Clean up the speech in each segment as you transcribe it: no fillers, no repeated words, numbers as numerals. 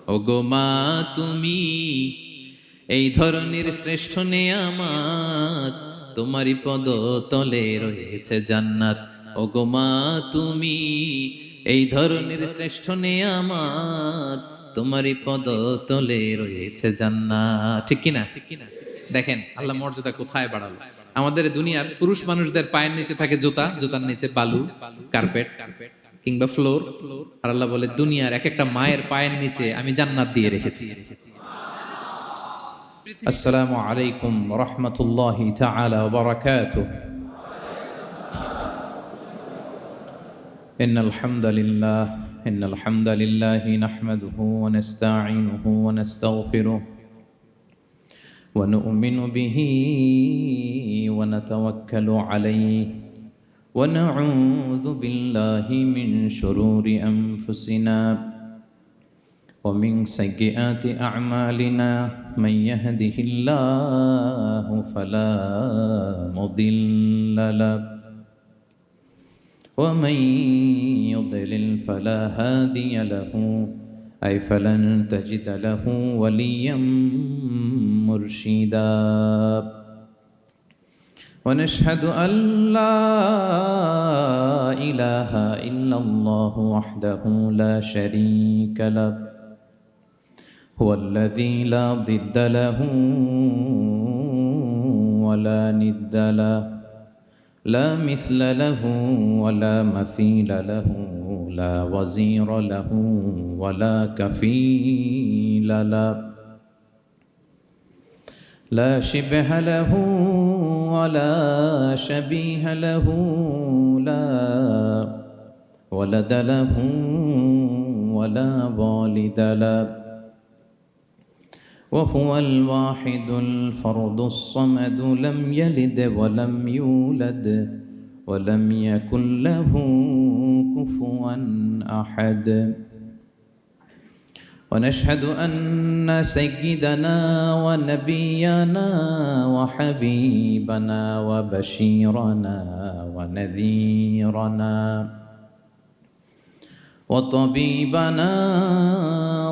ওগো মা তুমি এই ধরনের শ্রেষ্ঠ নেয়ামত, তোমারই পদ তলে রয়েছে জান্নাত। ওগো মা তুমি এই ধরনের শ্রেষ্ঠ নেয়ামত, তোমারই পদ তলে রয়েছে জান্নাত। ঠিক কিনা? দেখেন আল্লাহ মর্যাদা কোথায় বাড়ালো। আমাদের দুনিয়ার পুরুষ মানুষদের পায়ের নিচে থাকে জুতা, জুতার নিচে বালু, কার্পেট কিংবা ফ্লোর। আর আল্লাহ বলে দুনিয়ার এক একটা মায়ের পায়ের নিচে আমি জান্নাত দিয়ে রেখেছি। আসসালামু আলাইকুম ওয়া রাহমাতুল্লাহি তাআলা ওয়া বারাকাতুহু। ইন্নাল হামদালিল্লাহি নাহমাদুহু ওয়া নাস্তাঈনুহু ওয়া নাস্তাগফিরুহু ওয়া নু'মিনু বিহি ওয়া নাতাওয়াক্কালু আলাইহি ওয়া নাউযু বিল্লাহি মিন শুরুরি আনফুসিনা ومن سيئات أعمالنا من يهده الله فلا مضل له ومن يضلل فلا هادي له أي فلن تجد له وليا مرشدا ونشهد أن لا إله إلا الله وحده لا شريك له هو الذي لا ضد له ولا ند له لا مثل له ولا مثيل له لا وزير له ولا كفيل له لا شبه له ولا شبيه له لا ولد له ولا والد له وهو الواحد الفرد الصمد لم يلد ولم يولد ولم يكن له كفوا أحد ونشهد أن سيدنا ونبينا وحبيبنا وبشيرنا ونذيرنا وطبيبنا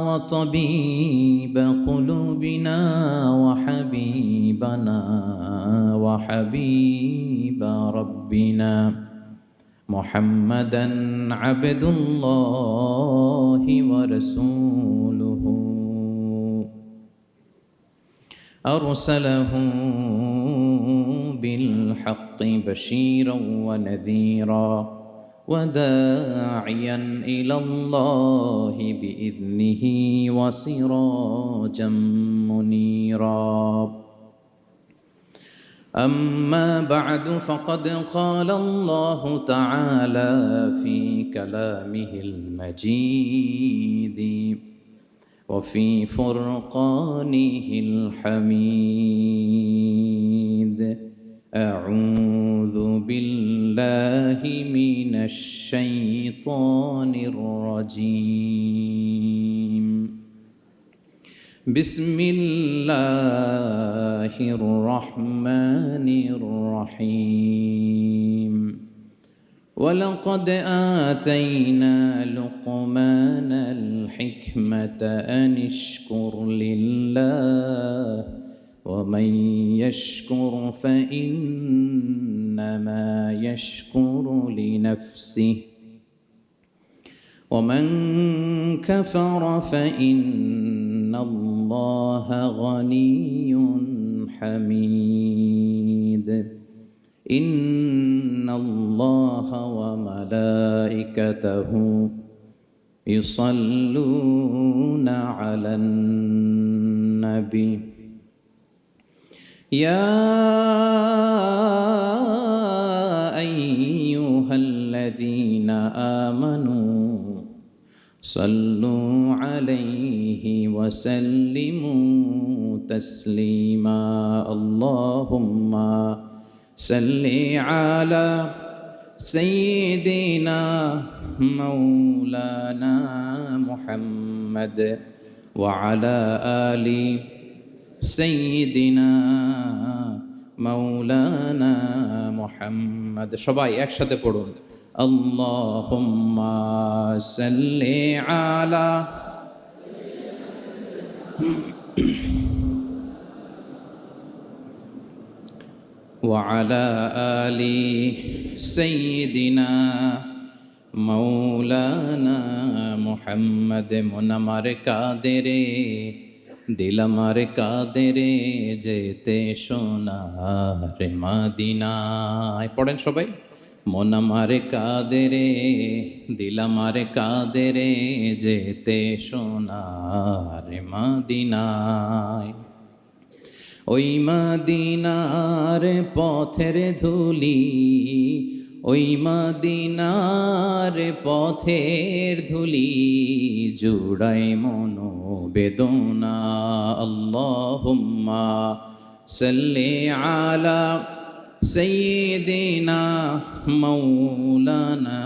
وطبيب قلوبنا وحبيبنا وحبيب ربنا محمدا عبد الله ورسوله أرسله بالحق بشيرا ونذيرا وداعيا إلى الله بإذنه وسراجا منيرا أما بعد فقد قال الله تعالى في كلامه المجيد وفي فرقانه الحميد أعوذ بالله من الشيطان الرجيم بسم الله الرحمن الرحيم ولقد آتينا لقمان الحكمة أن اشكر لله ومن يشكر فإنما يشكر لنفسه ومن كفر فإن الله غني حميد إن الله وملائكته يصلون على النبي يا أيها الذين آمنوا صلوا عليه وسلموا تسليما اللهم صل على سيدنا مولانا محمد وعلى آل سيدنا مولانا محمد সবাই একসাথে পড়ুন اللهم صل على وعلى آل سيدنا মৌলানা মুহাম্মদ মন আমার কাদেরে দিল আমার কাদেরে যেতে সোনার মদিনায়। পড়েন সবাই। মন আমার কাদেরে দিল আমার কাদেরে যেতে সোনার মদিনায়। ওই মদিনার পথের ধুলি, ওই মদিনার পথের ধুলি জুড়াই মনো বেদনা। আল্লাহুম্মা সাল্লি আলা সাইয়্যিদিনা মাওলানা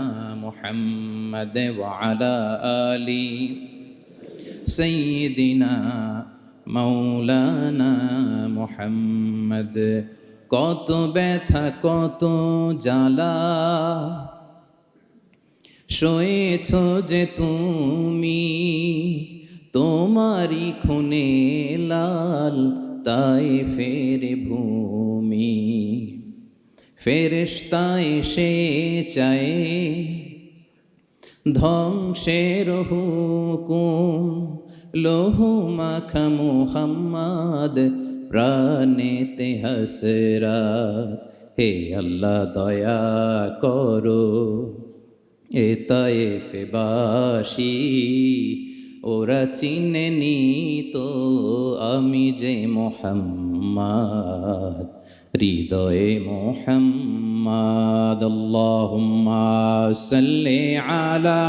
মুহাম্মদ ওয়া আলা আলি সাইয়্যিদিনা মাওলানা মুহাম্মদ। কত ব্যথা কত জ্বালা সয়েছ যে তুমি, তোমারি খুনে লাল তায়েফের ভূমি। ফেরেশতা এসে চায় ধ্বংসের হুকুম, লৌহ মাখা মুহাম্মদ প্রাণেতে হাসরাত। হে আল্লাহ দয়া করো এ তায়েফবাসী, ওরা চিনেনি তো আমি যে মুহাম্মদ, হৃদয়ে মুহাম্মদ। আল্লাহুম্মা সাল্লি আলা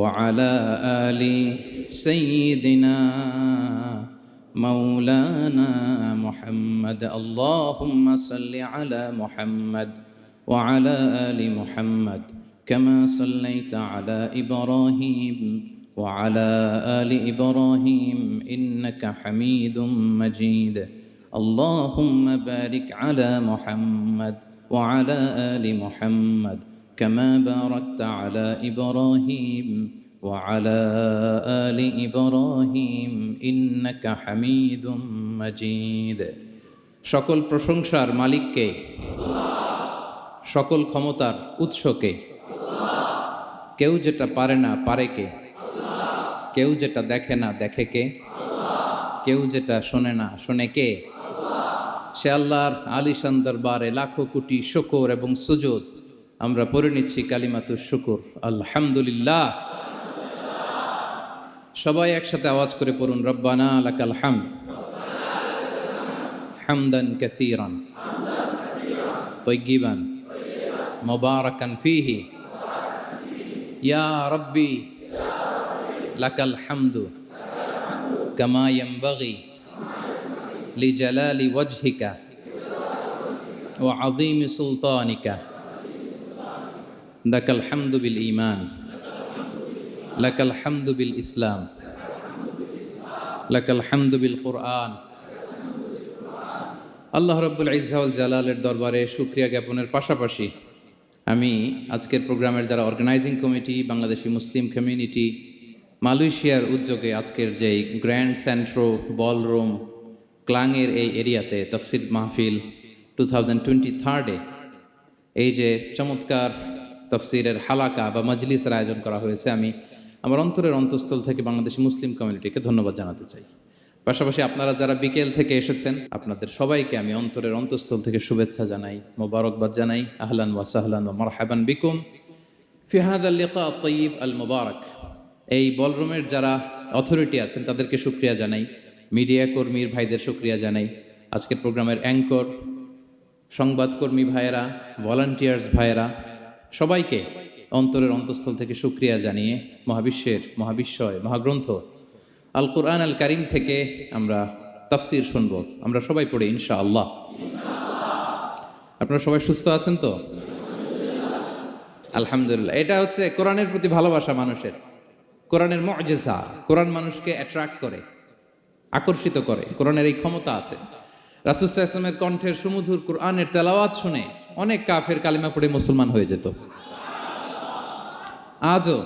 وعلى آل سيدنا مولانا محمد. اللهم صل على محمد وعلى آل محمد كما صليت على إبراهيم وعلى آل إبراهيم إنك حميد مجيد. اللهم بارك على محمد وعلى آل محمد كما باركت على إبراهيم وعلى آل إبراهيم إنك حميد مجيد. সকল প্রশংসার মালিককে, সকল ক্ষমতার উৎসকে। কেউ যেটা পারে না পারে কে? কেউ যেটা দেখে না দেখে কে? কেউ যেটা শোনে না শোনে কে? সে আল্লাহর আলিশান দরবারে লাখো কোটি শুকর এবং সুজুদ আমরা পড়ে নিচ্ছি কালিমাতুশ শুকর, আলহামদুলিল্লাহ। সবাই একসাথে আওয়াজ করে পড়ুন, রব্বানা লাকাল হামদ হামদান কাসীরান তাইয়্যিবান মুবারাকান ফীহি ইয়া রাব্বি লাকাল হামদু কামা ইয়ানবাগি লিজালালি ওয়াজহিকা ওয়া আযীমি সুলতানিকা। লাকাল হামদু বিল ঈমান, লাকাল হামদু বিল ইসলাম, লাকাল হামদু বিল কুরআন। আল্লাহ রাব্বুল ইজ্জা ওয়াল জালালের দরবারে শুকরিয়া জ্ঞাপনের পাশাপাশি আমি আজকের প্রোগ্রামের যারা অর্গানাইজিং কমিটি, বাংলাদেশি মুসলিম কমিউনিটি, মালয়েশিয়ার উদ্যোগে আজকের যেই গ্র্যান্ড সেন্ট্রো বলরুম ক্লাংয়ের এই এরিয়াতে তাফসির মাহফিল 2023 এই যে চমৎকার তাফসিরের হালাকা বা মজলিসের আয়োজন করা হয়েছে, আমি আমার অন্তরের অন্তঃস্থল থেকে বাংলাদেশি মুসলিম কমিউনিটিকে ধন্যবাদ জানাতে চাই। পাশাপাশি আপনারা যারা বিকেল থেকে এসেছেন আপনাদের সবাইকে আমি অন্তরের অন্তঃস্থল থেকে শুভেচ্ছা জানাই, মোবারকবাদ জানাই। আহলান ওয়া সাহলান ওয়া মারহাবান বিকুম ফি হাযাল লিকা আত-তাইয়্যিব আল মুবারক। এই বলরুমের যারা অথরিটি আছেন তাদেরকে শুকরিয়া জানাই, মিডিয়া কর্মীর ভাইদের শুকরিয়া জানাই, আজকের প্রোগ্রামের অ্যাঙ্কর, সংবাদকর্মী ভাইয়েরা, ভলান্টিয়ার্স ভাইয়েরা, সবাইকে অন্তরের অন্তঃস্থল থেকে শুকরিয়া জানিয়ে মহাবিশ্বয় মহাগ্রন্থ আল কুরআন আল কারীম থেকে আমরা তাফসির শুনবো। আমরা সবাই পড়ি ইনশাআল্লাহ। আপনারা সবাই সুস্থ আছেন তো? আলহামদুলিল্লাহ। এটা হচ্ছে কোরআনের প্রতি ভালোবাসা মানুষের, কোরআনের মুআজিজা। কোরআন মানুষকে অ্যাট্রাক্ট করে, আকর্ষিত করে। কোরআনের এই ক্ষমতা আছে। রাসূল সাল্লাল্লাহু আলাইহি ওয়াসাল্লামের কণ্ঠের সুমধুর কোরআনের তেলাওয়াত শুনে অনেক কাফের কালিমা পড়ে মুসলমান হয়ে যেত। আজও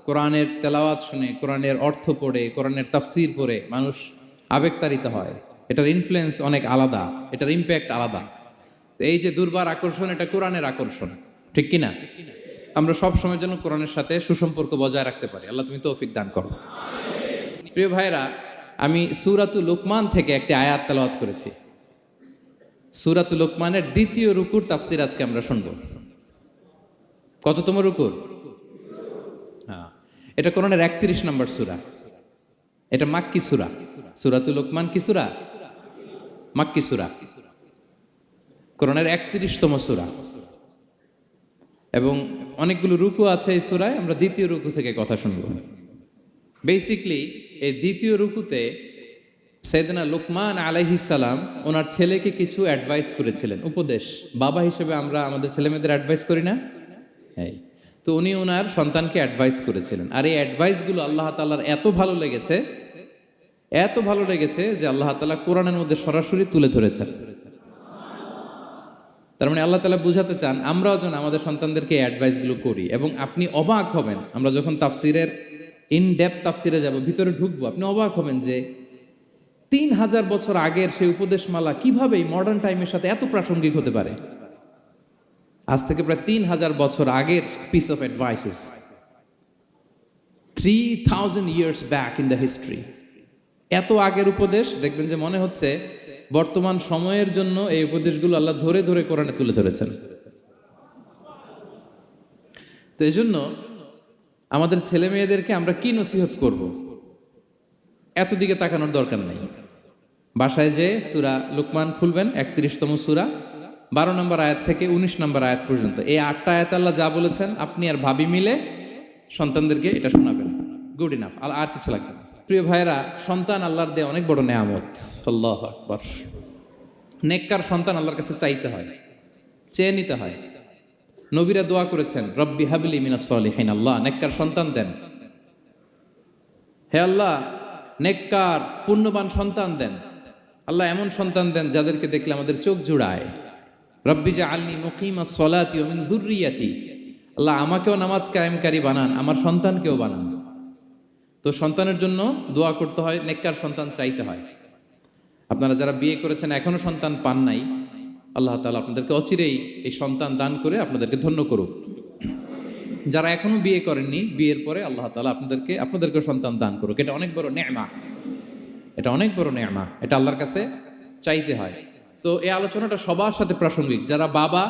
কোরআনের তেলাওয়াত শুনে, কোরআনের অর্থ পড়ে, কোরআনের তাফসির পড়ে মানুষ আবেগতাড়িত হয়। এটার ইনফ্লুয়েন্স অনেক আলাদা, এটার ইম্প্যাক্ট আলাদা। তো এই যে দুর্বার আকর্ষণ, এটা কোরআনের আকর্ষণ, ঠিক কিনা? আমরা সব সময়ের জন্য কোরআনের সাথে সুসম্পর্ক বজায় রাখতে পারি। আল্লাহ তুমি তৌফিক দান করো। প্রিয় ভাইরা, আমি সূরাতুল লুকমান থেকে একটি আয়াত তেলাওয়াত করেছি। সূরাতুল লুকমানের দ্বিতীয় রুকুর তাফসির আজকে আমরা শুনবো। কততম রুকুর? হ্যাঁ, এটা কোরআনের 31 নম্বর সূরা। এটা মাক্কি সূরা। সূরাতুল লুকমান কি সূরা? মাক্কি সূরা। কোরআনের 31তম সূরা এবং অনেকগুলো রুকু আছে এই সূরায়। আমরা দ্বিতীয় রুকু থেকে কথা শুনবো। বেসিকলি এই দ্বিতীয় রুকুতে সাইয়েদনা লুকমান আলাইহিস সালাম ওনার ছেলেকে কিছু অ্যাডভাইস করেছিলেন, উপদেশ। বাবা হিসেবে আমরা আমাদের ছেলেমেয়েদের অ্যাডভাইস করি না? এই তো উনি ওনার সন্তানকে অ্যাডভাইস করেছিলেন। আর এই অ্যাডভাইসগুলো আল্লাহ তাআলার এত ভালো লেগেছে যে আল্লাহ তাআলা কোরআনের মধ্যে সরাসরি তুলে ধরেছেন। তার মানে আল্লাহ তাআলা বুঝাতে চান আমরাও যেন আমাদের সন্তানদেরকে এই অ্যাডভাইসগুলো করি। এবং আপনি অবাক হবেন, আমরা যখন তাফসিরের ইনডেপথ তাফসিরে যাব, ভিতরে ঢুকবো, আপনি অবাক হবেন যে 3000 বছর আগের সেই উপদেশমালা কিভাবে মডার্ন টাইমের সাথে এত প্রাসঙ্গিক হতে পারে। আজ থেকে প্রায় 3000 বছর আগের piece of advises, 3000 years back in the history. এত আগের উপদেশ, দেখবেন যে মনে হচ্ছে বর্তমান সময়ের জন্য এই উপদেশগুলো আল্লাহ ধরে ধরে কোরআনে তুলে ধরেছেন। তো এই জন্য আমাদের ছেলে মেয়েদেরকে আমরা কি নসিহত করব, এত দিকে তাকানোর দরকার নেই। বাসায় যে সূরা লুকমান খুলবেন, 31তম সূরা, 12 নম্বর আয়াত থেকে 19 নম্বর আয়াত পর্যন্ত। এই 8টা আয়াত আল্লাহ যা বলেছেন আপনি আর ভাবি মিলে সন্তানদেরকে এটা শোনাবেন। গুড ইনাফ, আর কিছু লাগবে না। প্রিয় ভাইরা, সন্তান আল্লাহর দেয়া অনেক বড় নেয়ামত। আল্লাহু আকবার। নেককার সন্তান আল্লাহর কাছে চাইতে হয়, চেয়ে নিতে হয়। নবীরা দোয়া করেছেন, রব্বি হাবলি মিনাস সলিহিন, আল্লাহ নেককার সন্তান দেন। হে আল্লাহ, নেককার পুণ্যবান সন্তান দেন। আল্লাহ এমন সন্তান দেন যাদেরকে দেখলে আমাদের চোখ জুড়ায়। রব্বি জাআলনি মুকিমাস সলাতি ওয়া মিন যুররিয়াতি, আল্লাহ আমাকেও নামাজ কায়েমকারী বানান, আমার সন্তানকেও বানান। তো সন্তানের জন্য দোয়া করতে হয়, নেককার সন্তান চাইতে হয়। আপনারা যারা বিয়ে করেছেন এখনো সন্তান পান নাই, আল্লাহ তাআলা আপনাদেরকে অচিরেই এই সন্তান দান করে আপনাদেরকে ধন্য করুক। যারা এখনো বিয়ে করেননি, বিয়ের পরে আল্লাহ তাআলা আপনাদেরকে সন্তান দান করুক। এটা অনেক বড় নেয়ামা, এটা অনেক বড় নেয়ামা, এটা আল্লাহর কাছে চাইতে হয়। তো এই আলোচনাটা সবার সাথে প্রাসঙ্গিক। যারা বাবা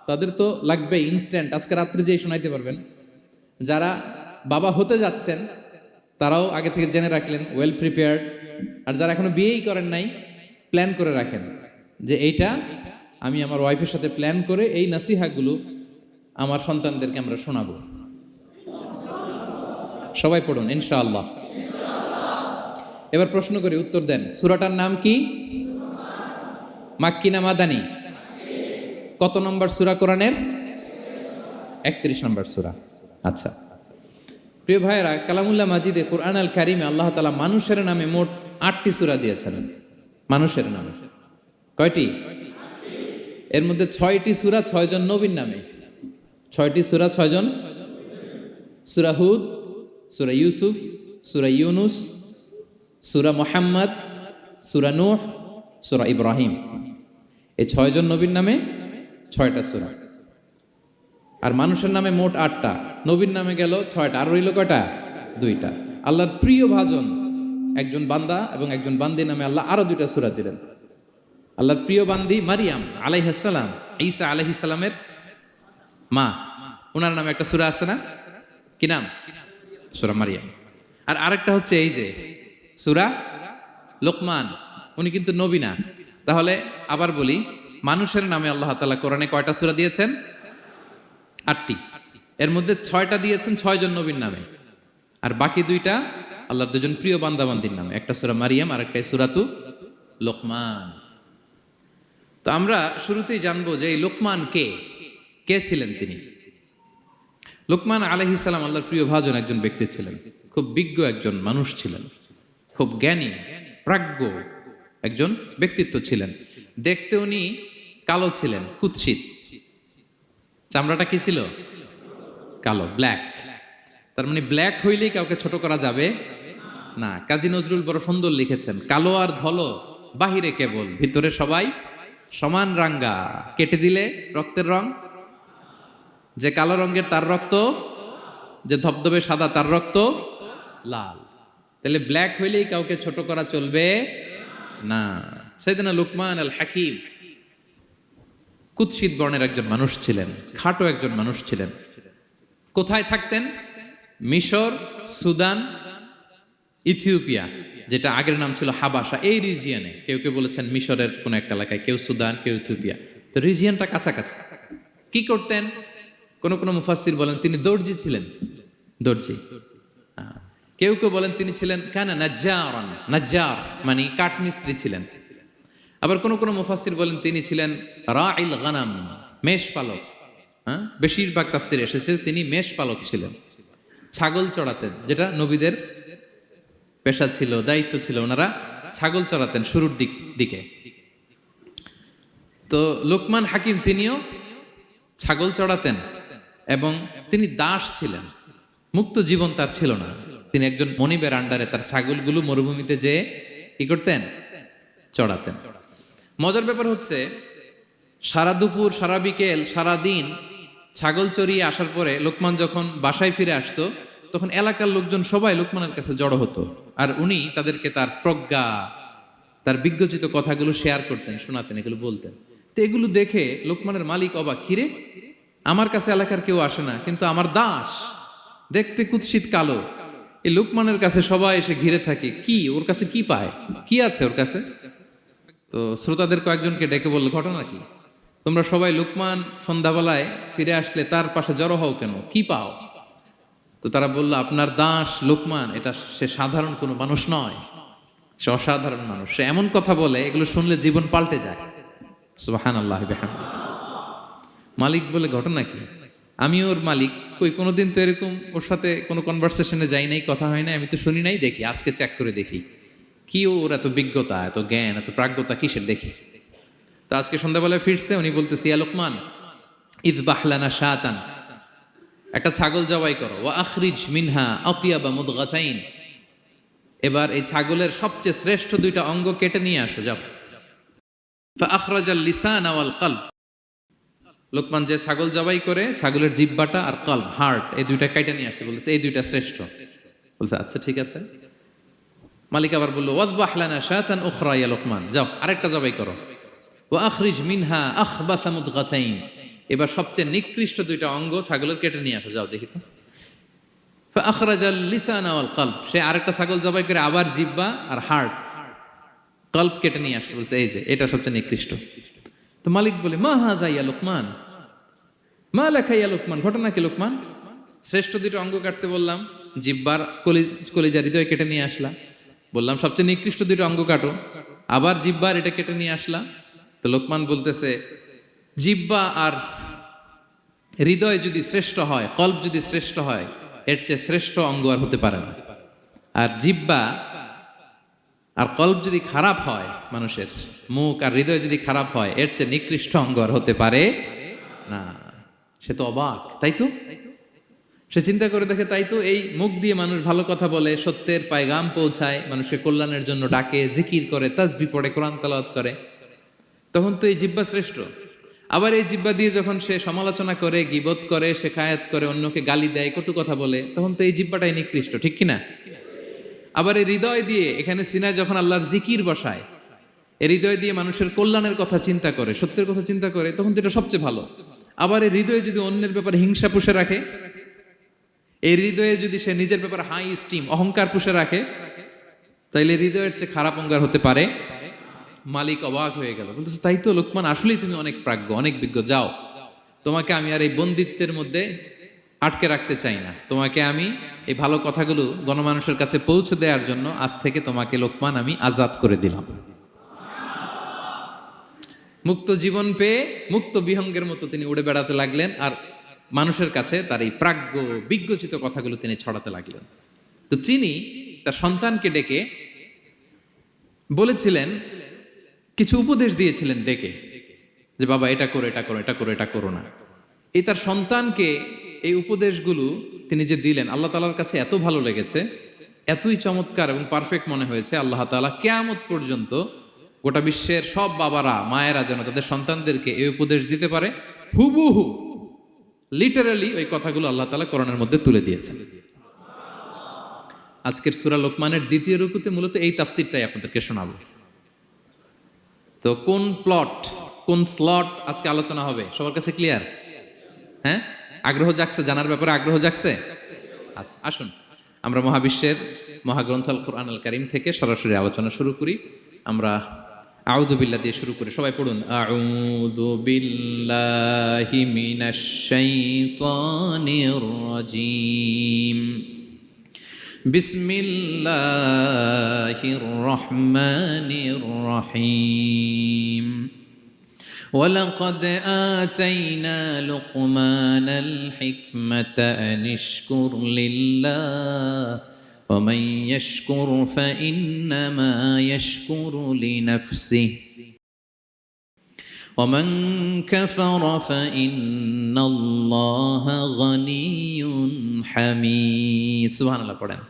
তাদের তো লাগবে ইনস্ট্যান্ট, আজকে রাত্রে যেই শোনাইতে পারবেন। যারা বাবা হতে যাচ্ছেন তারাও আগে থেকে জেনে রাখলেন, ওয়েল প্রিপেয়ার্ড। আর যারা এখনো বিয়েই করেন নাই, প্ল্যান করে রাখেন যে এইটা আমি আমার ওয়াইফের সাথে প্ল্যান করে এই নাসিহাগুলো আমার সন্তানদেরকে আমরা শোনাবো। সবাই পড়ুন ইনশাআল্লাহ। এবার প্রশ্ন করি, উত্তর দেন। সূরাটার নাম কি? মাক্কি না মাদানী? কত নম্বর সূরা কোরআনের? 31 নম্বর সূরা। আচ্ছা প্রিয় ভাইয়েরা, কালামুল্লাহ মাজিদে কুরআন আল কারিমে আল্লাহ তাআলা মানুষের নামে মোট 8টি সূরা দিয়েছেন। মানুষের নামে কয়টি? এর মধ্যে 6টি সূরা 6 জন নবীর নামে। 6টি সূরা 6 জন। সূরা হুদ, সূরা ইউসুফ, সূরা ইউনুস, সূরা মুহাম্মদ, সূরা নূহ, সূরা ইব্রাহিম। এই 6 জন নবীর নামে 6টা সূরা। আর মানুষের নামে মোট 8টা, নবীর নামে গেল 6টা, আর রইল কয়টা? 2টা। আল্লাহর প্রিয় ভাজন একজন বান্দা এবং একজন বান্দি নামে আল্লাহ আরো 2টা সূরা দিলেন। আল্লাহর প্রিয় বান্দি মারিয়াম আলাইহিস সালাম, ঈসা আলাইহিস সালামের মা, ওনার নামে একটা সূরা আছে না? কি নাম? সূরা মারিয়াম। আর আরেকটা হচ্ছে এই যে সূরা লুকমান, উনি কিন্তু নবী না। তাহলে আবার বলি, মানুষের নামে আল্লাহ তাআলা কোরআনে কয়টা সূরা দিয়েছেন? 8টি। এর মধ্যে 6টা দিয়েছেন 6 জন নবীর নামে, আর বাকি 2টা আল্লাহর 2জন প্রিয় বান্দাবান্দির নামে। একটা সূরা মারিয়াম আর একটা সূরাতু লুকমান। তো আমরা শুরুতেই জানবো যে এই লুকমান কে ছিলেন তিনি। লুকমান আলাইহিস সালাম আল্লাহর প্রিয় ভাজন একজন ব্যক্তি ছিলেন, খুব বিজ্ঞ একজন মানুষ ছিলেন, খুব জ্ঞানী প্রাজ্ঞ একজন ব্যক্তিত্ব ছিলেন। দেখতে উনি কালো ছিলেন, কুৎসিত। চামড়াটা কি ছিল? কালো, ব্ল্যাক। তার মানে ব্ল্যাক হইলেই কাউকে ছোট করা যাবে না। কাজী নজরুল বড় সুন্দর লিখেছেন, কালো আর ধলো বাহিরে কেবল, ভিতরে সবাই সমান রাঙ্গা, কেটে দিলে রক্তের রং। যে কালো রঙের তার রক্ত, যে ধবধবে সাদা তার রক্ত লাল। তাহলে ব্ল্যাক হইলেই কাউকে ছোট করা চলবে না। সাইয়েদনা লুকমান আল হাকিম কুৎসিত বর্ণের একজন মানুষ ছিলেন, খাটো একজন মানুষ ছিলেন। কোথায় থাকতেন? মিশর, সুদান, ইথিওপিয়া, যেটা আগের নাম ছিল হাবাসা, এই রিজিয়নে। কেউ কেউ বলেছেন মিশরের কোন একটা এলাকায়, কেউ সুদান, কেউ ইথিওপিয়া। তো রিজিয়নটা কাছাকাছি। কি করতেন? কোন কোন মুফাসসির বলেন তিনি দর্জি ছিলেন, দর্জি। কেউ কেউ বলেন তিনি ছিলেন কানা নাজ্জারান, নাজ্জার মানে কাঠমিস্ত্রি ছিলেন। আবার কোন কোন মুফাসসির বলেন তিনি ছিলেন রাইল গানাম, মেষ পালক। বেশিরভাগ তাফসিরে এসেছে তিনি মেষ পালক ছিলেন, ছাগল চড়াতেন, যেটা নবীদের পেশা ছিল, দায়িত্ব ছিল। ওনারা ছাগল চড়াতেন শুরুর দিকে। তো লোকমান হাকিম তিনিও ছাগল চড়াতেন এবং তিনি দাস ছিলেন, মুক্ত জীবন তার ছিল না। তিনি একজন মনিবের আন্ডারে তার ছাগলগুলো মরুভূমিতে যেয়ে কি করতেন? চড়াতেন। মজার ব্যাপার হচ্ছে, সারা দুপুর, সারা বিকেল, সারা দিন ছাগল চড়িয়ে আসার পরে লোকমান যখন বাসায় ফিরে আসতো, তখন এলাকার লোকজন সবাই লোকমানের কাছে জড়ো হতো, আর উনি তাদেরকে তার প্রজ্ঞা, তার বিজ্ঞচিত কথাগুলো শেয়ার করতেন, শোনাতেন, এগুলো বলতেন। তো এগুলো দেখে লোকমানের মালিক অবাক, কিরে আমার কাছে এলাকার কেউ আসে না, কিন্তু আমার দাস দেখতে কুৎসিত কালো, এই লোকমানের কাছে সবাই এসে ঘিরে থাকে, কি ওর কাছে কি পায়, কি আছে ওর কাছে? তো শ্রোতাদের কয়েকজনকে ডেকে বলল, ঘটনা কি? তোমরা সবাই লোকমান সন্ধ্যাবেলায় ফিরে আসলে তার পাশে জড়ো হও কেন, কি পাও? তো তারা বলল, আপনার দাস লোকমান, এটা সে সাধারণ কোনো মানুষ নয়, সে অসাধারণ মানুষ। সে এমন কথা বলে, এগুলো শুনলে জীবন পাল্টে যায়। সুবহানাল্লাহ বিহামদিহি। মালিক বলে, ঘটনা কি? আমি ওর মালিক, কই কোনোদিন তো এরকম ওর সাথে কোনো কনভারসেশনে যাই নাই, কথা হয় নাই, আমি তো শুনি নাই, দেখি আজকে চেক করে দেখি কি ওর এত বিজ্ঞতা, এত জ্ঞান, এত প্রাজ্ঞতা কিসের, দেখি। তো আজকে সন্ধ্যাবেলায় ফিরছে, উনি বলতেছে, ইয়া লোকমান ইযবাহ লানা শাতান, একটা ছাগল জবাই করো, ওয়া আখরিজ মিনহা আতিয়াবা মুদগাতাইন, এবার এই ছাগলের সবচেয়ে শ্রেষ্ঠ দুইটা অঙ্গ কেটে নিয়ে আসো, যাও। ফা আখরাজাল লিসান ওয়াল কলব, লোকমান যে ছাগল জবাই করে ছাগলের জিহ্বাটা আর কলব, হার্ট, এই দুইটা কেটে নিয়ে আসছে, বলতেছে এই দুইটা শ্রেষ্ঠ। বলছে আচ্ছা ঠিক আছে। মালিক আবার বললো, ওয়াযবাহ লানা শাতান উখরা ইয়া লোকমান, যাও আরেকটা জবাই করো। ওয়া আখরিজ মিনহা আখবাসা মুদগাতাইন, এবার সবচেয়ে নিকৃষ্ট দুইটা অঙ্গ ছাগলের কেটে নিয়ে আসো, যাও দেখি তো। ফা আখরাজাল লিসান ওয়াল কলব, সে আরেকটা ছাগল জবাই করে আবার জিহ্বা আর হার্ট, কলব কেটে নিয়ে আসছে, বলছে এই যে এটা সবচেয়ে নিকৃষ্ট। তো মালিক বলে, মা হাযা ইয়া লোকমান, মা লাকা ইয়া লোকমান, ঘটনা কি লোকমান? শ্রেষ্ঠ দুটো অঙ্গ কাটতে বললাম, জিহ্বার কলিজা হৃদয় কেটে নিয়ে আসলাম, বললাম সবচেয়ে নিকৃষ্ট দুটো অঙ্গ কাটো, আবার জিহ্বার এটা কেটে নিয়ে আসলাম। তো লোকমান বলতেছে, জিহ্বা আর হৃদয় যদি শ্রেষ্ঠ হয়, কলব যদি শ্রেষ্ঠ হয়, এর চেয়ে শ্রেষ্ঠ অঙ্গ আর হতে পারে না। আর জিহ্বা আর কলব যদি খারাপ হয়, মানুষের মুখ আর হৃদয় যদি খারাপ হয়, এর চেয়ে নিকৃষ্ট অঙ্গ আর হতে পারে না। সে তো অবাক, তাই তো? সে চিন্তা করে দেখে, তাই তো, এই মুখ দিয়ে মানুষ ভালো কথা বলে, সত্যের পায়গাম পৌঁছায়, মানুষকে কল্যাণের জন্য ডাকে, জিকির করে, তাসবিহ পড়ে, কোরআন তেলাওয়াত করে, তখন তো এই জিহ্বা শ্রেষ্ঠ। আবার এই জিহ্বা দিয়ে যখন সে সমালোচনা করে, গীবত করে, শেখায়াত করে, অন্যকে গালি দেয়, কটু কথা বলে, তখন তো এই জিহ্বাটাই নিকৃষ্ট, ঠিক কিনা? আবার এই হৃদয় দিয়ে, এখানে সিনায় যখন আল্লাহর জিকির বসায়, এই হৃদয় দিয়ে মানুষের কল্যাণের কথা চিন্তা করে, সত্যের কথা চিন্তা করে, তখন তো এটা সবচেয়ে ভালো। আবার এই হৃদয়ে যদি অন্যের ব্যাপারে হিংসা পুষে রাখে, এই হৃদয়ে যদি সে নিজের ব্যাপারে হাই স্টিম, অহংকার পুষে রাখে, তাইলে হৃদয়ের চেয়ে খারাপ অঙ্গার হতে পারে। মালিক অবাক হয়ে গেল, বলতেছে, তাই তো লোকমান, আসলেই তুমি অনেক প্রাজ্ঞ, অনেক বিজ্ঞ, যাও, তোমাকে আমি আর এই বন্দিত্বের মধ্যে আটকে রাখতে চাই না, তোমাকে আমি এই ভালো কথাগুলো গণমানুষের কাছে পৌঁছে দেওয়ার জন্য আজ থেকে তোমাকে লোকমান আমি আজাদ করে দিলাম। মুক্ত জীবন পেয়ে মুক্ত বিহঙ্গের মতো তিনি উড়ে বেড়াতে লাগলেন, আর মানুষের কাছে তার এই প্রাজ্ঞ বিজ্ঞচিত কথাগুলো তিনি ছড়াতে লাগলেন। তো তিনি তার সন্তানকে ডেকে বলেছিলেন, কিছু উপদেশ দিয়েছিলেন ডেকে, যে বাবা এটা করো, এটা করো, এটা করো, এটা করো না। এই তার সন্তানকে এই উপদেশগুলো তিনি যে দিলেন আল্লাহ তাআলার কাছে এত ভালো লেগেছে, এতই চমৎকার এবং পারফেক্ট মনে হয়েছে, আল্লাহ তাআলা কিয়ামত পর্যন্ত গোটা বিশ্বের সব বাবারা মায়েরা যেন তাদের সন্তানদেরকে এই উপদেশ দিতে পারে, হুবহু লিটারালি ওই কথাগুলো আল্লাহ তাআলা কোরআনের মধ্যে তুলে দিয়েছেন। আজকের সূরা লোকমানের দ্বিতীয় রুকুতে মূলত এই তাফসীরটাই আপনাদেরকে শোনাবো। তো কোন প্লট, কোন স্লট আজকে আলোচনা হবে সবার কাছে ক্লিয়ার? হ্যাঁ, আগ্রহ জাগছে, জানার ব্যাপারে আগ্রহ জাগছে? আচ্ছা, আসুন আমরা মহাবিশ্বের মহাগ্রন্থ আল কোরআন আল কারীম থেকে সরাসরি আলোচনা শুরু করি। আমরা আউযু বিল্লাহ দিয়ে শুরু করি, সবাই পড়ুন আউযু বিল্লাহি মিনাশ শাইতানির রাজীম। বিসমিল্লাহির রহমানির রহিম। ولقد آتينا لقمان الحكمة أن اشكر لله ومن يشكر فإنما يشكر لنفسه ومن كفر فإن الله غني حميد سبحان الله পড়েন।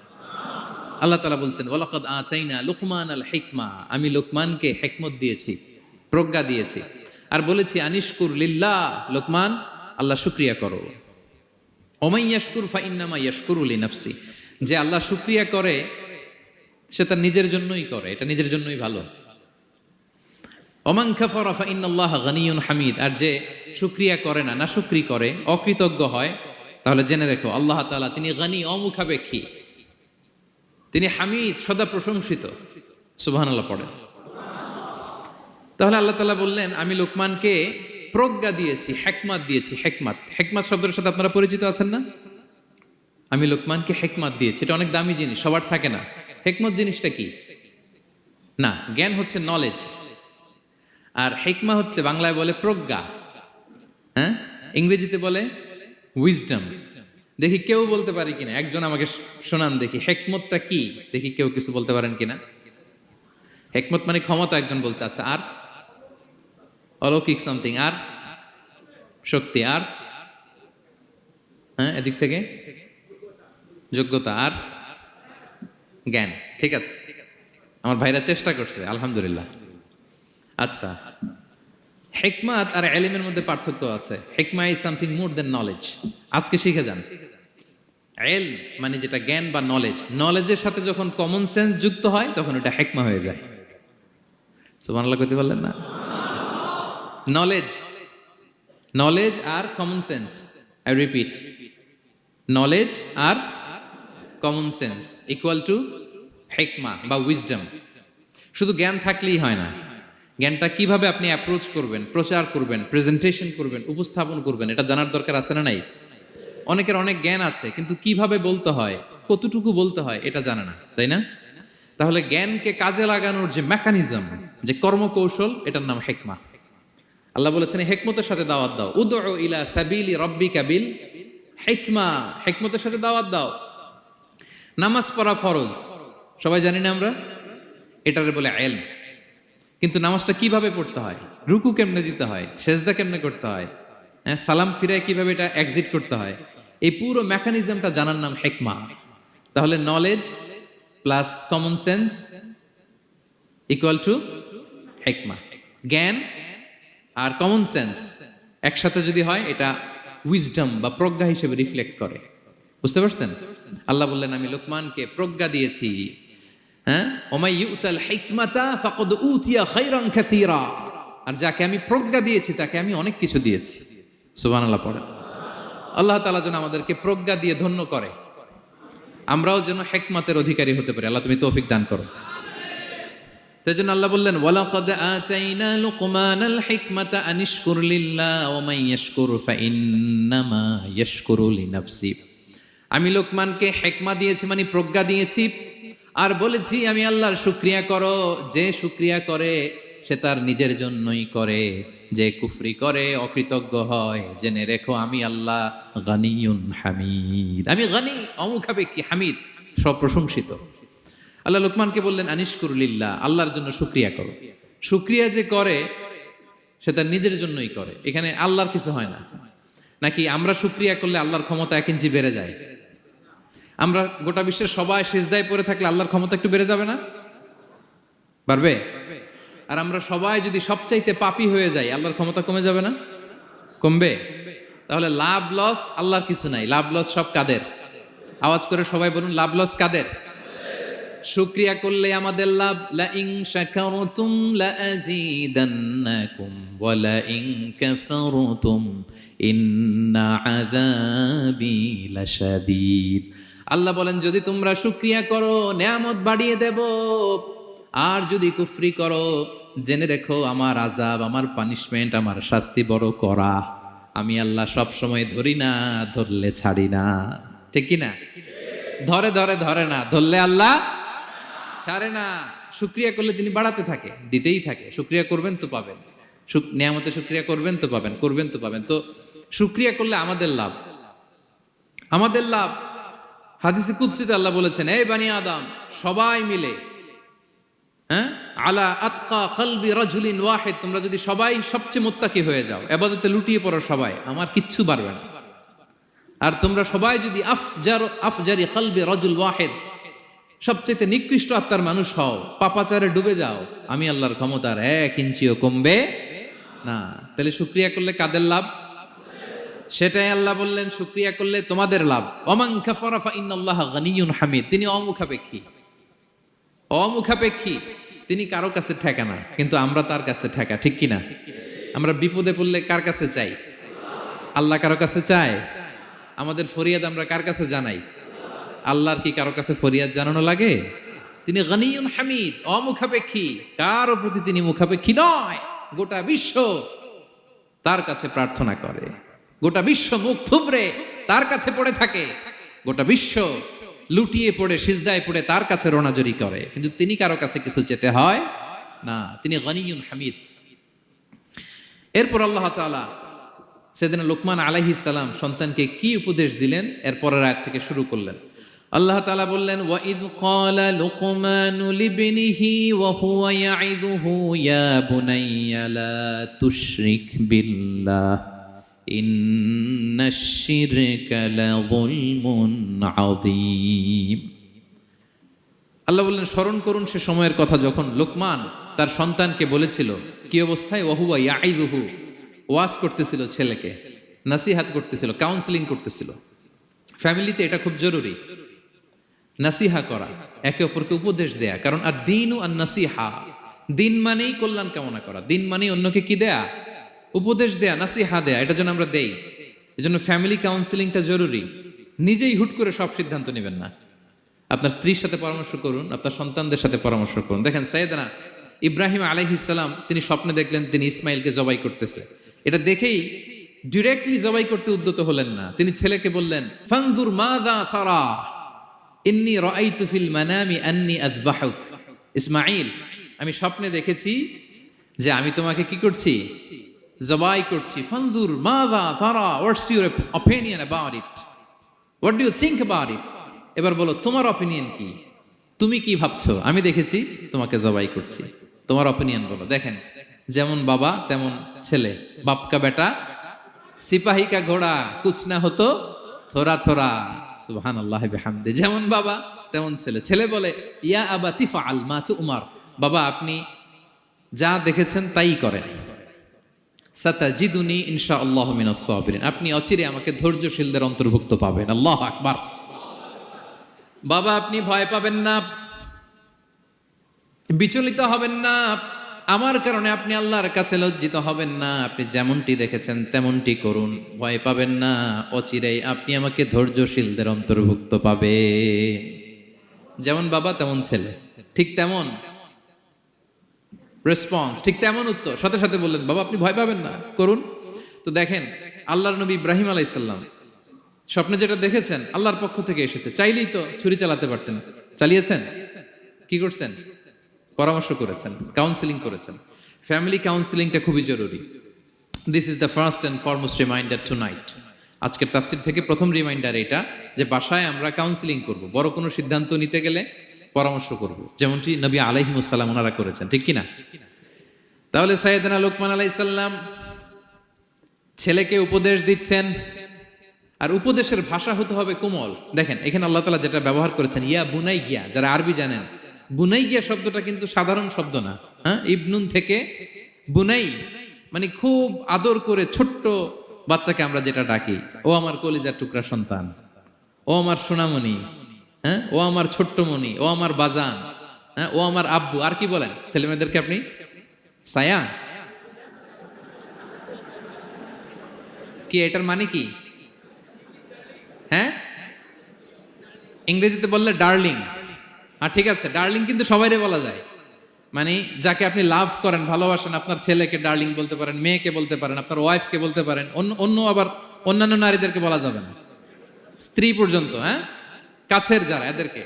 আল্লাহ তাআলা বলছেন ওয়ালাকাদ আতাইনা লুকমানাল হিকমা, আমি লোকমানকে হিকমত দিয়েছি, প্রজ্ঞা দিয়েছি, আর বলেছি আনিশকুর লিল্লাহ, লোকমান আল্লাহ শুকরিয়া করো। ওমাই ইয়াশকুর ফাইন্নামা ইয়াশকুরু লিনাফসি, যে আল্লাহ শুকরিয়া করে সে তার নিজের জন্যই করে, এটা নিজের জন্যই ভালো। ওমান কাফারা ফাইন্নাল্লাহা গানিয়ুন হামিদ, আর যে শুকরিয়া করে না, নাশুকরি করে, অকৃতজ্ঞ হয়, তাহলে জেনে রেখো আল্লাহ তাআলা তিনি গানি, অমুখাপেক্ষী, তিনি হামিদ, সদা প্রশংসিত। সুবহানাল্লাহ পড়েন। তাহলে আল্লাহ তাআলা বললেন আমি লোকমানকে প্রজ্ঞা দিয়েছি, হিকমত দিয়েছি। হিকমত, হিকমত শব্দের সাথে আপনারা পরিচিত আছেন না? আমি লোকমানকে হিকমত দিয়েছি, এটা অনেক দামি জিনিস, সবার থাকে না। হিকমত জিনিসটা কি? না, জ্ঞান হচ্ছে নলেজ, আর হিকমা হচ্ছে বাংলায় বলে প্রজ্ঞা, হ্যাঁ, ইংরেজিতে বলে উইজডম। দেখি কেউ বলতে পারে কিনা, একজন আমাকে শোনান দেখি হিকমতটা কি, দেখি কেউ কিছু বলতে পারেন কিনা। হিকমত মানে ক্ষমতা, একজন বলছে। আচ্ছা, আর অলৌকিক সামথিং, আর শক্তি, আর হ্যাঁ এদিক থেকে যোগ্যতা, আর জ্ঞান। ঠিক আছে, আমার ভাইরা চেষ্টা করছে, আলহামদুলিল্লাহ। আচ্ছা, হিকমত আর ইলমের মধ্যে পার্থক্য আছে। হিকমা is something more than knowledge. আজকে শিখে যান। ইলম মানে যেটা জ্ঞান বা নলেজ, নলেজের সাথে যখন কমন সেন্স যুক্ত হয় তখন ওটা হিকমা হয়ে যায়। সুবহানাল্লাহ কইতে পারলেন না? নলেজ, নলেজ আর common sense, I repeat, knowledge আর কমন সেন্স ইকুয়াল টু হিকমা বা উইজডম। শুধু জ্ঞান থাকলেই হয় না, জ্ঞানটা কিভাবে আপনি অ্যাপ্রোচ করবেন, প্রচার করবেন, প্রেজেন্টেশন করবেন, উপস্থাপন করবেন, এটা জানার দরকার আছে না নাই? অনেকের অনেক জ্ঞান আছে কিন্তু কিভাবে বলতে হয়, কতটুকু বলতে হয় এটা জানে না, তাই না? তাহলে জ্ঞানকে কাজে লাগানোর যে মেকানিজম, যে কর্মকৌশল, এটার নাম হিকমা। আল্লাহ বলেছেন হিকমতের সাথে দাওয়াত দাও, উদউ ইলা সাবিলি রাব্বিকা বিল হিকমা, হিকমতের সাথে দাওয়াত দাও। নামাজ পড়া ফরজ, সবাই জানি না আমরা, এটারে বলে ইলম। কিন্তু নামাজটা কিভাবে পড়তে হয়, রুকু কেমনে দিতে হয়, সেজদা কেমনে করতে হয়, হ্যাঁ, সালাম ফিরে কিভাবে এটা এক্সিট করতে হয়, এই পুরো মেকানিজমটা জানার নাম হিকমা। তাহলে knowledge plus common sense equal to হিকমা। জ্ঞান আর কমন সেন্স একসাথে যদি হয় এটা উইজডম বা প্রজ্ঞা হিসেবে রিফ্লেক্ট করে। বুঝতে পারছেন? আল্লাহ বললেন আমি লোকমানকে প্রজ্ঞা দিয়েছি। হ্যাঁ, ওমাই ইউতাল হিকমাতা ফাকাদ উতিয়া খায়রান কাসীরা, আর যাকে আমি প্রজ্ঞা দিয়েছি তাকে আমি অনেক কিছু দিয়েছি। সুবহানাল্লাহ পড়েন। আল্লাহ তাআলা যেন আমাদেরকে প্রজ্ঞা দিয়ে ধন্য করে, আমরাও যেন হিকমতের অধিকারী হতে পারি। আল্লাহ তুমি তৌফিক দান করো। তাই জন্য আল্লাহ বললেন ওয়ালাকাদ আতাইনা লুকমানাল হিকমাতা আনিশকুর লিল্লাহ ওয়া মান ইয়াশকুর ফাইন্নামা ইয়াশকুরু লিনাফসি। আমি লোকমানকে হিকমা দিয়েছি মানে প্রজ্ঞা দিয়েছি, আর বলেছি আমি আল্লাহর শুকরিয়া করো। যে শুকরিয়া করে সে তার নিজের জন্যই করে, যে কুফরি করে, অকৃতজ্ঞ হয়, জেনে রেখো আমি আল্লাহ গানিয়ুন হামিদ, আমি গানি, অমুখাপেক্ষী, হামিদ, সপ্রশংসিত। আল্লাহ লোকমানকে বললেন আনিশকুর লিল্লাহ, আল্লাহর জন্য শুকরিয়া করো। শুকরিয়া যে করে সে তার নিজের জন্যই করে, এখানে আল্লাহর কিছু হয় না। নাকি আমরা শুকরিয়া করলে আল্লাহর ক্ষমতা 1 ইঞ্চি বেড়ে যায়? আমরা গোটা বিশ্বের সবাই সিজদায় পড়ে থাকলে আল্লাহর ক্ষমতা একটু বেড়ে যাবে না? বাড়বে? আর আমরা সবাই যদি সবচাইতে পাপী হয়ে যাই, আল্লাহর ক্ষমতা কমে যাবে না? কমবে? তাহলে লাভ লস আল্লাহর কিছু নাই, লাভ লস সব কাদের? আওয়াজ করে সবাই বলুন, লাভ লস কাদের? শুকরিয়া করলে আমাদের লাভ। লা ইন শাকারতুম লা আযীদান্নাকুম ওয়া লা ইন কাফারতুম ইন্না আযাবি লাশাদীদ। আল্লাহ বলেন, যদি তোমরা শুকরিয়া করো নেয়ামত বাড়িয়ে দেব, আর যদি কুফরি করো জেনে রেখো আমার আযাব, আমার পানিশমেন্ট, আমার শাস্তি বড় করা। আমি আল্লাহ সব সময় ধরি না, ধরলে ছাড়ি না। ঠিক কি না? ধরে ধরে ধরে না, ধরলে আল্লাহ ছাড়ে না। শুকরিয়া করলে তিনি বাড়াতে থাকে, দিতেই থাকে। শুকরিয়া করবেন তো পাবেন, নিয়ামতে শুকরিয়া করবেন তো পাবেন, করবেন তো পাবেন। তো শুকরিয়া করলে আমাদের লাভ, আমাদের লাভ। হাদিসে কুদসিতে আল্লাহ বলেছেন, এই বানি আদম সবাই মিলে, হ্যাঁ, আলা আতকা কলবি রাজুলিন ওয়াহিদ, তোমরা যদি সবাই সবচেয়ে মুত্তাকি হয়ে যাও, ইবাদতে লুটিয়ে পড়ো সবাই, আমার কিচ্ছু পারবে না। আর তোমরা সবাই যদি আফজারি কলবি রাজুল ওয়াহিদ, সবচেয়ে নিকৃষ্ট আত্মার মানুষ হও, পাপাচারে ডুবে যাও, আমি আল্লাহর ক্ষমতার 1 ইঞ্চিও কমবে না। তাহলে শুকরিয়া করলে কাদের লাভ? সেটাই আল্লাহ বললেন, শুকরিয়া করলে তোমাদের লাভ। ওমান কাফারা ফা ইন্নাল্লাহা গানিয়্যুন হামিদ। তিনি অমুখাপেক্ষী, অমুখাপেক্ষী, তিনি কারো কাছে ঠেকা না, কিন্তু আমরা তার কাছে ঠেকা। ঠিক কিনা? আমরা বিপদে পড়লে কার কাছে চাই? আল্লাহ কারো কাছে চায়? আমাদের ফরিয়াদ আমরা কার কাছে জানাই? আল্লাহর কি কারো কাছে ফরিয়াদ জানানো লাগে? তিনি গানিয়্যুন হামিদ, অমুখাপেক্ষী, কারো প্রতি তিনি মুখাপেক্ষী নয়। গোটা বিশ্ব তার কাছে প্রার্থনা করে, গোটা বিশ্ব মুখ থুবড়ে তার কাছে পড়ে থাকে, গোটা বিশ্ব লুটিয়ে পড়ে সিজদায় পড়ে তার কাছে রোনাজরি করে, কিন্তু তিনি কারো কাছে কিছু চেতে হয় না। তিনি গানিয়্যুন হামিদ। এরপর আল্লাহ তাআলা সেদিনা লোকমান আলাইহিস সালাম সন্তানকে কি উপদেশ দিলেন এর পরের আয়াত থেকে শুরু করলেন। আল্লাহ তাআলা বললেন, ওয়া ইয ক্বালা লুকমানু লিবনিহি ওয়া হুয়া ইয়াইযুহু ইয়া বুনাইয়া লা তুশরিক বিল্লাহ ইন্নাশ শিরকা লাযুলমুন আযীম। আল্লাহ বললেন, স্মরণ করুন সে সময়ের কথা যখন লোকমান তার সন্তানকে বলেছিল, কি অবস্থায়? ওয়া হুয়া ইয়াইযুহু, ওয়াজ করতেছিল, ছেলেকে নাসিহাত করতেছিল, কাউন্সেলিং করতেছিল। ফ্যামিলিতে এটা খুব জরুরি, নাসিহা করা, একে অপরকে উপদেশ দেয়া। কারণ আদ-দীনু আন-নাসিহা, দিন মানেই কল্যাণ কামনা করা, দিন মানেই অন্যকে কি দেয়া? উপদেশ দেয়া, নাসিহা দেয়া। এটা যেন আমরা দেই। এজন্য ফ্যামিলি কাউন্সেলিংটা জরুরি। নিজেই হুট করে সব সিদ্ধান্ত নেবেন না। আপনার স্ত্রীর সাথে পরামর্শ করুন, আপনার সন্তানদের সাথে পরামর্শ করুন। দেখেন সাইয়েদনা ইব্রাহিম আলাইহিস সালাম, তিনি স্বপ্নে দেখলেন তিনি ইসমাইলকে জবাই করতেছে। এটা দেখেই ডিরেক্টলি জবাই করতে উদ্যত হলেন না। তিনি ছেলেকে বললেন, ফানজুর মাযা তারা ইন্নী রাআইতু ফিল মানামি আন্নী আযবাহুক। ইসমাইল, আমি স্বপ্নে দেখেছি যে আমি তোমাকে কি করছি? জবাই করছি। ফানজুর মাযা তারা, what's your opinion about it, what do you think about it. এবার বলো তোমার অপিনিয়ন কি, তুমি কি ভাবছো? আমি দেখেছি তোমাকে জবাই করছি, তোমার অপিনিয়ন বলো। দেখেন, যেমন বাবা তেমন ছেলে, বাপ কা বেটা সিপাহী কা ঘোড়া কুছ না হতো থোড়া থোড়া। সুবহানাল্লাহ বিহামদি। যেমন বাবা তেমন ছেলে। ছেলে বলে, ইয়া আবাতি ফাআল মা তুমার, বাবা আপনি যা দেখেছেন তাই করেন। সাতাজিদুনি ইনশাআল্লাহু মিনাস সাবিরিন, আপনি অচিরে আমাকে ধৈর্যশীলদের অন্তর্ভুক্ত পাবেন। আল্লাহু আকবার। বাবা আপনি ভয় পাবেন না, বিচলিত হবেন না, আমার কারণে আপনি আল্লাহর কাছে লজ্জিত হবেন না। আপনি যেমনটি দেখেছেন তেমনটি করুন, ভয় পাবেন না, অচিরেই আপনি আমাকে ধৈর্যশীলদের অন্তর্ভুক্ত পাবেন। যেমন বাবা তেমন ছেলে, ঠিক তেমন রেসপন্স, ঠিক তেমন উত্তর। সাথে সাথে বললেন, বাবা আপনি ভয় পাবেন না, করুন। তো দেখেন, আল্লাহর নবী ইব্রাহিম আলাইহিস সালাম স্বপ্নে যেটা দেখেছেন আল্লাহর পক্ষ থেকে এসেছে। চাইলেই তো ছুরি চালাতে পারতেন, চালিয়েছেন? কি করছেন? পরামর্শ করেছেন, কাউন্সেলিং করেছেন। ফ্যামিলি কাউন্সেলিংটা খুবই জরুরি। This is the first and foremost reminder tonight. আজকের তাফসির থেকে প্রথম রিমাইন্ডার এটা, যে বাসায় আমরা কাউন্সেলিং করব, বড় কোনো সিদ্ধান্ত নিতে গেলে পরামর্শ করব, যেমনটি নবী আলাইহিস সালাম ওনারা করেছেন। ঠিক কিনা? তাহলে সাইয়েদনা লোকমান আলাইহিস সালাম ছেলেকে উপদেশ দিচ্ছেন, আর উপদেশের ভাষা হতে হবে কোমল। দেখেন এখানে আল্লাহ তাআলা যেটা ব্যবহার করেছেন ইয়া বুনাই গিয়া, যারা আরবি জানেন, বুনাই গিয়া শব্দটা কিন্তু সাধারণ শব্দ না। হ্যাঁ, ইবনুন থেকে বুনাই মানে খুব আদর করে ছোট্ট বাচ্চাকে আমরা যেটা ডাকি, ও আমার কলিজার টুকরা সন্তান, ও আমার সোনামণি, হ্যাঁ, ও আমার ছোট্ট মণি, ও আমার বাজান, হ্যাঁ, ও আমার আব্বু। আর কি বলেন ছেলে মেয়েদেরকে আপনি? সায়া। কি এটার মানে কি? হ্যাঁ, ইংরেজিতে বললে ডার্লিং। আর ঠিক আছে, ডার্লিং কিন্তু সবাইরে বলা যায়। মানে যাকে আপনি লাভ করেন, ভালোবাসেন, আপনার ছেলেকে ডার্লিং বলতে পারেন, মেয়েকে বলতে পারেন, আপনার ওয়াইফকে বলতে পারেন, অন্য আবার অন্যান্য নারীদেরকে বলা যাবে না, স্ত্রী পর্যন্ত, হ্যাঁ, কাছের যারা এদেরকে।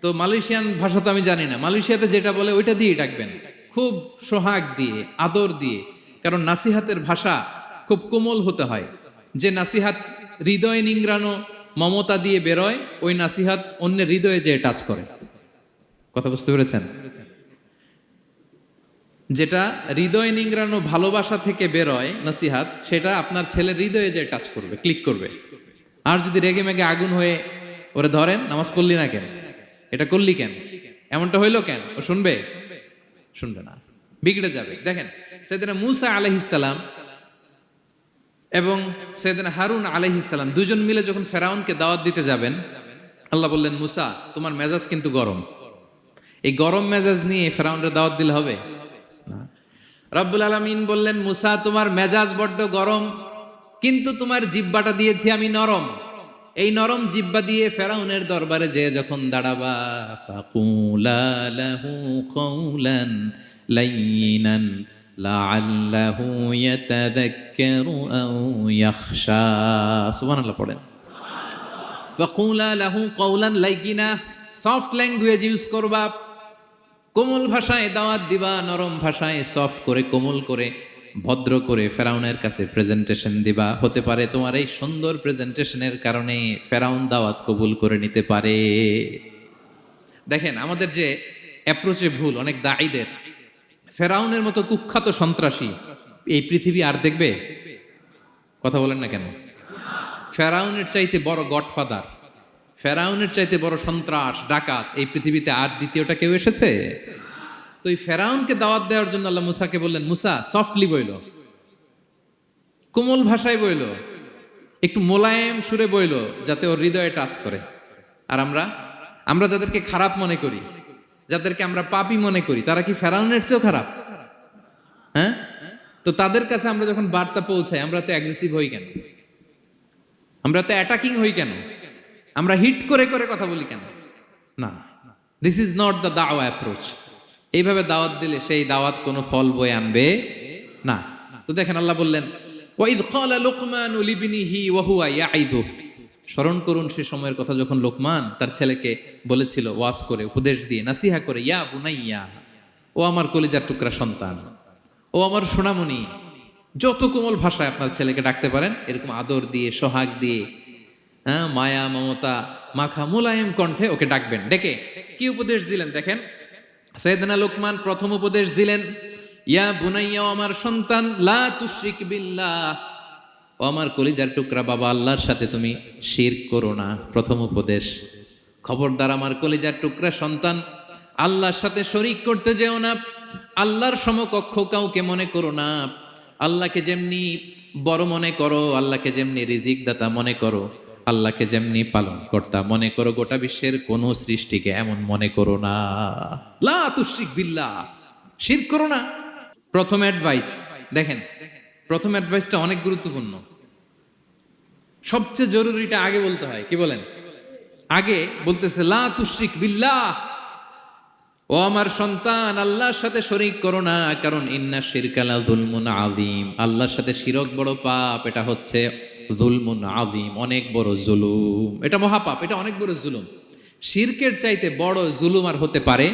তো মালয়েশিয়ান ভাষা তো আমি জানি না, মালয়েশিয়াতে যেটা বলে ওইটা দিয়ে ডাকবেন, খুব সোহাগ দিয়ে, আদর দিয়ে। কারণ নাসিহাতের ভাষা খুব কোমল হতে হয়। যে নাসিহাত হৃদয় নিংড়ানো মমতা দিয়ে বেরোয়, ওই নাসিহাত অন্যের হৃদয়ে যে টাচ করে। কথা বুঝতে পেরেছেন? যেটা হৃদয় নিংড়ানো ভালোবাসা থেকে বেরোয় নাসিহাত, সেটা আপনার ছেলের হৃদয়ে যে টাচ করবে, ক্লিক করবে। আর যদি রেগে মেগে আগুন হয়ে ওরে ধরেন, নামাজ পড়লি না কেন, এটা করলি কেন, এমনটা হইলো কেন, ও শুনবে? শুনবে না, বিগড়ে যাবে। দেখেন সাইয়েদনা মূসা আলাইহিস সালাম এবং সাইয়েদনা হারুন আলাইহিস সালাম দুজন মিলে যখন ফেরাউনকে দাওয়াত দিতে যাবেন, আল্লাহ বললেন, মূসা তোমার মেজাজ কিন্তু গরম, এই গরম মেজাজ নিয়ে ফেরাউনের দাওয়াত দিলে হবে না। রব্বুল আলামিন বললেন, মূসা তোমার মেজাজ বড্ড গরম, কিন্তু তোমার জিহ্বাটা দিয়েছি আমি নরম। এই নরম জিহ্বা দিয়ে ফেরাউনের দরবারে যে যখন দাঁড়াবা, ফাকুলা লাহু কাওলান লাইয়িনান লাআল্লাহু ইয়াতাযাক্কারু আও ইয়াখশা। সুবহানাল্লাহ পড়েন। ফাকুলা লাহু কাওলান লাইয়িনা, সফট ল্যাঙ্গুয়েজ ইউজ করবা, কোমল ভাষায় দাওয়াত দিবা, নরম ভাষায় সফট করে, কোমল করে, ভদ্র করে ফেরাউনের কাছে প্রেজেন্টেশন দিবা। হতে পারে তোমার এই সুন্দর প্রেজেন্টেশনের কারণে ফেরাউন দাওয়াত কবুল করে নিতে পারে। দেখেন আমাদের যে অ্যাপ্রোচে ভুল অনেক দায়ীদের। ফেরাউনের মতো কুখ্যাত সন্ত্রাসী এই পৃথিবী আর দেখবে? কথা বলেন না কেন? ফেরাউনের চাইতে বড় গডফাদার, ফেরাউনের চাইতে বড় সন্ত্রাস ডাকাত এই পৃথিবীতে আর দ্বিতীয়টা কেউ এসেছে? তো এই ফেরাউনকে দাওয়াত দেওয়ার জন্য আল্লাহ মুসাকে বললেন, মুসা সফটলি বইল, কোমল ভাষায় বইল, একটু মোলায়েম সুরে বইল, যাতে ওর হৃদয়ে টাচ করে। আর আমরা যাদেরকে খারাপ মনে করি, যাদেরকে আমরা পাপী মনে করি, তারা কি ফেরাউনের চেয়েও খারাপ? হ্যাঁ, তো তাদের কাছে আমরা যখন বার্তা পৌঁছাই, আমরা তো অ্যাগ্রেসিভ হই কেন? আমরা তো অ্যাটাকিং হই কেন? আমরা হিট করে করে কথা বলি কেন? না, দিস ইজ নট দ্য দাওয়া অ্যাপ্রোচ। এইভাবে দাওয়াত দিলে সেই দাওয়াত কোনো ফল বয়ে আনবে না। তো দেখেন আল্লাহ বললেন, ওয়াইদ ক্বালা লুকমানু লিবনিহি ওয়া হুয়া ইয়াইদু। স্মরণ করুন সে সময়ের কথা যখন লোকমান তার ছেলেকে বলেছিল, ওয়াজ করে, উপদেশ দিয়ে, নাসিহা করে, ইয়া বুনাইয়া, ও আমার কলিজার টুকরা সন্তান, ও আমার সোনামণি। যত কোমল ভাষায় আপনার ছেলেকে ডাকতে পারেন, এরকম আদর দিয়ে, সোহাগ দিয়ে, হ্যাঁ, মায়া মমতা মাখা মোলায়েম কণ্ঠে ওকে ডাকবেন। ডেকে কি উপদেশ দিলেন দেখেন। সাইয়েদনা লোকমান প্রথম উপদেশ দিলেন, ইয়া বুনাইয়া, ও আমার সন্তান, লা তুশরিক বিল্লাহ, ও আমার কলিজার টুকরা বাবা, আল্লাহর সাথে তুমি শিরক করো না। প্রথম উপদেশ, খবরদার আমার কলিজার টুকরা সন্তান, আল্লাহর সাথে শরীক করতে যেও না, আল্লাহর সমকক্ষ কাউকে মনে করো না। আল্লাহকে যেমনি বড় মনে করো, আল্লাহকে যেমনি রিজিক দাতা মনে করো, আল্লাহকে যেমনি পালন কর্তা মনে করো, গোটা বিশ্বের কোন সৃষ্টিকে এমন মনে করো না। লা তুশরিক বিল্লাহ, শিরক করো না। প্রথম অ্যাডভাইস দেখেন, প্রথম অ্যাডভাইসটা অনেক গুরুত্বপূর্ণ। সবচেয়ে জরুরিটা আগে বলতে হয়। কি বলেন? আগে বলতেছে লা তুশরিক বিল্লাহ, ও আমার সন্তান, আল্লাহর সাথে শরীক করো না, কারণ ইন্না শিরকা লা যুলমুন আযীম, আল্লাহর সাথে শিরক বড় পাপ, এটা হচ্ছে যুলমুন আযীম, অনেক বড় জুলুম, এটা মহাপাপ, এটা অনেক বড় জুলুম। শিরকের চাইতে বড় জুলুম আর হতে পারে?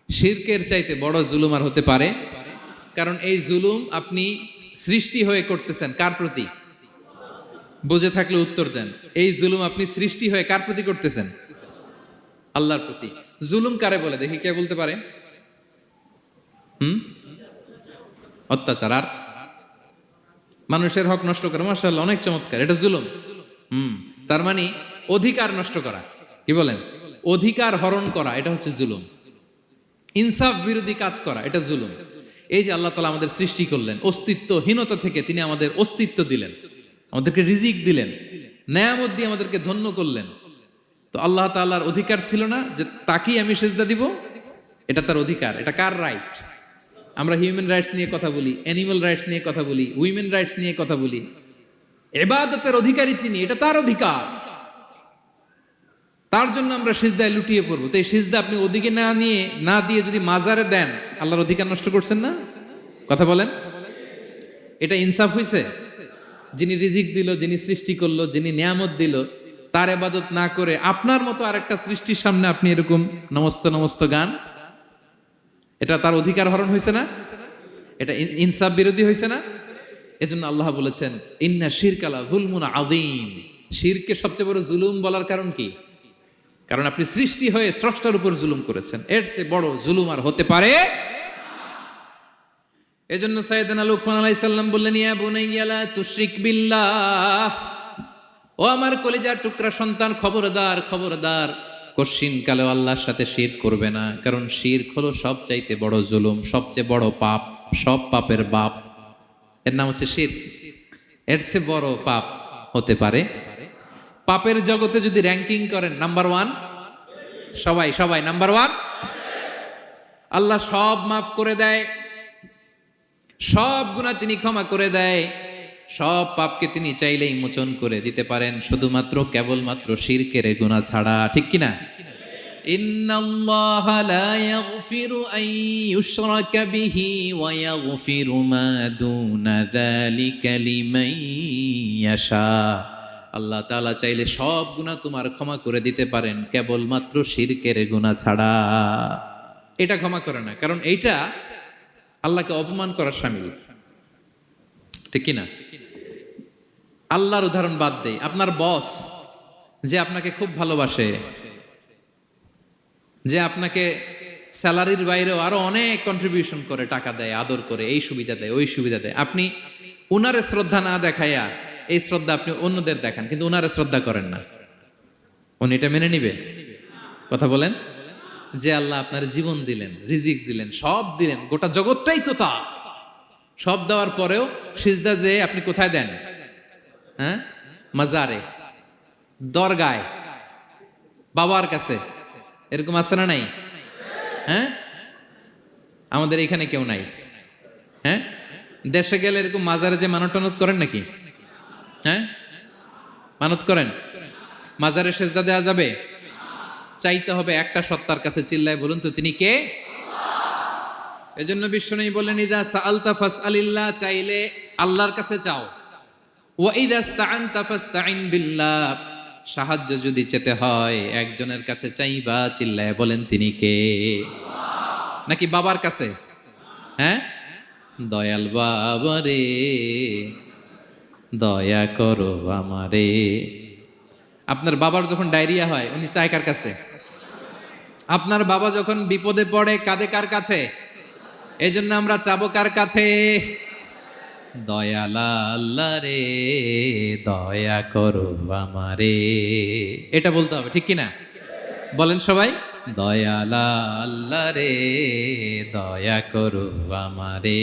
শিরকের চাইতে বড় জুলুম আর হতে পারে? কারণ এই জুলুম আপনি সৃষ্টি হয়ে করতেছেন কার প্রতি? বুঝে থাকলে উত্তর দেন। এই জুলুম আপনি সৃষ্টি হয়ে কার প্রতি করতেছেন? আল্লাহর প্রতি। জুলুম কারে বলে দেখি, কে বলতে পারে? অত্যাচার। আর মানুষের হক নষ্ট করা, মাশাআল্লাহ, অনেক চমৎকার, এটা জুলুম। তার মানে অধিকার নষ্ট করা, কি বলেন, অধিকার হরণ করা, এটা হচ্ছে জুলুম। ইনসাফ বিরোধী কাজ করা, এটা জুলুম। এই যে আল্লাহ তাআলা আমাদের সৃষ্টি করলেন, অস্তিত্বহীনতা থেকে তিনি আমাদের অস্তিত্ব দিলেন, আমাদেরকে রিজিক দিলেন, নেয়ামত দিয়ে আমাদেরকে ধন্য করলেন। তো আল্লাহ তাআলার অধিকার ছিল না যে তাকেই আমি সেজদা দিব? এটা তার অধিকার। এটা কার রাইট? আমরা হিউম্যান রাইটস নিয়ে কথা বলি, অ্যানিমাল রাইটস নিয়ে কথা বলি, উইমেন রাইটস নিয়ে কথা বলি। ইবাদতের অধিকারী তিনি, এটা তার অধিকার। তার জন্য আমরা সিজদায় লুটিয়ে পড়বো। তো এই সিজদা আপনি ওদিকে না দিয়ে যদি মাজারে দেন, আল্লাহর অধিকার নষ্ট করছেন না? কথা বলেন, এটা ইনসাফ হইছে? যিনি রিজিক দিল, যিনি সৃষ্টি করলো, যিনি নিয়ামত দিল, তার ইবাদত না করে আপনার মতো আরেকটা সৃষ্টির সামনে আপনি এরকম নমস্ত নমস্ত গান, এটা তার অধিকার হরণ হয়েছে না? এটা ইনসাফ বিরোধী হয়েছে না? এজন্য আল্লাহ বলেছেন ইন্না শিরকালা যুলমুন আযীম। শিরকে সবচেয়ে বড় জুলুম বলার কারণ কি? কারণ আপনি সৃষ্টি হয়ে স্রষ্টার উপর জুলুম করেছেন। এর চেয়ে বড় জুলুম আর হতে পারে? এজন্য সাইয়েদনা লুকমান আলাইহিস সালাম বললেন, ইয়া বুনাইয়া লা তুশরিক বিল্লাহ, ও আমার কলিজার টুকরা সন্তান, খবরদার খবরদার, কশিন কালে আল্লাহর সাথে শিরক করবে না। কারণ শিরক হলো সবচাইতে বড় জুলুম, সবচেয়ে বড় পাপ, সব পাপের বাপ, এর নাম হচ্ছে শিরক। এর চেয়ে বড় পাপ হতে পারে? পাপের জগতে যদি র্যাঙ্কিং করেন, নাম্বার ওয়ান সবাই নাম্বার ওয়ান। আল্লাহ সব মাফ করে দেয়, সব গুনাহ তিনি ক্ষমা করে দেয়, সব পাপকে তিনি চাইলেই মোচন করে দিতে পারেন, শুধুমাত্র কেবলমাত্র শিরকের গুনাহ ছাড়া। ঠিক কিনা? ইন্নাল্লাহা লা ইয়াগফিরু আন ইউশরাকা বিহি ওয়া ইয়াগফিরু মা দুনা যালিকা লিমান ইয়াশা। আল্লাহ তাআলা চাইলে সব গুনাহ তোমার ক্ষমা করে দিতে পারেন, কেবলমাত্র শিরকের গুনাহ ছাড়া। এটা ক্ষমা করে না, কারণ এইটা আল্লাহকে অপমান করার শামিল। ঠিক কিনা? আল্লাহর উদাহরণ বাদ দেই, আপনার বস যে আপনাকে খুব ভালোবাসে, যে আপনাকে স্যালারির বাইরেও আরো অনেক কন্ট্রিবিউশন করে, টাকা দেয়, আদর করে, এই সুবিধা দেয়, ওই সুবিধা দেয়, আপনি উনারে শ্রদ্ধা না দেখাইয়া এই শ্রদ্ধা আপনি অন্যদের দেখান, কিন্তু উনারে শ্রদ্ধা করেন না, উনি এটা মেনে নিবে? কথা বলেন। যে আল্লাহ আপনার জীবন দিলেন, রিজিক দিলেন, সব দিলেন, গোটা জগৎটাই তো তার, সব দেওয়ার পরেও সিজদা যে আপনি কোথায় দেন? হ্যাঁ, মাজারে, দরগায়, বাবার কাছে। এরকম আছে না নাই? হ্যাঁ, আমাদের এখানে কেউ নাই। হ্যাঁ, দেশে গেলে এরকম মাজারে যে মানত টানত করেন নাকি? হ্যাঁ, মানত করেন? মাজারে সেজদা দেওয়া যাবে? চাইতে হবে একটা সত্তার কাছে। চিল্লায় বলুন তো, তিনি কে? এজন্য বিশ্বনবী বললেন, ইযা সাআলতা ফাসআলিল্লাহ, চাইলে আল্লাহর কাছে চাও। ওয়া ইযা ইসতাআনতা ফাসতাইন বিল্লাহ, সাহায্য যদি চেতে হয় একজনের কাছে চাইবা। চিল্লায় বলেন, তিনি কে? নাকি বাবার কাছে? হ্যাঁ, দয়াল বাবা রে দয়া করো আমারে। আপনার বাবার যখন ডায়রিয়া হয়, উনি চায় কার কাছে? আপনার বাবা যখন বিপদে পড়ে, কাঁদে কার কাছে? এই জন্য আমরা চাবো কার কাছে? দয়ালা আল্লাহ রে দয়া করো আমারে, এটা বলতে হবে। ঠিক কিনা? বলেন সবাই, দয়ালা আল্লাহ রে দয়া করো আমারে।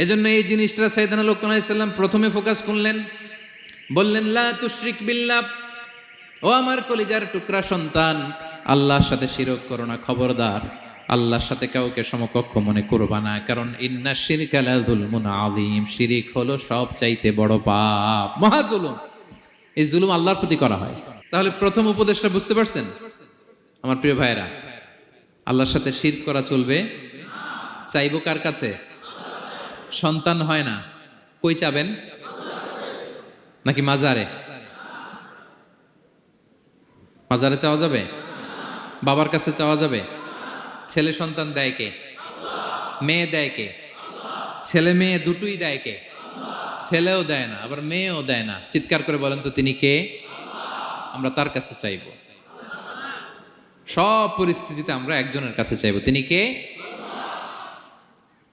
এজন্য এই জিনিসটা সাইয়েদনা লুকমান আলাইহিস সালাম প্রথমে ফোকাস করলেন, বললেন লা তুশরিক বিল্লাহ, ও আমার কলিজার টুকরা সন্তান, আল্লাহর সাথে শিরক করো না, খবরদার। আল্লাহর সাথে কাউকে সমকক্ষ মনে করবা না, কারণ ইন্না শিরকা লা যুলমুন আযীম, শিরিক হলো সব চাইতে বড় পাপ, মহা জুলুম। এই জুলুম আল্লাহর প্রতি করা হয়। তাহলে প্রথম উপদেশটা বুঝতে পারছেন আমার প্রিয় ভাইরা? আল্লাহর সাথে শিরক করা চলবে না। চাইবো কার কাছে? সন্তান হয় না, কই চাবেন? নাকি মাজারে? মাজারে চাওয়া যাবে? বাবার কাছে চাওয়া যাবে? ছেলে সন্তান দেয় কে? মেয়ে দেয় কে? ছেলে মেয়ে দুটোই দেয় কে? ছেলেও দেয় না, আবার মেয়েও দেয় না। চিৎকার করে বলেন তো, তিনি কে? আমরা তার কাছে চাইব। সব পরিস্থিতিতে আমরা একজনের কাছে চাইব, তিনি কে?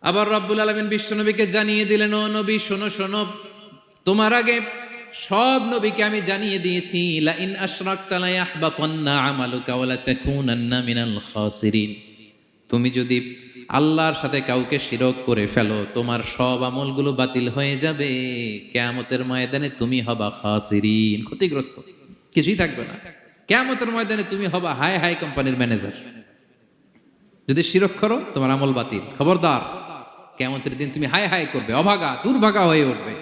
আবার রব্বুল আলামিন বিশ্বনবীকে জানিয়ে দিলেন, ও নবী শোনো শোনো, তোমার আগে সব নবীকে আমি জানিয়ে দিয়েছি, লা ইন আশরাকতা লা ইয়াহবাতান্না আমালুকা ওয়া লা তাকুনান্না মিনাল খাসিরিন। তুমি যদি আল্লাহর সাথে কাউকে শিরক করে ফেলো, তোমার সব আমলগুলো বাতিল হয়ে যাবে, কিয়ামতের ময়দানে তুমি হবা খাসিরিন, ক্ষতিগ্রস্ত, কিছুই থাকবে না। কিয়ামতের ময়দানে তুমি হবা হাই হাই কোম্পানির ম্যানেজার। যদি শিরক করো তোমার আমল বাতিল, খবরদার, কিয়ামতের দিন তুমি হাই হাই করবে, অভাগা দুর্ভাগা হয়ে উঠবে।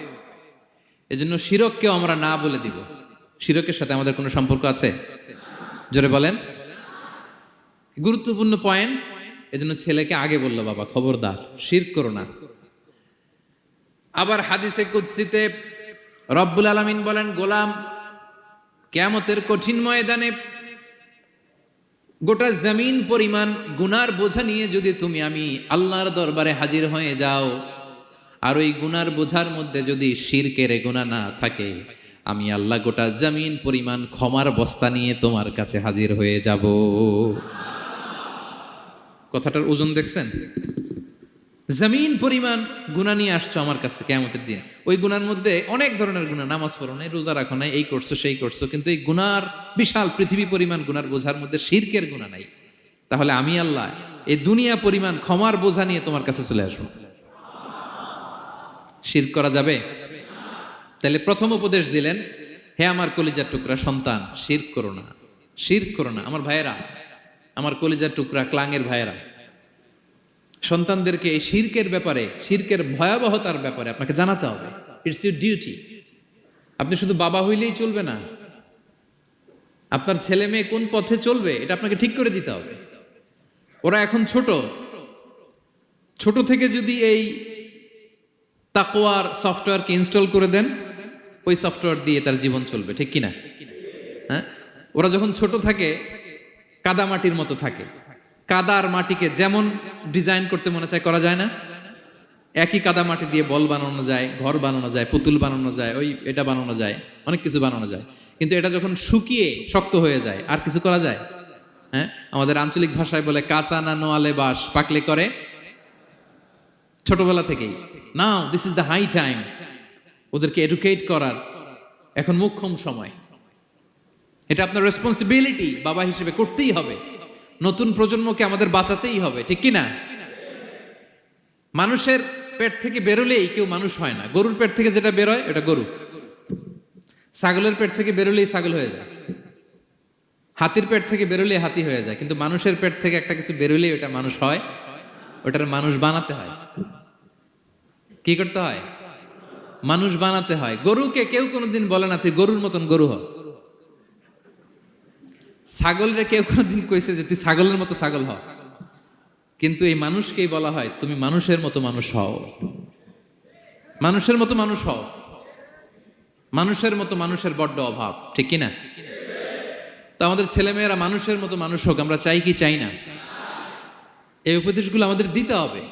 এজন্য শিরককেও আমরা না বলে দিব। শিরকের সাথে আমাদের কোনো সম্পর্ক আছে? জোরে বলেন। গুরুত্বপূর্ণ পয়েন্ট, এজন্য ছেলেকে আগে বললো, বাবা খবরদার শিরক করো না। আবার হাদিসে কুদসিতে রব্বুল আলামিন বলেন, গোলাম কিয়ামতের কঠিন ময়দানে গোটা জমিন পরিমাণ গুনার বোঝা নিয়ে যদি তুমি আমি আল্লাহর দরবারে হাজির হয়ে যাও, আর ওই গুনার বোঝার মধ্যে যদি শিরকের গুনাহ না থাকে, আমি আল্লাহ গোটা জমিন পরিমাণ ক্ষমার বস্তা নিয়ে তোমার কাছে হাজির হয়ে যাব। কথাটার ওজন দেখছেন? জমিন পরিমাণ গুনাহ নিয়ে আসছো আমার কাছে কিয়ামতের দিন। ওই গুনার মধ্যে অনেক ধরনের গুনাহ, নামাজ পড়ো নাই, রোজা রাখো নাই, এই করছো সেই করছো, কিন্তু এই গুনার বিশাল পৃথিবী পরিমাণ গুনার বোঝার মধ্যে শিরকের গুনাহ নাই। তাহলে আমি আল্লাহ এই দুনিয়া পরিমাণ ক্ষমার বোঝা নিয়ে তোমার কাছে চলে আসবো। শিরক করা যাবে? তাহলে প্রথম উপদেশ দিলেন, হে আমার কলিজার টুকরা সন্তান, শিরক করো না, শিরক করো না। আমার ভাইয়েরা, আমার কলিজার টুকরা ক্লাঙের ভাইয়েরা, সন্তানদেরকে এই শিরকের ব্যাপারে, শিরকের ভয়াবহতার ব্যাপারে আপনাকে জানাতে হবে। It's your duty. আপনি শুধু বাবা হইলেই চলবে না, আপনার ছেলে মেয়ে কোন পথে চলবে এটা আপনাকে ঠিক করে দিতে হবে। ওরা এখন ছোট, ছোট থেকে যদি এই তাকওয়ার সফটওয়্যারকে ইনস্টল করে দেন, ওই সফটওয়্যার দিয়ে তার জীবন চলবে, ঠিক কিনা? হ্যাঁ, ওরা যখন ছোট থাকে কাদা মাটির মতো থাকে, কাদার মাটিকে যেমন ডিজাইন করতে মনে চায় করা যায় না? একই কাদা মাটি দিয়ে বল বানানো যায়, ঘর বানানো যায়, পুতুল বানানো যায়, ওই এটা বানানো যায়, অনেক কিছু বানানো যায়। কিন্তু এটা যখন শুকিয়ে শক্ত হয়ে যায়, আর কিছু করা যায়? হ্যাঁ, আমাদের আঞ্চলিক ভাষায় বলে কাঁচা না নোয়ালে বাঁশ, পাকলে করে। ছোটবেলা থেকেই now this is the high time, ওদেরকে এডুকেট করার এখন মোক্ষম সময়। এটা আপনার রেসপন্সিবিলিটি, বাবা হিসেবে করতেই হবে। নতুন প্রজন্মকে আমাদের বাঁচাতেই হবে, ঠিক কিনা? মানুষের পেট থেকে বেরোলেই কেউ মানুষ হয় না। গরুর পেট থেকে যেটা বেরোয় ওটা গরু, ছাগলের পেট থেকে বেরোলেই ছাগল হয়ে যায়, হাতির পেট থেকে বেরোলেই হাতি হয়ে যায়। কিন্তু মানুষের পেট থেকে একটা কিছু বেরোলেই ওটা মানুষ হয়, ওটার মানুষ বানাতে হয়। কি করতে হয়? মানুষ বানাতে হয়। গরুকে কেউ কোনোদিন বলে না তুই গরুর মতন গরু হ। ছাগলরে কেউ কোনোদিন কইছে যে তুই ছাগলের মতো ছাগল হ। কিন্তু এই মানুষকেই বলা হয় তুমি মানুষের মতো মানুষ হও, মানুষের মতো মানুষ হও। মানুষের মতো মানুষের বড্ড অভাব, ঠিক কিনা? তো আমাদের ছেলেমেয়েরা মানুষের মতো মানুষ হোক, আমরা চাই কি চাই না? এই উপদেশগুলো আমাদের দিতে হবে,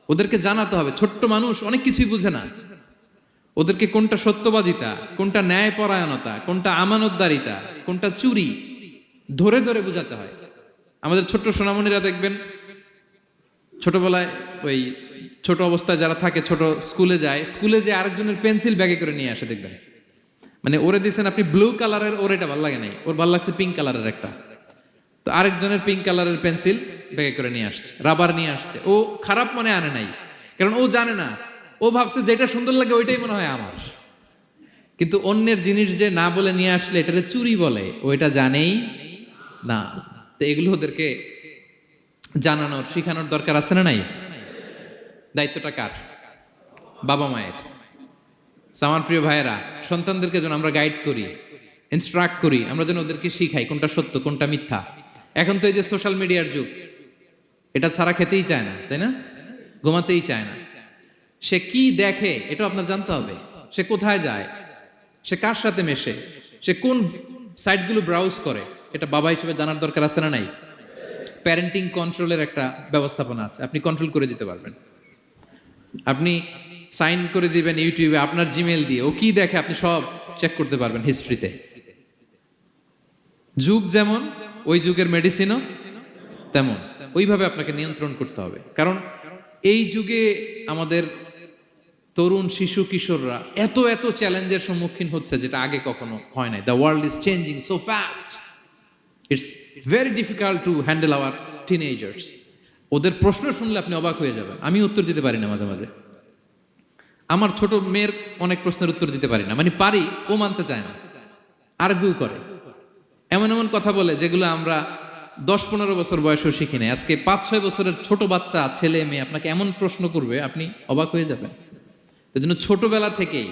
ওদেরকে জানাতে হবে। ছোট্ট মানুষ অনেক কিছুই বুঝে না, ওদেরকে কোনটা সত্যবাদিতা, কোনটা ন্যায়পরায়ণতা, কোনটা আমানতদারিতা, কোনটা চুরি ধরে ধরে বোঝাতে হয়। আমাদের ছোট্ট সোনামণিরা দেখবেন ছোটবেলায় ওই ছোট অবস্থায় যারা থাকে, ছোট স্কুলে যায়, স্কুলে যে আরেকজনের পেন্সিল ব্যাগে করে নিয়ে আসে দেখবেন। মানে ওরে দিচ্ছেন আপনি ব্লু কালারের, ওর এটা ভালো লাগে নাই, ওর ভালো লাগছে পিঙ্ক কালারের একটা, তো আরেকজনের পিঙ্ক কালারের পেন্সিল ব্যাগে করে নিয়ে আসছে, রাবার নিয়ে আসছে। ও খারাপ মনে আনে নাই, কারণ ও জানে না, ও ভাবছে যেটা সুন্দর লাগে ওইটাই মনে হয় আমার। কিন্তু অন্যের জিনিস যে না বলে নিয়ে আসলে এটারে চুরি বলে, ওইটা জানেই না। তো এগুলো ওদেরকে জানানোর, শিখানোর দরকার আছে না নাই? দায়িত্বটা কার? বাবা মায়ের। আমার প্রিয় ভাইয়েরা, সন্তানদেরকে যেন আমরা গাইড করি, ইনস্ট্রাক্ট করি, আমরা যেন ওদেরকে শিখাই কোনটা সত্য কোনটা মিথ্যা। এখন তো এই যে সোশ্যাল মিডিয়ার যুগ, এটা ছাড়া খেতেই চায় না, তাই না? ঘুমাতেই চায় না। সে কি দেখে এটা আপনার জানতে হবে। সে কোথায় যায়, সে কার সাথে মেশে, সে কোন সাইটগুলো ব্রাউজ করে, এটা বাবা হিসেবে জানার দরকার আছে না নাই? প্যারেন্টিং কন্ট্রোলের একটা ব্যবস্থাপনা আছে, আপনি কন্ট্রোল করে দিতে পারবেন। আপনি সাইন করে দিবেন ইউটিউবে আপনার জিমেল দিয়ে, ও কি দেখে আপনি সব চেক করতে পারবেন হিস্ট্রিতে। যুগ যেমন, ওই যুগের মেডিসিনও তেমন। ওইভাবে আপনাকে নিয়ন্ত্রণ করতে হবে, কারণ এই যুগে আমাদের তরুণ শিশু কিশোররা এত এত চ্যালেঞ্জের সম্মুখীন হচ্ছে যেটা আগে কখনো হয় নাই। The world is changing so fast, it's very difficult to handle our teenagers. ওদের প্রশ্ন শুনলে আপনি অবাক হয়ে যাবেন। আমি উত্তর দিতে পারি না মাঝে মাঝে। আমার ছোট মেয়ের অনেক প্রশ্নের উত্তর দিতে পারি না, মানে পারি, ও মানতে চায় না, আর্গুও করে, এমন এমন কথা বলে যেগুলো আমরা 10-15 বছর বয়সেও শিখি নাই। আজকে 5-6 বছরের ছোট বাচ্চা ছেলে মেয়ে আপনাকে এমন প্রশ্ন করবে আপনি অবাক হয়ে যাবেন। এই জন্য ছোটবেলা থেকেই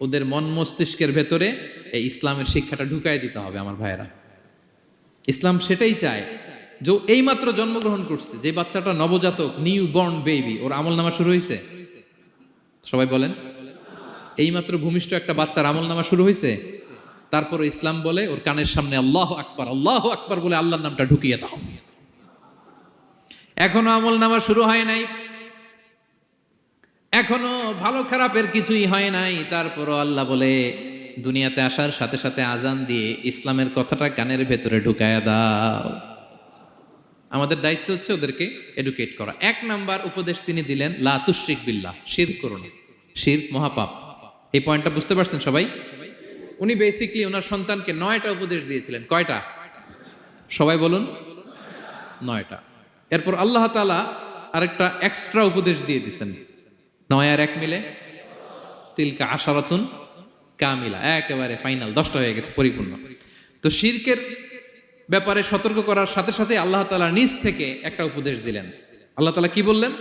ওদের মন মস্তিষ্কের ভেতরে এই ইসলামের শিক্ষাটা ঢুকাই দিতে হবে আমার ভাইয়েরা। ইসলাম সেটাই চায় যে এইমাত্র জন্মগ্রহণ করছে যে বাচ্চাটা, নবজাতক, নিউ বর্ন বেবি, ওর আমল নামা শুরু হয়েছে? সবাই বলেন, এইমাত্র ভূমিষ্ঠ একটা বাচ্চার আমল নামা শুরু হয়েছে। তারপর ইসলাম বলে ওর কানের সামনে আল্লাহু আকবার বলে আল্লাহর নামটা ঢুকিয়ে দাও। এখনো আমল নামা শুরু হয় নাই, এখনো ভালো খারাপের কিছুই হয় নাই, তারপরও আল্লাহ বলে দুনিয়াতে আসার সাথে সাথে আজান দিয়ে ইসলামের কথাটা কানের ভেতরে ঢুকায়া দাও। আমাদের দায়িত্ব হচ্ছে ওদেরকে এডুকেট করা। 1 নাম্বার উপদেশ তিনি দিলেন, লা তুশরিক বিল্লাহ, শিরক করো না, শিরক মহাপাপ। এই পয়েন্টটা বুঝতে পারছেন সবাই? উনি বেসিক্যালি ওনার সন্তানকে 9টা উপদেশ দিয়েছিলেন। কয়টা? সবাই বলুন, 9টা। এরপর আল্লাহ তাআলা আরেকটা এক্সট্রা উপদেশ দিয়ে দিয়েছেন, 9 আর 1 মিলে তিলকা আশারাতুন কামিলা, একেবারে ফাইনাল, 10টা হয়ে গেছে, পরিপূর্ণ। তো শিরকের ব্যাপারে সতর্ক করার সাথে সাথে আল্লাহ তাআলা নিজ থেকে একটা উপদেশ দিলেন। আল্লাহ তাআলা কি বললেন?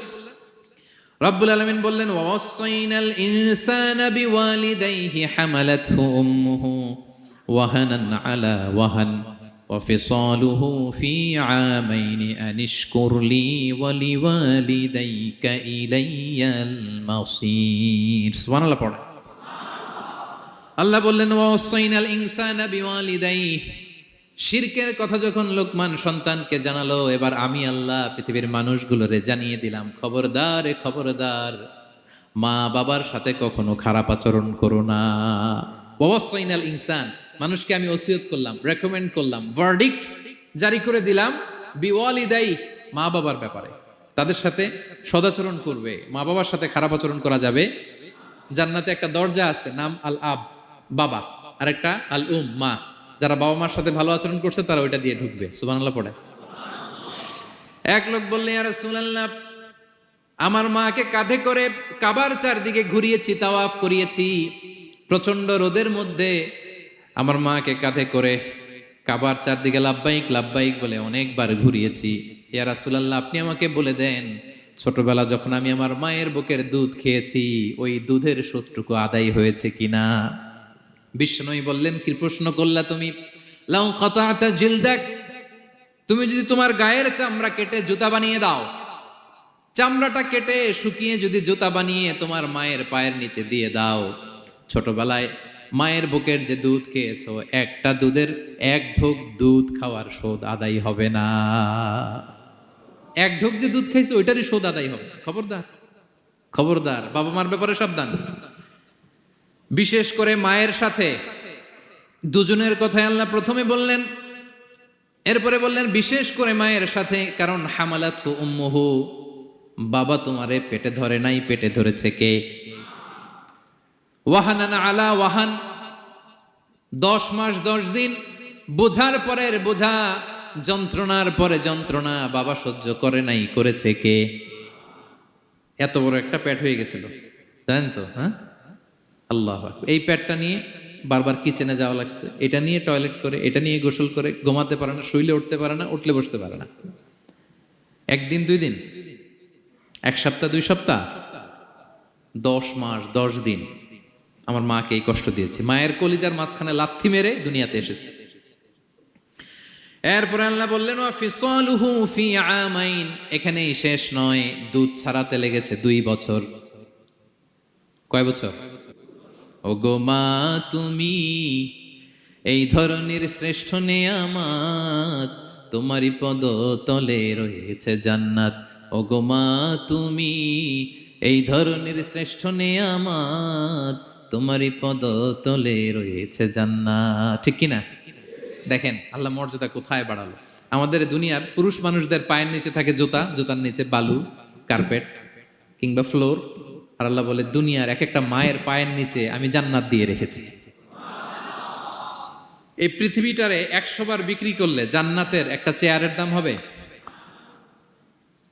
রব্বুল আলামিন বললেন, ওয়াসাইনাল ইনসানা বিওয়ালিদাইহি হামালাতহু উম্মুহু ওয়াহানান আলা ওয়াহান ওয়া ফিসালুহু ফি আমাইনি আনিশকুর লি ওয়া লিওয়ালিদাইকা ইলাইয়াল মাসির। সুবহানাল্লাহ পড়ে। আল্লাহ বললেন, ওয়াসাইনাল ইনসানা বিওয়ালিদাইহি, শিরকের কথা যখন লোকমান সন্তানকে জানালো, এবার আমি আল্লাহ পৃথিবীর মানুষগুলোরে জানিয়ে দিলাম, খবরদার খবরদার, মা বাবার সাথে কখনো খারাপ আচরণ করো না। ওয়াসাইনাল ইনসান, মানুষকে আমি ওসিয়ত করলাম, রেকমেন্ড করলাম, ভার্ডিক্ট জারি করে দিলাম, বিওয়ালিদাই, মা বাবার ব্যাপারে তাদের সাথে সদাচরণ করবে। মা বাবার সাথে খারাপ আচরণ করা যাবে। জান্নাতে একটা দরজা আছে, নাম আল আব, বাবা, আর একটা আল উম, মা। যারা বাবা মার সাথে ভালো আচরণ করছে তারা ওইটা দিয়ে ঢুকবে। সুবহানাল্লাহ পড়ে। এক লোক বললেন, ইয়া রাসূলুল্লাহ, আমার মাকে কাঁধে করে কাবার চারদিকে ঘুরিয়েছি, তাওয়াফ করিয়েছি, প্রচন্ড রোদের মধ্যে আমার মাকে কাঁধে করে কাবার চারদিকে লাব্বাইক লাব্বাইক বলে অনেকবার ঘুরিয়েছি। ইয়া রাসূলুল্লাহ, আপনি আমাকে বলে দেন, ছোটবেলা যখন আমি আমার মায়ের বুকের দুধ খেয়েছি ওই দুধের শোধটুকু আদায় হয়েছে কিনা? বিষ্ণুই বললেন, কি প্রশ্ন করলা তুমি? লাউ কাতাতা জিলদাক, তুমি যদি তোমার গায়ের চামড়া কেটে জুতা বানিয়ে দাও, চামড়াটা কেটে শুকিয়ে যদি জুতা বানিয়ে তোমার মায়ের পায়ের নিচে দিয়ে দাও, ছোটবেলায় মায়ের বুকের যে দুধ খেয়েছো, একটা দুধের 1 ঢোক দুধ খাওয়ার শোধ আদায় হবে না। 1 ঢোক যে দুধ খাইছো ওইটারই শোধ আদায় হবে না। খবরদার খবরদার, বাবা মার ব্যাপারে সাবধান। বিশেষ করে মায়ের সাথে, দুজনের কথাই আল্লাহ প্রথমে বললেন, এরপরে বললেন বিশেষ করে মায়ের সাথে, কারণ হামালাতহু উম্মুহু, বাবা তোমারে পেটে ধরে নাই, পেটে ধরেছে কে? ওয়াহানান আলা ওয়াহান, 10 মাস 10 দিন বোঝার পরের বোঝা, যন্ত্রণার পরে যন্ত্রণা বাবা সহ্য করে নাই, করেছে কে? এত বড় একটা পেট হয়ে গেছিল, জানেন তো? হ্যাঁ, আল্লাহ। এই পেটটা নিয়ে বারবার কিচেনে যাওয়া লাগছে, এটা নিয়ে টয়লেট করে, এটা নিয়ে গোসল করে, ঘুমাতে পারে না, শুইলে উঠতে পারে না, উঠলে বসতে পারে না। 1 দিন 2 দিন, 1 সপ্তাহ 2 সপ্তাহ, 10 মাস 10 দিন আমার মাকে এই কষ্ট দিয়েছি। মায়ের কলিজার মাঝখানে লাথি মেরে দুনিয়াতে এসেছে। এরপরে আল্লাহ বললেন, ওয়া ফিসালুহু ফি আমাইন, এখানেই শেষ নয়, দুধ ছাড়াতে লেগেছে 2 বছর। কয় বছর? ওগো মা, তুমি এই ধরনের শ্রেষ্ঠ নেয়ামত, তোমারই পদ তলে রয়েছে জান্নাত। ওগো মা, তুমি এই ধরনের শ্রেষ্ঠ নেয়ামত, তোমারই পদ তলে রয়েছে জান্নাত। ঠিক কিনা? দেখেন আল্লাহ মর্যাদা কোথায় বাড়ালো। আমাদের দুনিয়ার পুরুষ মানুষদের পায়ের নিচে থাকে জুতা, জুতার নিচে বালু, কার্পেট, কিংবা ফ্লোর, আর আল্লাহ বলে দুনিয়ার এক একটা মায়ের পায়ের নিচে আমি জান্নাত দিয়ে রেখেছি। এই পৃথিবীটারে 100 বার বিক্রি করলে জান্নাতের একটা চেয়ারের দাম হবে?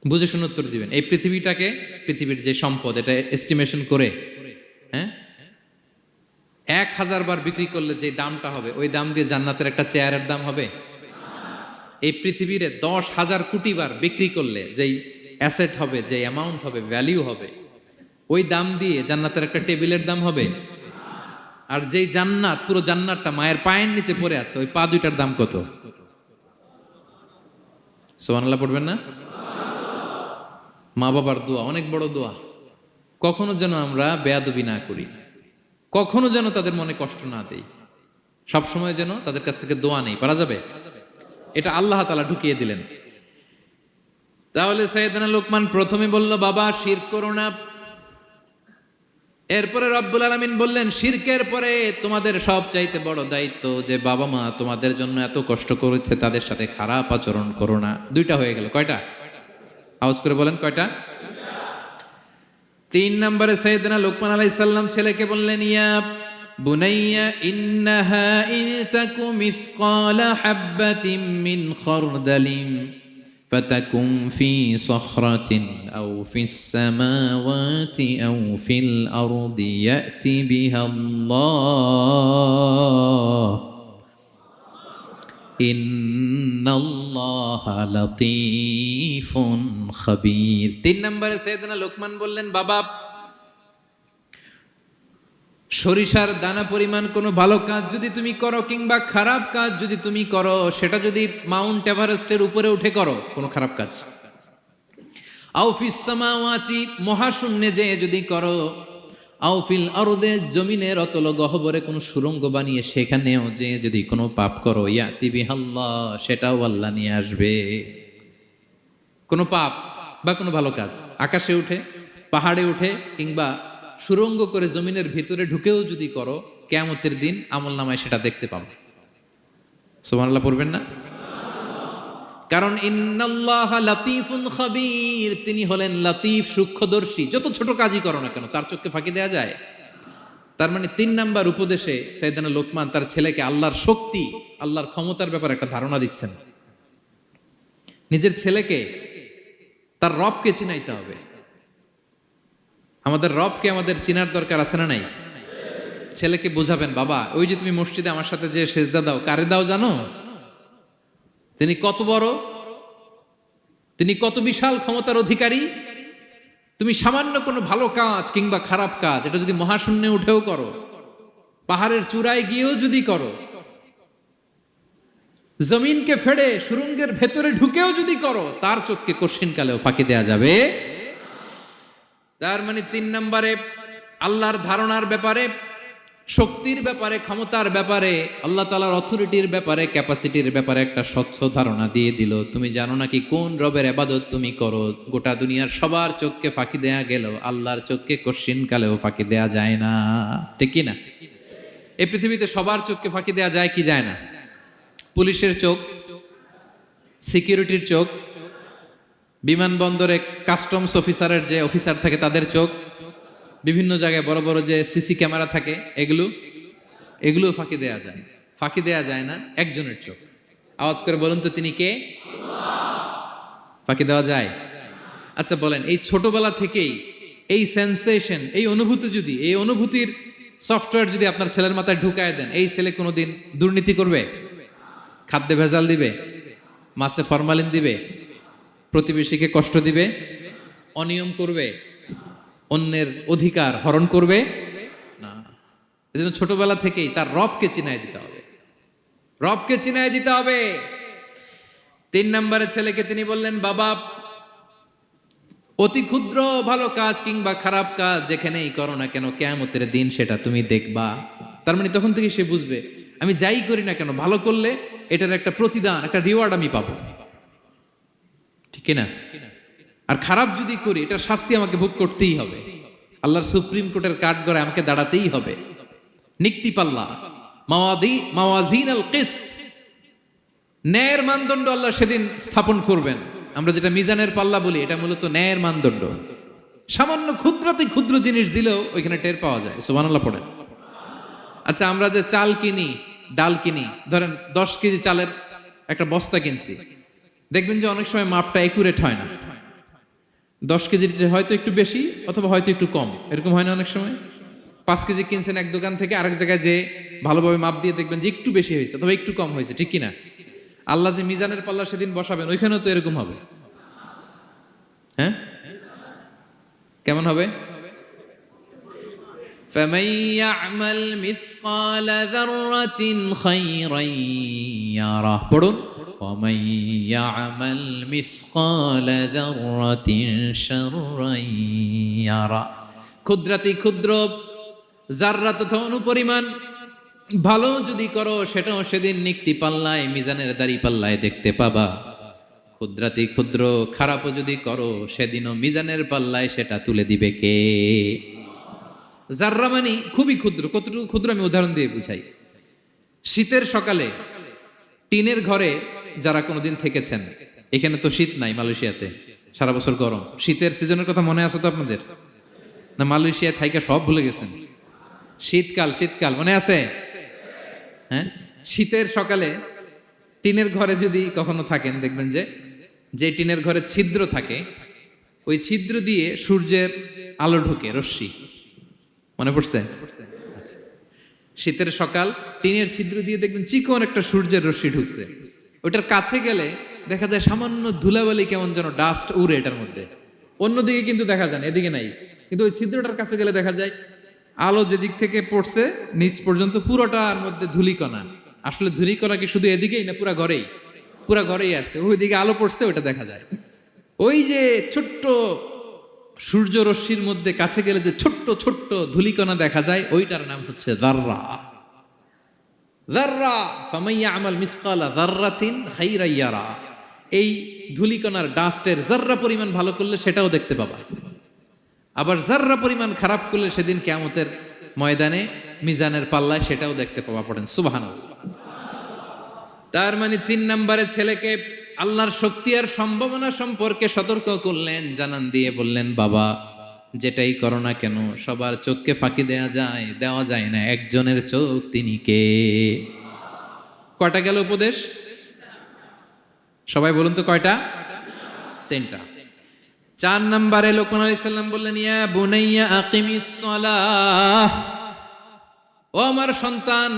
বুঝে শুনে উত্তর দিবেন। এই পৃথিবীটাকে, পৃথিবীর যে সম্পদ, এটা এস্টিমেশন করে, হ্যাঁ, 1000 বার বিক্রি করলে যে দামটা হবে, ওই দাম দিয়ে জান্নাতের একটা চেয়ারের দাম হবে? এই পৃথিবীরে 10,000 কোটি বার বিক্রি করলে যেই অ্যাসেট হবে, যে অ্যামাউন্ট হবে, ভ্যালিউ হবে, ওই দাম দিয়ে জান্নাতের একটা টেবিলের দাম হবে? আর যেই জান্নাত, পুরো জান্নাতটা মায়ের পায়ের নিচে পড়ে আছে, ওই পা দুইটার দাম কত? সুবহানাল্লাহ পড়বেন না? মা বাবার দোয়া অনেক বড় দোয়া। কখনো যেন আমরা বেয়াদবি না করি, কখনো যেন তাদের মনে কষ্ট না দেই, সবসময় যেন তাদের কাছ থেকে দোয়া নেই। পারা যাবে? এটা আল্লাহ তাআলা ঢুকিয়ে দিলেন। তাহলে সাইয়েদনা লোকমান প্রথমে বলল, বাবা শিরক করো না। এরপরে রব্বুল আলামিন বললেন, শিরকের পরে তোমাদের সব চাইতে বড় দায়িত্ব যে বাবা মা তোমাদের জন্য এত কষ্ট করেছে, তাদের সাথে খারাপ আচরণ করো না। দুইটা হয়ে গেল। কয়টা? আওয়াজ করে বলেন কয়টা? 3 নম্বরে সাইয়েদনা লোকমান আলাইহিস সালাম ছেলেকে বললেন, ইয়া বুনাইয়া ইন্নাহা ইন তাকু মিসকালা হাববাতিন মিন খারদালিন ফাতাকুম ফি সখরাতিন আও ফিস সামাওয়াতি আও ফিল আরদি ইয়াতি বিহাল্লাহ ইন্নাল্লাহা লাতীফুন খাবীর। 3 নম্বরে সাইয়েদনা লোকমান বললেন, বাবা সরিষার দানা পরিমাণ কোনো ভালো কাজ যদি তুমি করো কিংবা খারাপ কাজ যদি তুমি করো, সেটা যদি মাউন্ট এভারেস্টের উপরে উঠে করো, কোনো খারাপ কাজ, আও ফিস সামাওয়াতি মহাশূন্যে যে যদি করো, আও ফিল আরদে জমিনের অতল গহ্বরে কোনো সুড়ঙ্গ বানিয়ে সেখানেও যে যদি কোনো পাপ করো, ইয়াতি বিহাল্লাহ সেটাও আল্লাহ নিয়ে আসবে। কোনো পাপ বা কোনো ভালো কাজ আকাশে উঠে, পাহাড়ে উঠে কিংবা সুড়ঙ্গ করে জমিনের ভিতরে ঢুকেও যদি করো, কিয়ামতের দিন আমলনামায় সেটা দেখতে পাবে। সুবহানাল্লাহ পড়বেন না? কারণ ইন্নাল্লাহা লাতীফুন খাবীর, তিনি হলেন লাতীফ সূক্ষ্মদর্শী। যত ছোট কাজই করো না কেন তার চোখে ফাঁকি দেয়া যায়। তার মানে 3 নাম্বার উপদেশে সাইয়েদনা লোকমান তার ছেলেকে আল্লাহর শক্তি, আল্লাহর ক্ষমতার ব্যাপারে একটা ধারণা দিচ্ছেন। নিজের ছেলেকে তার রবকে চিনাইতে হবে। আমাদের রবকে আমাদের চিনার দরকার আছে না নাই? ছেলেকে বোঝাবেন, বাবা ওই যে তুমি মসজিদে আমার সাথে যে সেজদা দাও, কারে দাও জানো? তিনি কত বড়, তিনি কত বিশাল ক্ষমতার অধিকারী। তুমি সামান্য কোনো ভালো কাজ কিংবা খারাপ কাজ, এটা যদি মহাশূন্যে উঠেও করো, পাহাড়ের চূড়ায় গিয়েও যদি করো, জমিনকে ফেড়ে সুড়ঙ্গের ভেতরে ঢুকেও যদি করো, তার চোখকে কশিনকালেও ফাঁকি দেয়া যাবে। তার মানে 3 নম্বরে আল্লাহর ধারণার ব্যাপারে, শক্তির ব্যাপারে, ক্ষমতার ব্যাপারে, আল্লাহ তাআলার অথরিটির ব্যাপারে, ক্যাপাসিটির ব্যাপারে একটা স্বচ্ছ ধারণা দিয়ে দিল। তুমি জানো নাকি কোন রবের ইবাদত তুমি করো? গোটা দুনিয়ার সবার চোখকে ফাঁকি দেয়া গেল, আল্লাহর চোখকে কশিনকালেও ফাঁকি দেয়া যায় না। ঠিক কি না? এই পৃথিবীতে সবার চোখকে ফাঁকি দেয়া যায় কি যায় না? পুলিশের চোখ, সিকিউরিটির চোখ, বিমানবন্দরে কাস্টমস অফিসারের যে অফিসার থাকে তাদের চোখ, বিভিন্ন জায়গায় বড় বড় যে সিসি ক্যামেরা থাকে, এগুলো ফাঁকি দেয়া যায়। ফাঁকি দেয়া যায় না একজনের চোখ। আওয়াজ করে বলুন তো তিনি কে? ফাঁকি দেওয়া যায়? আচ্ছা বলেন, এই ছোটবেলা থেকেই এই সেন্সেশন, এই অনুভূতি যদি, এই অনুভূতির সফটওয়্যার যদি আপনার ছেলের মাথায় ঢুকায় দেন, এই ছেলে কোনোদিন দুর্নীতি করবে? খাদ্যে ভেজাল দিবে? মাছে ফরমালিন দিবে? প্রতিবেশীকে কষ্ট দিবে? অনিয়ম করবে? অন্যের অধিকার হরণ করবে না। এজন্য ছোটবেলা থেকেই তার রবকে চিনায় দিতে হবে, রবকে চিনায় দিতে হবে। 3 নম্বরে ছেলেকে তিনি বললেন, বাবা অতি ক্ষুদ্র ভালো কাজ কিংবা খারাপ কাজ যেখানেই করো না কেন, কিয়ামতের দিন সেটা তুমি দেখবা। তার মানে তখন থেকে সে বুঝবে, আমি যাই করি না কেন, ভালো করলে এটার একটা প্রতিদান, একটা রিওয়ার্ড আমি পাবো। ঠিক না? আর খারাপ যদি করি, এটার শাস্তি আমাকে ভোগ করতেই হবে। আল্লাহর সুপ্রিম কোর্টের কাঠগড়ায় আমাকে দাঁড়াতেই হবে। নিক্তি পাল্লা, মাওয়াজিন আল কিসত, ন্যায়ের মানদণ্ড আল্লাহ সেদিন স্থাপন করবেন। আমরা যেটা মিজানের পাল্লা বলি, এটা মূলত ন্যায়ের মানদণ্ড। সামান্য ক্ষুদ্রাতি ক্ষুদ্র জিনিস দিলেও ওইখানে টের পাওয়া যায়। সুবহানাল্লাহ পড়েন। আচ্ছা, আমরা যে চাল কিনি, ডাল কিনি, ধরেন 10 কেজি চালের একটা বস্তা কিনছি, দেখবেন যে অনেক সময় মাপটা একুরেট হয় না। 10 কেজির চেয়ে হয়তো একটু বেশি অথবা হয়তো একটু কম, এরকম হয় না অনেক সময়? 5 কেজি কিনছেন এক দোকান থেকে, আরেক জায়গায় যে ভালোভাবে মাপ দিয়ে দেখবেন যে একটু বেশি হয়েছে অথবা একটু কম হয়েছে, ঠিক কিনা? আল্লাহ যে মিজানের পাল্লা সেদিন বসাবেন, ওইখানেও তো এরকম হবে। হ্যাঁ, কেমন হবে? فمن يعمل مثقال ذرة خيرا يره পড়ুন ومن يعمل مثقال ذرة شرا يره। ক্ষুদ্রাতি ক্ষুদ্র জাররা তথা অনুপরিমাণ ভালো যদি করো সেটাও সেদিন নিক্তি পাল্লায়, মিজানের দাড়ি পাল্লায় দেখতে পাবা। ক্ষুদ্রাতি ক্ষুদ্র খারাপও যদি করো সেদিনও মিজানের পাল্লায় সেটা তুলে দিবে কে? জাররা মানে খুবই ক্ষুদ্র। কতটুকু ক্ষুদ্র আমি উদাহরণ দিয়ে বুঝাই। শীতের সকালে টিনের ঘরে যারা কোনোদিন থেকেছেন, এখানে তো শীত নাই, মালয়েশিয়াতে সারা বছর গরম। শীতের সিজনের কথা মনে আছে তো আপনাদের? না মালয়েশিয়ায় থাইকা সব ভুলে গেছেন? শীতকাল শীতকাল মনে আছে? হ্যাঁ, শীতের সকালে টিনের ঘরে যদি কখনো থাকেন, দেখবেন যে টিনের ঘরে ছিদ্র থাকে, ওই ছিদ্র দিয়ে সূর্যের আলো ঢুকে, রশ্মি। মনে পড়ছে? শীতের সকাল টিনের ছিদ্র দিয়ে দেখবেন চিকন একটা সূর্যের রশ্মি ঢুকছে। ওটার কাছে গেলে দেখা যায় সামান্য ধুলাবালি, কেমন যেন ডাস্ট উড়ে এটার মধ্যে। অন্যদিকে কিন্তু দেখা যায় না, এদিকে নাই, কিন্তু ওই ছিদ্রটার কাছে গেলে দেখা যায় আলো যেদিক থেকে পড়ছে নিচ পর্যন্ত পুরোটার মধ্যে ধূলিকণা। আসলে ধূলিকণা কি শুধু এদিকেই না পুরা ঘরেই? পুরা ঘরেই আছে, ওইদিকে আলো পড়ছে, ওটা দেখা যায়। ওই যে ছোট্ট সূর্য রশ্মির মধ্যে কাছে গেলে যে ছোট্ট ছোট্ট ধূলিকণা দেখা যায়, ওইটার নাম হচ্ছে যাররা। যাররা ফামান ইয়ামাল মিসকালা যাররাতিন খাইরান ইয়ারা। এই ধূলিকণার ডাস্টের যাররা পরিমাণ ভালো করলে সেটাও দেখতে পাবা, আবার যাররা পরিমাণ খারাপ করলে সেদিন কিয়ামতের ময়দানে মিজানের পাল্লায় সেটাও দেখতে পাবা। পড়েন সুবহানাল্লাহ। তার মানে 3 নম্বরে ছেলেকে আল্লাহর শক্তি আর সম্ভাবনা সম্পর্কে সতর্ক করলেন, জানান দিয়ে বললেন, বাবা যেটাই করো না কেন সবার চোখকে ফাঁকি দেওয়া যায় না, একজনের চোখ, তিনি কে? কয়টা গেল উপদেশ? সবাই বলুন তো কয়টা? 3টা। 4 নম্বরে লোকমান আলাইহিস সালাম বললেন, ইয়া বুনাইয়া আকিমিস সালাহ, ও আমার সন্তান,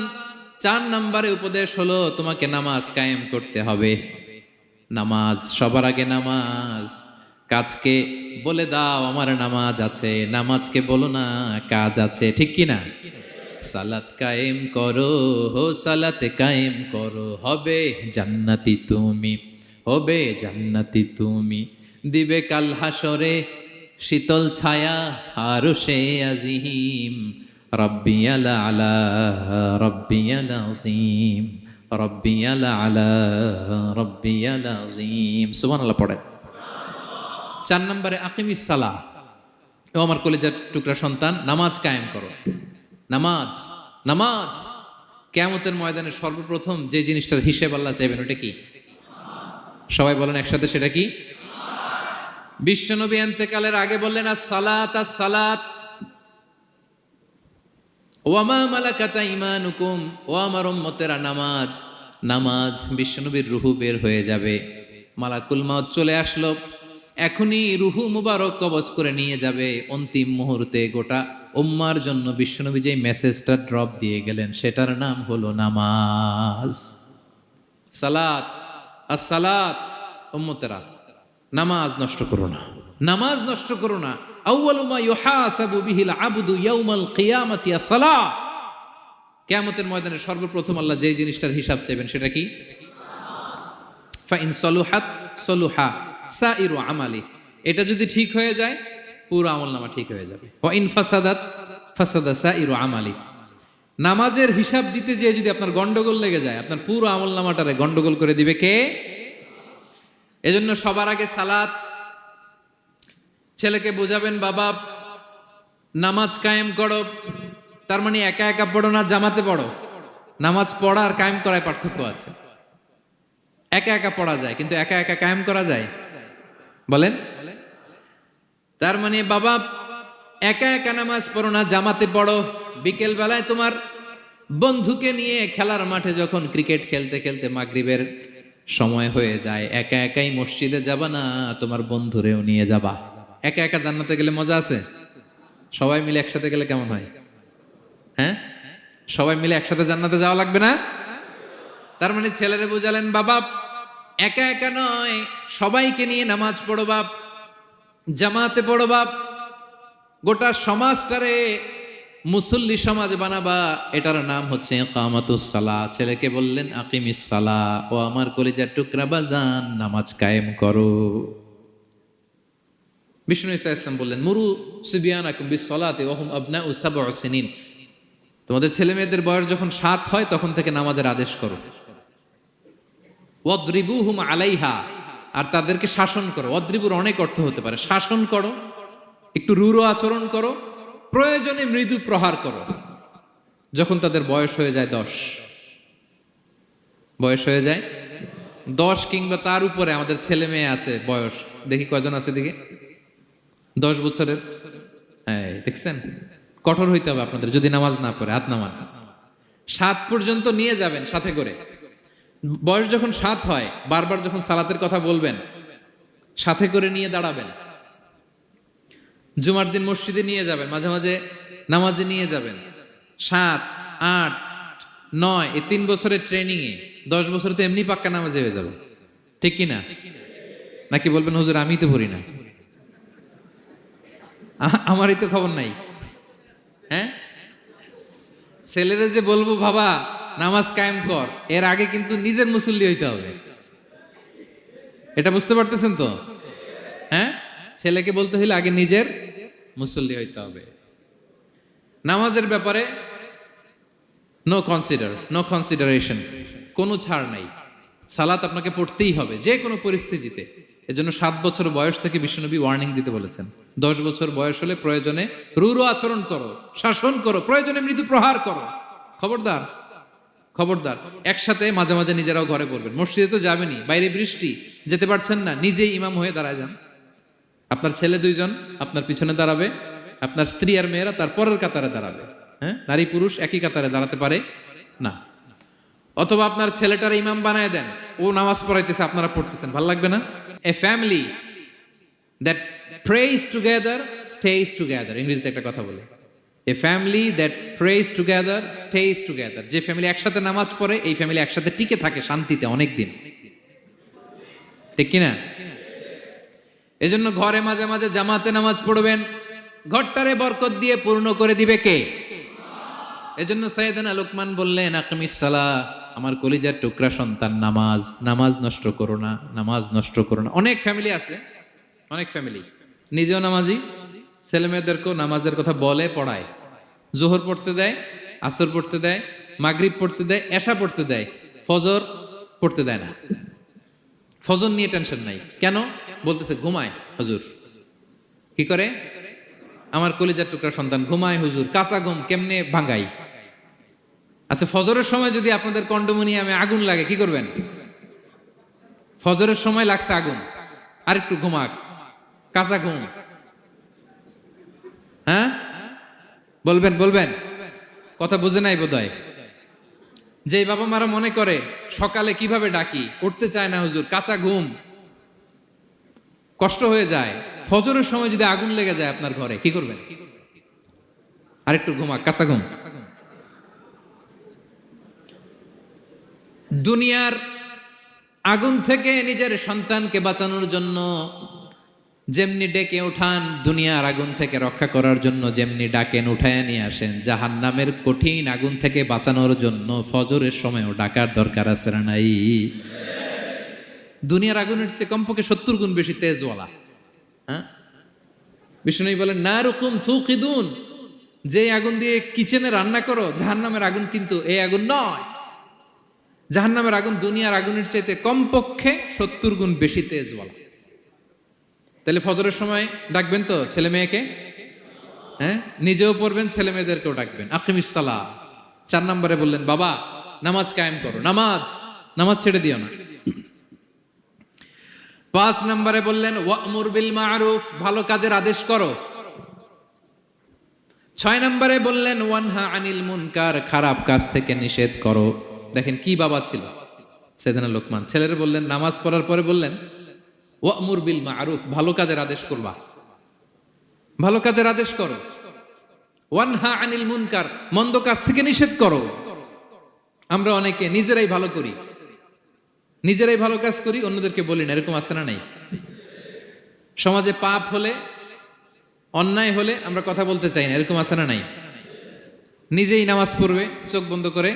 4 নম্বরে উপদেশ হলো তোমাকে নামাজ কায়েম করতে হবে। নামাজ, সবার আগে নামাজ। কাজকে বলে দাও আমার নামাজ আছে, নামাজকে বলো না কাজ আছে, ঠিক কি না? সালাত কায়েম করো, সালাত কায়েম করো, হবে জান্নাতি তুমি, হবে জান্নাতি তুমি, দিবে কাল হাসরে শীতল ছায়া আরশে আজিম, রব্বিয়াল আলা রব্বিয়াল আযীম, রব্বিয়াল আলা রব্বিয়াল আযীম। সুবহানাল্লাহ পড়েন। 4 নম্বরে আকিমিস সালাহ, ও আমার কলিজার টুকরা সন্তান, নামাজ কায়েম করো। নামাজ, নামাজ কিয়ামতের ময়দানে সর্বপ্রথম যে জিনিসটার হিসেব আল্লাহ চাইবেন, ওটা কি? সবাই বলেন একসাথে, সেটা কি? বিশ্বনবী ইন্তেকালের আগে বললেন, আস-সালাত আস-সালাত ওয়া মা মালাকাত আইমানুকুম, ও আমার উম্মতেরা নামাজ, নামাজ। বিশ্বনবীর রূহ বের হয়ে যাবে, মালাকুল মাউত চলে আসলো, এখনই রূহ মুবারক কবজ করে নিয়ে যাবে। অন্তিম মুহূর্তে গোটা উম্মার জন্য বিশ্বনবী যে মেসেজটা ড্রপ দিয়ে গেলেন, সেটার নাম হলো নামাজ। সালাত আস-সালাত, উম্মতেরা নামাজ নষ্ট করো না, নামাজ নষ্ট করো না। আউয়ালু মা ইউহাসাবু বিহিল আবদু ইয়াউমাল কিয়ামাতি আস-সালাহ। কিয়ামতের ময়দানে সর্বপ্রথম আল্লাহ যে জিনিসটার হিসাব চাইবেন সেটা কি? ফা ইন সালুহাত সালুহা সাইরু আমালি, এটা যদি ঠিক হয়ে যায় পুরো আমলনামা ঠিক হয়ে যাবে। ওয়া ইন ফাসাদাত ফাসাদা সাইরু আমালি। নামাজের হিসাব দিতে যেয়ে যদি আপনার গন্ডগোল লেগে যায়, আপনার পুরো আমলনামাটারে গন্ডগোল করে দিবে কে? এজন্য সবার আগে সালাত। ছেলেকে বোঝাবেন, বাবা নামাজ কায়েম করো, তার মানে একা একা পড়ো না, জামাতে পড়ো। নামাজ পড়া আর কায়েম করায় পার্থক্য আছে। একা একা পড়া যায়, কিন্তু একা একা কায়েম করা যায়? বলেন। তার মানে বাবা একা একা নামাজ পড়ো না, জামাতে পড়ো। বিকেল বেলায় তোমার বন্ধুকে নিয়ে খেলার মাঠে যখন ক্রিকেট খেলতে খেলতে মাগরিবের সময় হয়ে যায়, একা একাই মসজিদে যাবা না, তোমার বন্ধুরেও নিয়ে যাবা। একা একা জান্নাতে গেলে মজা আছে? সবাই মিলে একসাথে গেলে কেমন হয়? হ্যাঁ, সবাই মিলে একসাথে জান্নাতে যাওয়া লাগবে না? তার মানে ছেলেরা বুঝালেন বাবা একা একা নয়, সবাইকে নিয়ে নামাজ পড়ো বাপ, জামাতে পড়ো বাপ, গোটা সমাজটারে মুসল্লি সমাজ বানাবা। এটার নাম হচ্ছে ইকামাতুস সালাহ। ছেলেকে বললেন আকিমিস সালাহ, ও আমার কলিজার টুকরা বাজান, নামাজ কায়েম করো। বিষ্ণু ঈসা ইসলাম বললেন মুরু সুবিয়ানাকুম বিস-সালাতি ওয়া হুম আবনাউ সাবউ সিনিন, তোমাদের ছেলে মেয়েদের বয়স যখন 7 হয় তখন থেকে নামাজের আদেশ করো। ওয়াদরিবুহুম আলাইহা, আর তাদেরকে শাসন করো। ওয়াদরিবুর অনেক অর্থ হতে পারে, শাসন করো, একটু রূঢ় আচরণ করো, প্রয়োজনে মৃদু প্রহার করো। যখন তাদের বয়স হয়ে যায় 10, বয়স হয়ে যায় 10 কিংবা তার উপরে, আমাদের ছেলে মেয়ে আছে বয়স, দেখি কয়জন আছে দেখি 10 বছরের। হ্যাঁ দেখছেন, কঠোর হইতে হবে আপনাদের যদি নামাজ না পড়ে। হাত নামান। 7 পর্যন্ত নিয়ে যাবেন সাথে করে। বয়স যখন 7 হয়, বারবার যখন সালাতের কথা বলবেন সাথে করে নিয়ে দাঁড়াবেন। জুমার দিন মসজিদে নিয়ে যাবেন, মাঝে মাঝে নামাজে নিয়ে যাবেন। 7, 8, 9 এই 3 বছরের ট্রেনিং এ 10 বছর তো এমনি পাক্কা নামাজে হয়ে যাবে, ঠিক কি না? নাকি বলবেন হুজুর আমি তো পড়ি না, আমারই তো খবর নাই। হ্যাঁ, ছেলেরা যে বলবো বাবা নামাজ কায়েম কর, এর আগে কিন্তু নিজের মুসল্লি হইতে হবে। এটা বুঝতে পারতেছেন তো? হ্যাঁ, ছেলেকে বলতে হইলে আগে নিজের মুসল্লি হইতে হবে। নামাজের ব্যাপারে নো কনসিডারেশন, কোনো ছাড় নাই। সালাত আপনাকে পড়তেই হবে যে কোনো পরিস্থিতিতে। এজন্য 7 বছর বয়স থেকে বিশ্বনবী ওয়ার্নিং দিতে বলেছেন। 10 বছর বয়স হলে প্রয়োজনে রূঢ় আচরণ করো, শাসন করো, প্রয়োজনে মৃদু প্রহার করো। খবরদার, খবরদার। একসাথে মাঝে মাঝে নিজেরাও ঘরে পড়বেন। মসজিদে তো যাবেনই, বাইরে বৃষ্টি, যেতে পারছেন না, নিজেই ইমাম হয়ে দাঁড়ায় যান। আপনার ছেলে 2 জন আপনার পিছনে দাঁড়াবে, আপনার স্ত্রী আর মেয়েরা তার পরের কাতারে দাঁড়াবে। হ্যাঁ, নারী পুরুষ একই কাতারে দাঁড়াতে পারে না। অথবা আপনার ছেলেটার ইমাম বানায় দেন, ও নামাজ পড়াইতেছে, আপনারা পড়তেছেন, ভালো লাগবে না? A family that prays together stays together, ইংরেজিতে একটা কথা বলে, a family that prays together stays together. যে ফ্যামিলি একসাথে নামাজ পড়ে, এই ফ্যামিলি একসাথে টিকে থাকে শান্তিতে অনেক দিন, ঠিক কিনা? এজন্য ঘরে মাঝে মাঝে জামাতে নামাজ পড়বেন, ঘরটারে বরকত দিয়ে পূর্ণ করে দিবে কে? এজন্য সাইয়েদনা লোকমান বললেন আকিমিস সালাহ, আমার কলিজার টুকরা সন্তান, নামাজ, নামাজ নষ্ট করো না, নামাজ নষ্ট করো না। অনেক ফ্যামিলি আছে, অনেক ফ্যামিলি নিজেও নামাজি, ছেলে মেয়েদেরকেও নামাজের কথা বলে, পড়ায়। জোহর পড়তে দেয়, আসর পড়তে দেয়, মাগরিব পড়তে দেয়, এশা পড়তে দেয়, ফজর পড়তে দেয় না। ফজর নিয়ে টেনশন নাই, কেন? বলতেছে ঘুমায় হুজুর। কি করে? আমার কলিজার টুকরা সন্তান ঘুমায় হুজুর। কাঁচা ঘুম কেমনে ভাঙাই? আচ্ছা, ফজরের সময় যদি আপনাদের কন্ডোমিনিয়ামে আগুন লাগে কি করবেন? ফজরের সময় লাগছে আগুন, আরেকটু ঘুমাক, কাঁচা ঘুম। হ্যাঁ, বলবেন বলবেন, কথা বুঝে নাই বোধহয়। যে বাবা মারা মনে করে সকালে কিভাবে ডাকি, করতে চায় না হুজুর, কাঁচা ঘুম, কষ্ট হয়ে যায়। ফজরের সময় যদি আগুন লেগে যায় আপনার ঘরে কি করবেন? আরেকটু ঘুমাক, কাঁচা ঘুম। দুনিয়ার আগুন থেকে নিজের সন্তানকে বাঁচানোর জন্য যেমনি ডেকে উঠান, দুনিয়ার আগুন থেকে রক্ষা করার জন্য যেমনি ডাকেন, উঠায় নিয়ে আসেন, জাহান্নামের কঠিন আগুন থেকে বাঁচানোর জন্য ফজরের সময়ও ডাকার দরকার আছে না নাই? দুনিয়ার আগুনের চেয়ে কমপক্ষে 70 গুণ বেশি তেজওয়ালা। হ্যাঁ, বিষ্ণু বলেন নারুকুম তুকিদুন, যে আগুন দিয়ে কিচেনে রান্না করো, জাহান্নামের আগুন কিন্তু এই আগুন নয়। জাহান্নামের আগুন দুনিয়ার আগুনের চাইতে কমপক্ষে 70 গুণ বেশি তেজওয়ালা। তাহলে ফজরের সময় ডাকবেন তো ছেলে মেয়েকে? হ্যাঁ, নিজেও পড়বেন, ছেলে মেয়েদেরকেও ডাকবেন। আকিমিস সালাহ। 4 নম্বরে বললেন বাবা নামাজ কায়েম করো, নামাজ, নামাজ ছেড়ে দিও না। 5 নম্বরে বললেন ওয়া'মুর বিল মা'রুফ, ভালো কাজের আদেশ করো। 6 নম্বরে বললেন ওয়ানহা আনিল মুনকার, খারাপ কাজ থেকে নিষেধ করো। দেখেন কি বাবা ছিল সাইয়েদনা লোকমান। ছেলেরা বললেন, নামাজ পড়ার পরে বললেন ওয়া'মুর বিল মা'রুফ, ভালো কাজের আদেশ করবা, ভালো কাজের আদেশ করো। ওয়ানহা আনিল মুনকার, মন্দ কাজ থেকে নিষেধ করো। আমরা অনেকে নিজেরাই ভালো করি, নিজেরাই ভালো কাজ করি, অন্যদেরকে বলি না, এরকম আছে না নাই? সমাজে পাপ হলে, অন্যায় হলে আমরা কথা বলতে চাই না, এরকম আছে না নাই? নিজেই নামাজ পড়বে, চোখ বন্ধ করে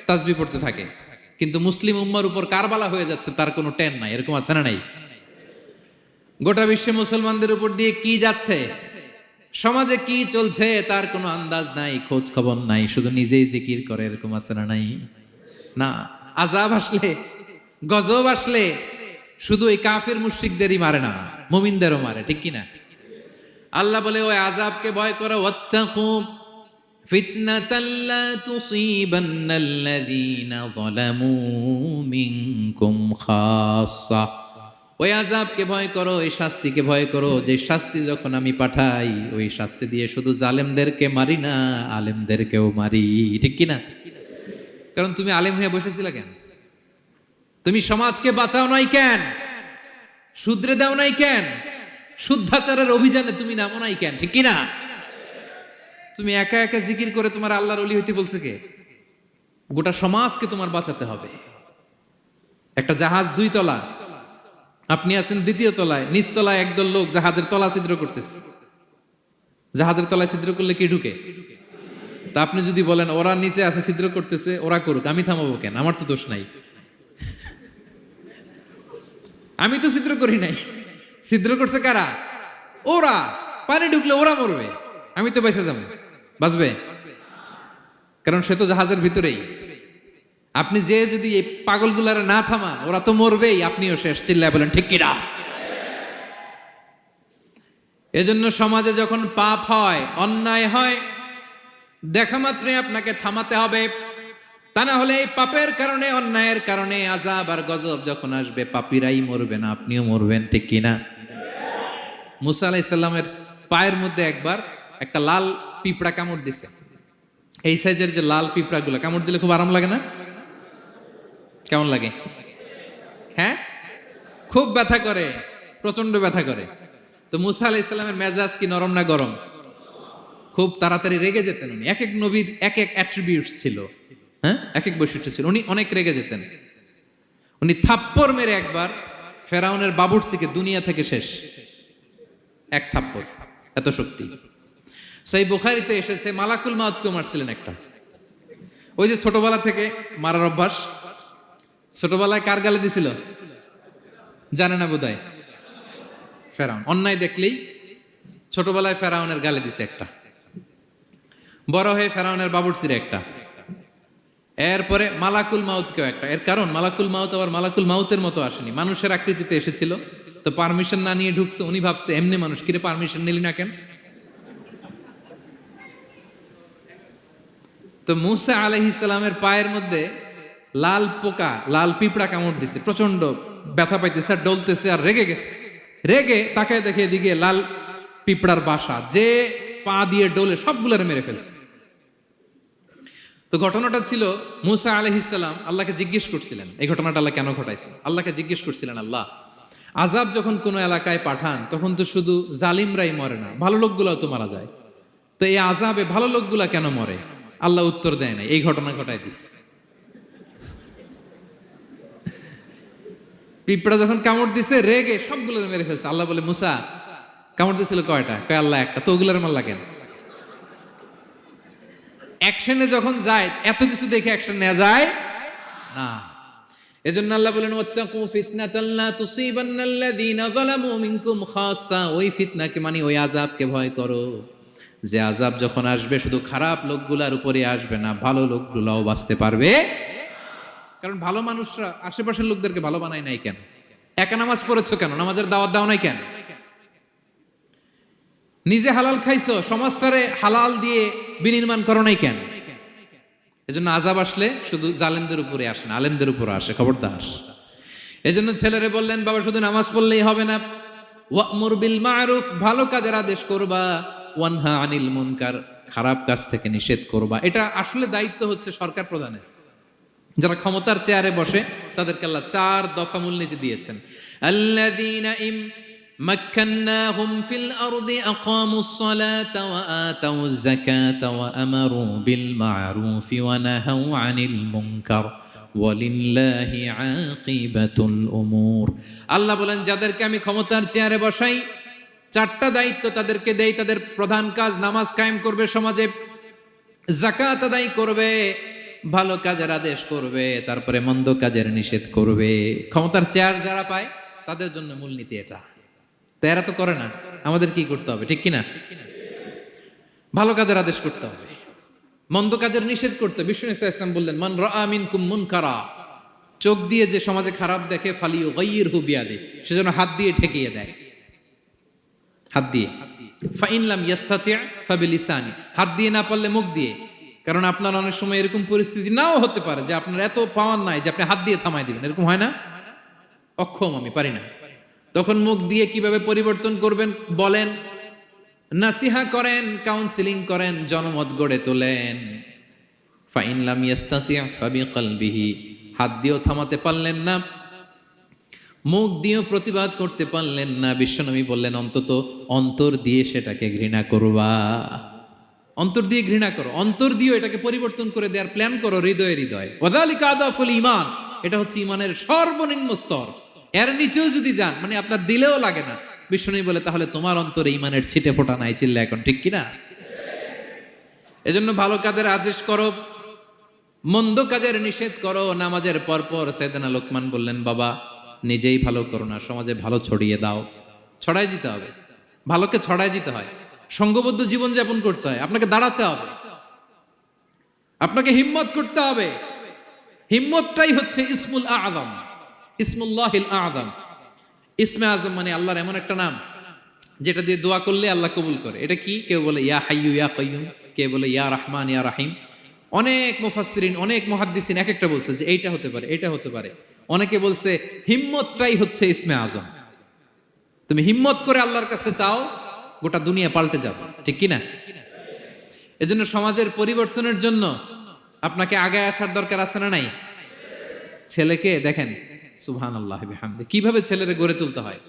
তাসবিহ পড়তে থাকে, কিন্তু মুসলিম উম্মার উপর কারবালা হয়ে যাচ্ছে, তার কোনো টেন নাই, এরকম আছে না নাই? গোটা বিশ্বে মুসলমানদের উপর দিয়ে কি যাচ্ছে, সমাজে কি চলছে তার কোনো আন্দাজ নাই, খোঁজ খবর নাই, শুধু নিজেই জিকির করে, এরকম আছে না নাই? না, আযাব আসলে, গজব আসলে শুধু এই কাফের মুশরিকদেরই মারে না, মুমিনদেরও মারে, ঠিক কি না? আল্লাহ বলে ওই আযাবকে ভয় করো, ওয়াত্তাকু ফিতনাতাল লা তুসিবান্নাল্লাযীনা যালামু মিনকুম খাসসা, ওই আযাবকে ভয় করো, এই শাস্তিকে ভয় করো, যে শাস্তি যখন আমি পাঠাই ওই শাস্তি দিয়ে শুধু জালেমদেরকে মারি না, আলেমদেরকেও মারি, ঠিক কি না? কারণ তুমি আলেম হয়ে বসেছিলে কেন? তুমি সমাজকে বাঁচাও নাই কেন? শুধরে দাও নাই কেন? শুদ্ধাচারের অভিযানে তুমি নামো নাই কেন? ঠিক কি না? তুমি একা একা জিকির করে তোমার আল্লাহর ওলি হইতে বলছে কে? গোটা সমাজকে তোমার বাঁচাতে হবে। একটা জাহাজ 2 তলা, আপনি আছেন 2য় তলায়, নিচ তলায় একদল লোক জাহাজের তলা ছিদ্র করতেছে। জাহাজের তলায় ছিদ্র করলে কি ঢুকে? তা আপনি যদি বলেন ওরা নিচে আছে ছিদ্র করতেছে, ওরা করুক, আমি থামাবো কেন? আমার তো দোষ নাই, আমি তো ছিদ্র করি নাই, ছিদ্র করছে কারা? ওরা। পানি ঢুকলে ওরা মরবে, আমি তো বেঁচে যাবো, বাঁচবে? কারণ সে তো জাহাজের ভিতরেই। আপনি যে যদি এই পাগলগুলার না থামান, ওরা তো মরবেই, আপনিও শেষ। চিল্লায় বলেন ঠিক কিনা? এজন্য সমাজে যখন পাপ হয়, অন্যায় হয়, দেখা মাত্রই আপনাকে থামাতে হবে। তা না হলে এই পাপের কারণে, অন্যায়ের কারণে আযাব আর গজব যখন আসবে, পাপীরাই মরবে না, আপনিও মরবেন, ঠিক কিনা? মুসা আলাইহিস সালামের পায়ের মধ্যে একবার একটা লাল পিঁপড়া কামড় দিছে। এই সাইজের যে লাল পিঁপড়াগুলো কামড় দিলে খুব আরাম লাগে না? কেমন লাগে? হ্যাঁ, খুব ব্যথা করে, প্রচন্ড ব্যথা করে। তো মুসা আলাইহিস সালামের মেজাজ কি নরম না গরম? খুব তাড়াতাড়ি রেগে যেতেন উনি। এক এক নবীর এক এক অ্যাট্রিবিউটস ছিল, হ্যাঁ, এক এক বৈশিষ্ট্য ছিল। উনি অনেক রেগে যেতেন। উনি থাপ্পড় মেরে একবার ফেরাউনের বাবুর্চিকে দুনিয়া থেকে শেষ, এক থাপ্পড়, এত শক্তি। সেই বুখারীতে এসেছে মালাকুল মাউতকে মারছিলেন একটা। ওই যে ছোটবেলা থেকে মারার অভ্যাস, ছোটবেলায় কার গালে দিছিল জানে না বোধহয়? ফেরাউন। অন্যায় দেখলেই ছোটবেলায় ফেরাউনের গালে দিছে একটা, বড় হয়ে ফেরাউনের বাবুর্চির একটা, এরপরে মালাকুল মাউতকেও একটা। এর কারণ মালাকুল মাউত আবার মালাকুল মাউতের মতো আসেনি, মানুষের আকৃতিতে এসেছিল। তো পারমিশন না নিয়ে ঢুকছে। উনি ভাবছে এমনি মানুষ, কিরে পারমিশন নিলি না কেন? তো মুসা আলাইহিস সালামের পায়ের মধ্যে লাল পোকা, লাল পিঁপড়া কামড় দিছে, প্রচন্ড ব্যথা পাইতেছে আর ডলতেছে আর রেগে গেছে। রেগে তাকায় দেখে এদিকে লাল পিঁপড়ার বাসা, যে পা দিয়ে ডলে সবগুলোরে মেরে ফেলছে। তো ঘটনাটা ছিল মুসা আলাইহিস সালাম আল্লাহকে জিজ্ঞেস করছিলেন, এই ঘটনাটা আল্লাহ কেন ঘটাইছেন? আল্লাহকে জিজ্ঞেস করছিলেন, আল্লাহ আযাব যখন কোনো এলাকায় পাঠান তখন তো শুধু জালিমরাই মরে না, ভালো লোকগুলাও তো মারা যায়, তো এই আযাবে ভালো লোকগুলা কেন মরে? আল্লাহ উত্তর দেয় না, এই ঘটনা ঘটাই দিছে। পিঁপড়া যখন কামড় দিছে রেগে সবগুলোর মেরে ফেলছে। আল্লাহ বলে, মুসা কামড় দিছিল কয়টা? কয় আল্লাহ একটা। তো ওগুলোর মারলা কেন? অ্যাকশনে যখন যায়, এত কিছু দেখে অ্যাকশন নেওয়া যায় না। এজন্য আল্লাহ বলেন ওয়াত্তাকু ফিতনাতাল লা তুসিবান্নাল্লাযীনা যালামু মিনকুম খাসসা, ওই ফিতনাকে মানে ওই আযাবকে ভয় করো, যে আযাব যখন আসবে শুধু খারাপ লোকগুলার উপরে আসবে না, ভালো লোকগুলাও বাঁচতে পারবে। কারণ ভালো মানুষরা আশেপাশের লোকদেরকে ভালো বানায় নাই কেন? একা নামাজ পড়েছো কেন? নামাজের দাওয়াত দাও নাই কেন? নিজে হালাল খাইছো, সমাজটারে হালাল দিয়ে বিনির্মাণ করো নাই কেন? এজন্য আযাব আসলে শুধু জালেমদের উপরে আসে না, আলেমদের উপরে আসে, খবরদার। এজন্য ছেলেরে বললেন, বাবা শুধু নামাজ পড়লেই হবে না, ওয়া'মুর বিল মা'রুফ, ভালো কাজের আদেশ করবা, ওয়ানহা আনিল মুনকার, খারাপ কাজ থেকে নিষেধ করবা। এটা আসলে দায়িত্ব হচ্ছে সরকার প্রধানের। যারা ক্ষমতার চেয়ারে বসে তাদেরকে আল্লাহ 4 দফা মূলনীতি দিয়েছেন। আল্লাযীনা মাক্কান্নাহুম ফিল আরদি আকামুস সালাতা ওয়া আতাউয যাকাতা ওয়া আমারু বিল মা'রুফি ওয়া নাহাউ আনিল মুনকার ওয়ালিল্লাহি আকিবাতুল উমুর। আল্লাহ বলেন, যাদেরকে আমি ক্ষমতার চেয়ারে বসাই 4টা দায়িত্ব তাদেরকে দেই। তাদের প্রধান কাজ নামাজ কায়েম করবে, সমাজে যাকাত আদায় করবে, ভালো কাজের আদেশ করবে, তারপরে মন্দ কাজের নিষেধ করবে। ক্ষমতার চেয়ার যারা পায় তাদের জন্য মূলনীতি এটা। তো এরা তো করে না, আমাদের কি করতে হবে, ঠিক কিনা? ভালো কাজের আদেশ করতে হবে, মন্দ কাজের নিষেধ করতে। বিষ্ণু ইসলাম বললেন, মান রাআ মিনকুম মুনকারা, চোখ দিয়ে যে সমাজে খারাপ দেখে, ফালিয়ুগাইয়িরহু বিয়াদি, সেজন্য হাত দিয়ে ঠেকিয়ে দেয়। হাত দিয়ে, ফাইন লাম ইয়াস্তাতি' ফাবিলিসানি, হাত দিয়ে না পারলে মুখ দিয়ে। কারণ আপনার অনেক সময় এরকম পরিস্থিতি নাও হতে পারে যে আপনার এত পাওয়ার নাই যে আপনি হাত দিয়ে থামাই দিবেন, এরকম হয় না? অক্ষম, আমি পারি না। তখন মুখ দিয়ে কিভাবে পরিবর্তন করবেন বলেন, নাসিহা করেন, কাউন্সিলিং করেন, জনমত গড়ে তোলেন। ফাইন লাম ইয়াস্তাতি' ফাবিকলবিহি, হাত দিয়েও থামাতে পারলেন না, মুখ দিয়েও প্রতিবাদ করতে পারলেন না, বিশ্বনবী বললেন অন্তত অন্তর দিয়ে সেটাকে ঘৃণা করবা। অন্তর দিয়ে ঘৃণা করো, অন্তর দিয়ে এটাকে পরিবর্তন করে দেওয়ার প্ল্যান করো, হৃদয়ে হৃদয়ে। ওয়াযালিকা আদাফুল ঈমান, এটা হচ্ছে ঈমানের সর্বনিম্ন স্তর। এর নিচেও যদি যান, মানে আপনার দিলেও লাগে না, বিশ্বনবী বলে তাহলে তোমার অন্তরে ঈমানের ছিটে ফোঁটা নাই। চিল্লা এখন, ঠিক কিনা? এজন্য ভালো কাজের আদেশ করো, মন্দ কাজের নিষেধ করো। নামাজের পরপর সাইয়েদনা লোকমান বললেন, বাবা নিজেই ভালো করো না, সমাজে ভালো ছড়িয়ে দাও। ছড়াই দিতে হবে, ভালোকে ছড়াই দিতে হয়। সংঘবদ্ধ জীবন যাপন করতে হয়, আপনাকে দাঁড়াতে হবে, আপনাকে হিম্মত করতে হবে। হিম্মতটাই হচ্ছে ইসমুল আযম, ইসমুল্লাহিল আযম। ইসমে আযম মানে আল্লাহর এমন একটা নাম যেটা দিয়ে দোয়া করলে আল্লাহ কবুল করে। এটা কি? কেউ বলে ইয়া হাইয়ু ইয়া কাইয়ুম, কেউ বলে ইয়া রহমান ইয়া রাহিম। অনেক মুফাসসিরিন, অনেক মুহাদ্দিসিন এক একটা বলছে যে এইটা হতে পারে, এটা হতে পারে। অনেকে বলছে হিম্মতটাই হচ্ছে ইসমে আযম। তুমি হিম্মত করে আল্লাহর কাছে চাও, গোটা দুনিয়া পাল্টে যাবে, ঠিক কিনা? এজন্য সমাজের পরিবর্তনের জন্য আপনাকে আগে আসার দরকার আছে না নাই? ছেলেকে দেখেন, সুবহানাল্লাহ বিহামদি, কিভাবে ছেলেরে গড়ে তুলতে হয়।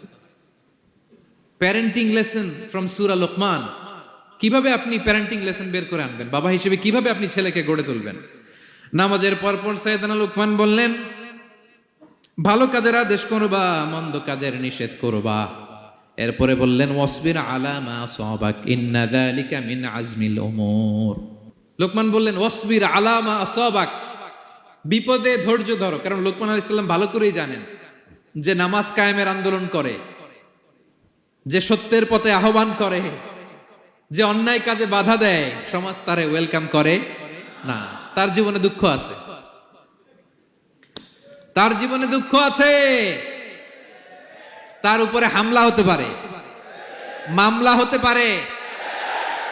প্যারেন্টিং লেসন ফ্রম সূরা লোকমান। কিভাবে আপনি প্যারেন্টিং লেসন বের করে আনবেন, বাবা হিসেবে কিভাবে আপনি ছেলেকে গড়ে তুলবেন। নামাজের পরপর সাইয়েদনা লোকমান বললেন, ভালো কাজের আদেশ করবা, মন্দ কাজের নিষেধ করবা। এরপরে বললেন, ওয়াসবির আলা মা আসাবাক ইন্না যালিকা মিন আজমিল উমুর। লোকমান বললেন, ওয়াসবির আলা মা আসাবাক, বিপদে ধৈর্য ধরো। কারণ লোকমান আলাইহিস সালাম ভালো করেই জানেন যে নামাজ কায়েমের আন্দোলন করে, যে সত্যের পথে আহ্বান করে, যে অন্যায় কাজে বাধা দেয়, সমাজ তারে ওয়েলকাম করে না। তার জীবনে দুঃখ আছে, তার জীবনে দুঃখ আছে, তার উপরে হামলা হতে পারে, মামলা হতে পারে,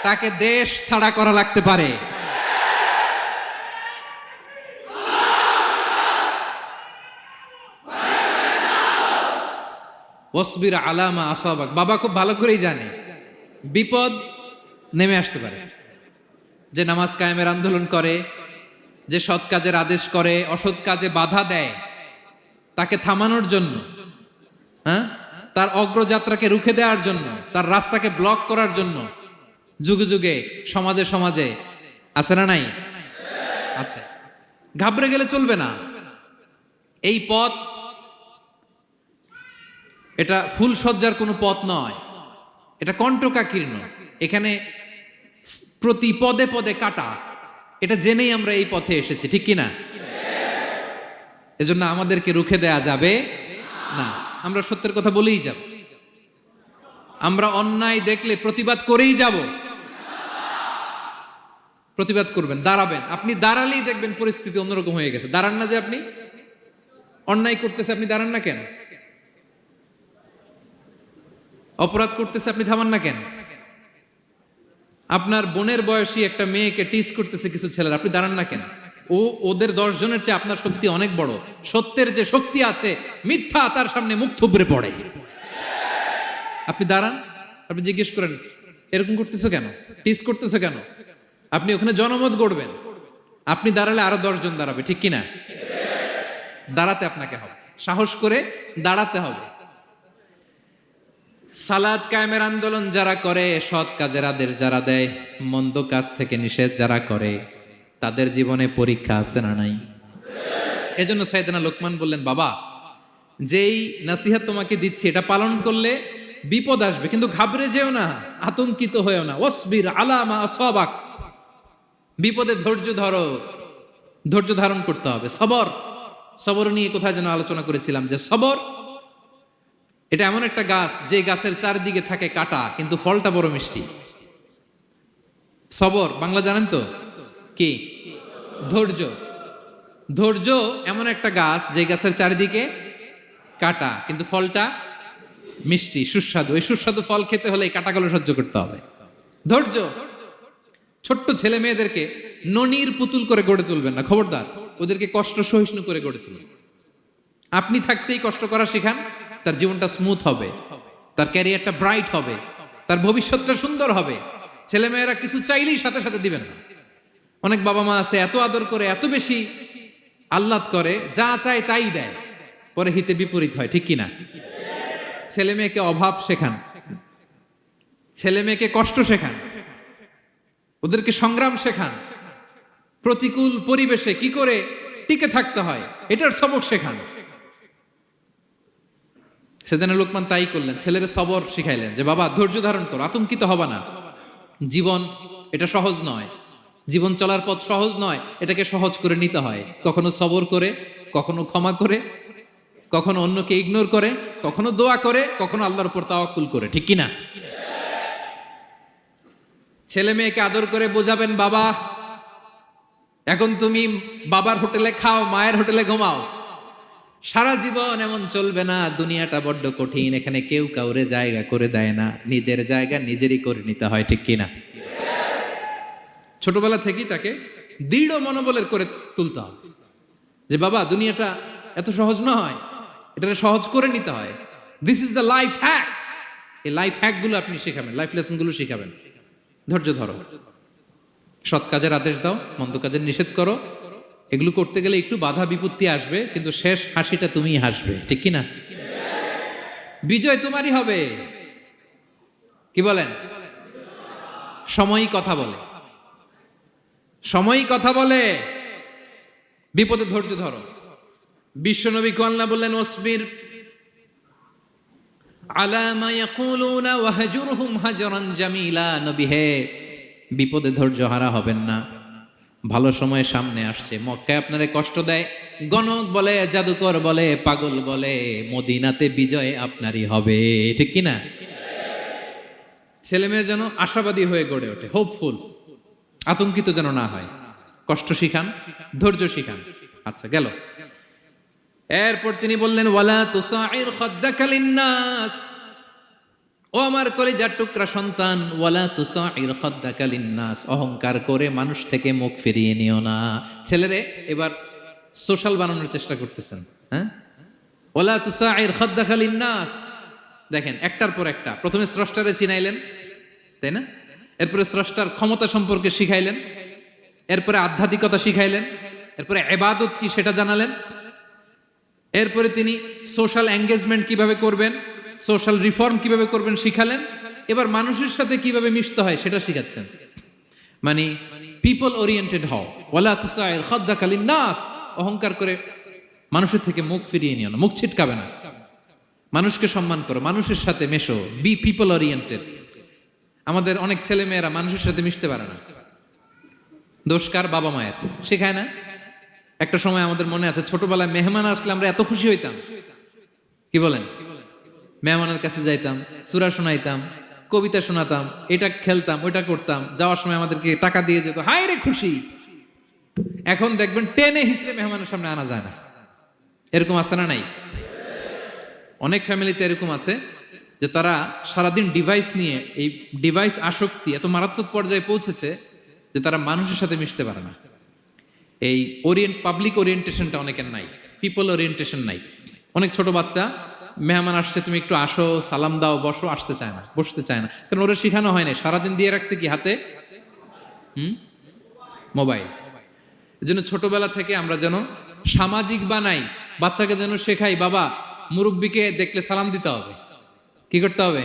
তাকে দেশ ছাড়া করা লাগতে পারে। ওয়াসবির আলা মা আসাবাক, বাবা খুব ভালো করেই জানে বিপদ নেমে আসতে পারে। যে নামাজ কায়েমের আন্দোলন করে, যে সৎ কাজের আদেশ করে, অসৎ কাজে বাধা দেয়, তাকে থামানোর জন্য, হ্যাঁ, তার অগ্রযাত্রাকে রুখে দেওয়ার জন্য, তার রাস্তাকে ব্লক করার জন্য যুগে যুগে সমাজে সমাজে আছে না নাই? আছে। ঘাবড়ে গেলে চলবে না। এই পথ, এটা ফুল সজ্জার কোনো পথ নয়, এটা কণ্টকাকীর্ণ। এখানে প্রতি পদে পদে কাটা। এটা জেনেই আমরা এই পথে এসেছি, ঠিক কিনা? এজন্য আমাদেরকে রুখে দেয়া যাবে না। আমরা সত্যের কথা বলেই যাব, আমরা অন্যায় দেখলে প্রতিবাদ করেই যাব। প্রতিবাদ করবেন, দাঁড়াবেন। আপনি দাঁড়ালেই দেখবেন পরিস্থিতি অন্যরকম হয়ে গেছে। দাঁড়ান না যে আপনি, অন্যায় করতেছে আপনি দাঁড়ান না কেন? অপরাধ করতেছে আপনি থামান না কেন? আপনার বোনের বয়সী একটা মেয়েকে টিস করতেছে কিছু ছেলেরা, আপনি দাঁড়ান না কেন? ওদের 10 জনের চেয়ে আপনার শক্তি অনেক বড়। সত্যের যে শক্তি আছে, মিথ্যা তার সামনে মুখ থুবড়ে পড়ে। আপনি দাঁড়ান, আপনি জিজ্ঞেস করেন এরকম করতেছো কেন, টিস করতেছো কেন? আপনি ওখানে জনমত গড়বেন, আপনি দাঁড়ালে আরো 10 জন দাঁড়াবে, ঠিক কিনা? দাঁড়াতে আপনাকে হবে, সাহস করে দাঁড়াতে হবে। সালাত কায়েমের আন্দোলন যারা করে, সৎ কাজের আদেশ যারা দেয়, মন্দ কাজ থেকে নিষেধ যারা করে, তাদের জীবনে পরীক্ষা আছে না নাই? এজন্য সাইয়েদনা লোকমান বললেন, বাবা যেই নাসিহত তোমাকে দিচ্ছি এটা পালন করলে বিপদ আসবে, কিন্তু ঘাবড়ে যেও না, আতঙ্কিত হয়েও না। ওয়াসবির আলা মা আসাবাক, বিপদে ধৈর্য ধরো, ধৈর্য ধারণ করতে হবে। সবর, সবর নিয়ে কোথায় যেন আলোচনা করেছিলাম যে সবর এটা এমন একটা গাছ যে গাছের চারদিকে থাকে কাটা, কিন্তু ফলটা বড় মিষ্টি। সবর বাংলা জানেন তো কি? ধৈর্য। ধৈর্য এমন একটা গাছ যে গাছের চারিদিকে কাটা, কিন্তু ফলটা মিষ্টি, সুস্বাদু। এই সুস্বাদু ফল খেতে হলে এই কাটাগুলো সহ্য করতে হবে। ধৈর্য। ছোট্ট ছেলে মেয়েদেরকে ননির পুতুল করে গড়ে তুলবেন না, খবরদার। ওদেরকে কষ্ট সহিষ্ণু করে গড়ে তুলবেন। আপনি থাকতেই কষ্ট করা শেখান, তার জীবনটা স্মুথ হবে, তার ক্যারিয়ারটা ব্রাইট হবে, তার ভবিষ্যৎটা সুন্দর হবে। ছেলেমেয়েরা কিছু চাইলেই সাথে সাথে দিবেন না। অনেক বাবা মা আছে এত আদর করে, এত বেশি আহ্লাদ করে, যা চায় তাই দেয়, পরে হিতে বিপরীত হয়, ঠিক কিনা? ছেলে মেয়েকে অভাব শেখান, ছেলে মেয়েকে কষ্ট শেখান, ওদেরকে সংগ্রাম শেখান, প্রতিকূল পরিবেশে কি করে টিকে থাকতে হয় এটার সবক শেখান। সেদিন লোকমান তাই করলেন, ছেলেদের সবর শিখাইলেন যে বাবা ধৈর্য ধারণ করো, আতঙ্কিত হবা না। জীবন এটা সহজ নয়, জীবন চলার পথ সহজ নয়, এটাকে সহজ করে নিতে হয়। কখনো সবর করে, কখনো ক্ষমা করে, কখনো অন্যকে ইগনোর করে, কখনো দোয়া করে, কখনো আল্লাহর উপর তাওয়াক্কুল করে, ঠিক কিনা? ছেলে মেয়েকে আদর করে বোঝাবেন, বাবা এখন তুমি বাবার হোটেলে খাও, মায়ের হোটেলে ঘুমাও। সারা জীবন এমন চলবে না, দুনিয়াটা বড্ড কঠিন, এখানে কেউ কাউরে জায়গা করে দেয় না, নিজের জায়গা নিজেরই করে নিতে হয়, ঠিক কিনা? ছোটবেলা থেকেই তাকে দৃঢ় মনোবলের করে তুলতে হবে যে বাবা দুনিয়াটা এত সহজ নয়, এটা সহজ করে নিতে হয়। This is the life hacks. এই লাইফ হ্যাক গুলো আপনি শেখাবেন, লাইফ লেসন গুলো শিখাবেন। ধৈর্য ধরো, সৎ কাজের আদেশ দাও, মন্দ কাজের নিষেধ করো। এগুলো করতে গেলে একটু বাধা বিপত্তি আসবে, কিন্তু শেষ হাসিটা তুমিই হাসবে, ঠিক কিনা? বিজয় তোমারই হবে। কি বলেন? সময়ই কথা বলে, সময়ই কথা বলে। বিপদে ধৈর্য ধরো। বিশ্বনবী আল্লাহ বললেন, ওয়াসবির আলা মা ইয়াকুলুনা ওয়াহজুরহুম হাজরান জামিলা। নবী হে, বিপদে ধৈর্য হারা হবেন না। ভালো সময় সামনে আসছে, মক্কায় আপনারে কষ্ট দেয়, গণক বলে, জাদুকর বলে, পাগল বলে, মদিনাতে বিজয় আপনারই হবে, ঠিক কিনা? ছেলে মেয়ে যেন আশাবাদী হয়ে গড়ে ওঠে, হোপফুল, আতঙ্কিত যেন না হয়। কষ্ট শিখান, ধৈর্য শিখান। আচ্ছা গেল। এরপর তিনি বললেন, ওয়ালা তুসাইর খাদ্দাকা লিন্নাস। ও আমার কলিজার টুকরা সন্তান, ওয়ালা তুসাইর খাদ্দাকা লিন্নাস, অহংকার করে মানুষ থেকে মুখ ফিরিয়ে নিও না। ছেলেরে এবার সোশ্যাল বানানোর চেষ্টা করতেছেন, হ্যাঁ? ওয়ালা তুসাইর খাদ্দাকা লিন্নাস। দেখেন একটার পর একটা, প্রথমে স্রষ্টারে চিনাইলেন, তাই না? এরপরে স্রষ্টার ক্ষমতা সম্পর্কে শিখাইলেন, এরপরে আধ্যাত্মিকতা শিখাইলেন, এরপরে ইবাদত কি সেটা জানালেন, এরপরে তিনি সোশ্যাল এঙ্গেজমেন্ট কিভাবে করবেন, সোশ্যাল রিফর্ম কিভাবে করবেন শিখালেন। এবার মানুষের সাথে কিভাবে মিশতে হয় সেটা শিখাচ্ছেন। মানে পিপল ওরিয়েন্টেড হও। ওয়ালা তুসাইর খাদ্দাকা লিন্নাস, অহংকার করে মানুষের থেকে মুখ ফিরিয়ে নিও না, মুখ ছিটকাবে না। মানুষকে সম্মান করো, মানুষের সাথে মেশো, বি পিপল ওরিয়েন্টেড। আমাদের অনেক ছেলে মেয়েরা মানুষের সাথে মিশতে পারে না। দোষ কার? বাবা মায়ের, শেখায় না। একটা সময় আমাদের মনে আছে, ছোটবেলায় মেহমান আসলে আমরা এত খুশি হইতাম, কি বলেন? মেহমানের কাছে যাইতাম, সূরা শোনাইতাম, কবিতা শোনাতাম, এটা খেলতাম, ওইটা করতাম, যাওয়ার সময় আমাদেরকে টাকা দিয়ে যেত, হায় রে খুশি। এখন দেখবেন টেনে হিসেবে মেহমানের সামনে আনা যায় না। এরকম আছে না নাই? অনেক ফ্যামিলিতে এরকম আছে যে তারা সারাদিন ডিভাইস নিয়ে, এই ডিভাইস আসক্তি এত মারাত্মক পর্যায়ে পৌঁছেছে যে তারা মানুষের সাথে মিশতে পারে না। এই পাবলিক ওরিয়েন্টেশনটা অনেকের নাই, পিপল ওরিয়েন্টেশন নাই। অনেক ছোট বাচ্চা, মেহমান আসছে, তুমি একটু আসো, সালাম দাও, বসো, আসতে চায় না, বসতে চায় না, কারণ ওরা শিখানো হয় না। সারাদিন দিয়ে রাখছে কি হাতে? মোবাইল। এই জন্য ছোটবেলা থেকে আমরা যেন সামাজিক বানাই, বাচ্চাকে যেন শেখাই, বাবা মুরব্বীকে দেখলে সালাম দিতে হবে। কি করতে হবে?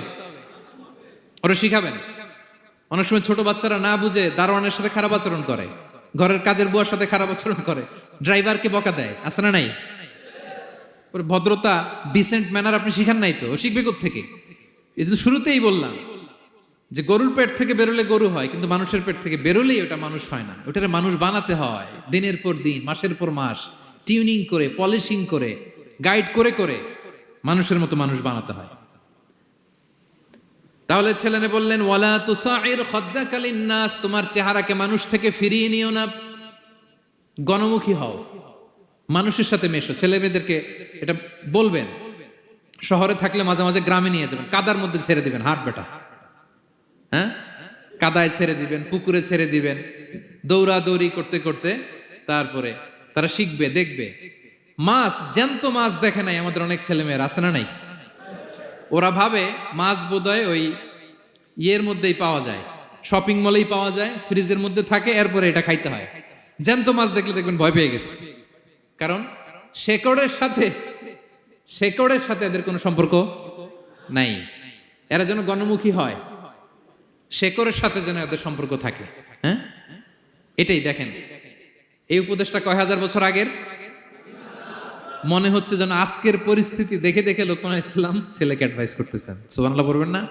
ওরা শিখাবেন। অনেক সময় ছোট বাচ্চারা না বুঝে দারোয়ানের সাথে খারাপ আচরণ করে, ঘরের কাজের বুয়ার সাথে খারাপ আচরণ করে, ড্রাইভারকে বকা দেয়, আছে না নাই? ভদ্রতা, ডিসেন্ট ম্যানার আপনি শিখান নাই, তো শিখবে কোত্থেকে? এই জন্য শুরুতেই বললাম যে গরুর পেট থেকে বেরোলে গরু হয়, কিন্তু মানুষের পেট থেকে বেরোলেই ওটা মানুষ হয় না। ওটারে মানুষ বানাতে হয় দিনের পর দিন, মাসের পর মাস, টিউনিং করে, পলিশিং করে, গাইড করে করে মানুষের মতো মানুষ বানাতে হয়। তাহলে ছেলেনে বললেন, ওয়ালা তুসাইর খাদ্দাকা লিন্নাস, তোমার চেহারাকে মানুষ থেকে ফিরিয়ে নিও না, গণমুখী হও, মানুষের সাথে মেশো। ছেলে মেয়েদেরকে এটা বলবেন। শহরে থাকলে মাঝে মাঝে গ্রামে নিয়ে যাবেন, কাদার মধ্যে ছেড়ে দিবেন, হাট বেটা, হ্যাঁ, কাদায় ছেড়ে দিবেন, পুকুরে ছেড়ে দিবেন, দৌড়াদৌড়ি করতে করতে তারপরে তারা শিখবে, দেখবে। মাছ, জ্যান্ত মাছ দেখে নাই আমাদের অনেক ছেলে মেয়ের, আছে না নাই? ওরা ভাবে মাছ বোধহয় ওই ইয়ের মধ্যেই পাওয়া যায়, শপিং মলেই পাওয়া যায়, ফ্রিজের মধ্যে থাকে, এরপরে এটা খাইতে হয়। জ্যান্ত মাছ দেখলে দেখবেন ভয় পেয়ে গেছে, কারণ শেকড়ের সাথে এদের কোনো সম্পর্ক নাই। এরা যেন গণমুখী হয়, শেকড়ের সাথে যেন এদের সম্পর্ক থাকে। হ্যাঁ, এটাই দেখেন, এই উপদেশটা কয় হাজার বছর আগের। মনে হচ্ছে যেন আজকের পরিস্থিতি দেখে দেখে লোকমান ইসলাম ছেলেকে অ্যাডভাইস করতেছেন। সুবহানাল্লাহ পড়বেন না?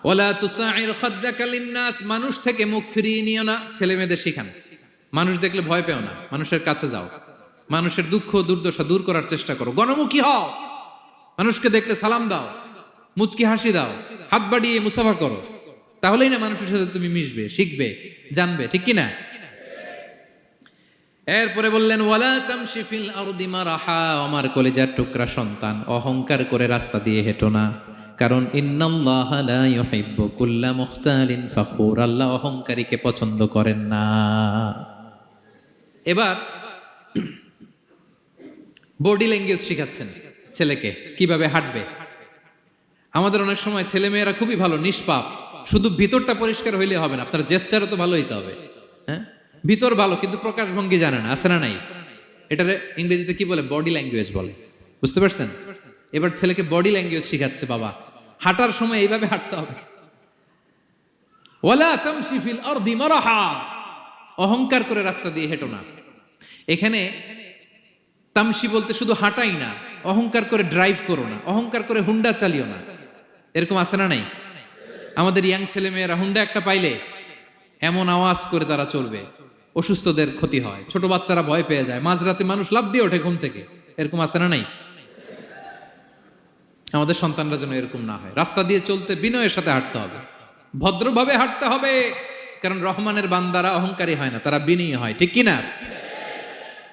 ওয়ালা তুসাইর খাদ্দাকা লিন্নাস, মানুষ থেকে মুখ ফিরিয়ে নিও না, ছেলে মেয়েদের শিখান। মানুষ দেখলে ভয় পেও না, মানুষের কাছে যাও, মানুষের দুঃখ দুর্দশা দূর করার চেষ্টা করো, গণমুখী হও, মানুষকে দেখলে সালাম দাও, মুচকি হাসি দাও, হাত বাড়িয়ে মুসাফা করো, তাহলেই না মানুষের সাথে তুমি মিশবে, শিখবে, জানবে, ঠিক কি না? এরপরে বললেন, ওয়ালা তামশি ফিল আরদি মারাহা, আমার কলিজার টুকরা সন্তান, অহংকার করে রাস্তা দিয়ে হেঁটো না, কারণ ইন্নাল্লাহা লা ইউহিব্বু কুল্লা মুখতালিন ফাখুর, আল্লাহ অহংকারীকে পছন্দ করেন না। এবার বডি ল্যাঙ্গুয়েজ শিখাচ্ছেন ছেলেকে, কিভাবে হাঁটবে। আমাদের অনেক সময় ছেলে মেয়েরা খুবই ভালো, নিষ্পাপ, শুধু ভিতরটা পরিষ্কার হইলে হবে না, আপনার জেস্টারও তো ভালো হইতে হবে। হ্যাঁ, ভিতর ভালো কিন্তু প্রকাশ ভঙ্গি জানে না, আছে না নাই? এটারে ইংরেজিতে কি বলে? বডি ল্যাঙ্গুয়েজ বলে। বুঝতে পারছেন? এবার ছেলেকে বডি ল্যাঙ্গুয়েজ শিখাচ্ছে বাবা, হাঁটার সময় এইভাবে হাঁটতে হবে। ওয়ালা তামশি ফিল আরদি মারাহা, অহংকার করে রাস্তা দিয়ে হেঁটো না। এখানে তামশি বলতে শুধু হাঁটাই না, অহংকার করে ড্রাইভ করো না, অহংকার করে হুন্ডা চালিও না। এরকম আছে না নাই? আমাদের ইয়াং ছেলে মেয়েরা হুন্ডা একটা পাইলে এমন আওয়াজ করে তারা চলবে, অসুস্থদের ক্ষতি হয়, ছোট বাচ্চারা ভয় পেয়ে যায়, মাঝরাতে মানুষ লাফ দিয়ে ওঠে ঘুম থেকে। এরকম আছে না নাই? আমাদের সন্তানরা যেন এরকম না হয়। রাস্তা দিয়ে চলতে বিনয়ের সাথে হাঁটতে হবে, ভদ্রভাবে হাঁটতে হবে, কারণ রহমানের বান্দারা অহংকারী হয় না, তারা বিনয়ী হয়, ঠিক কিনা?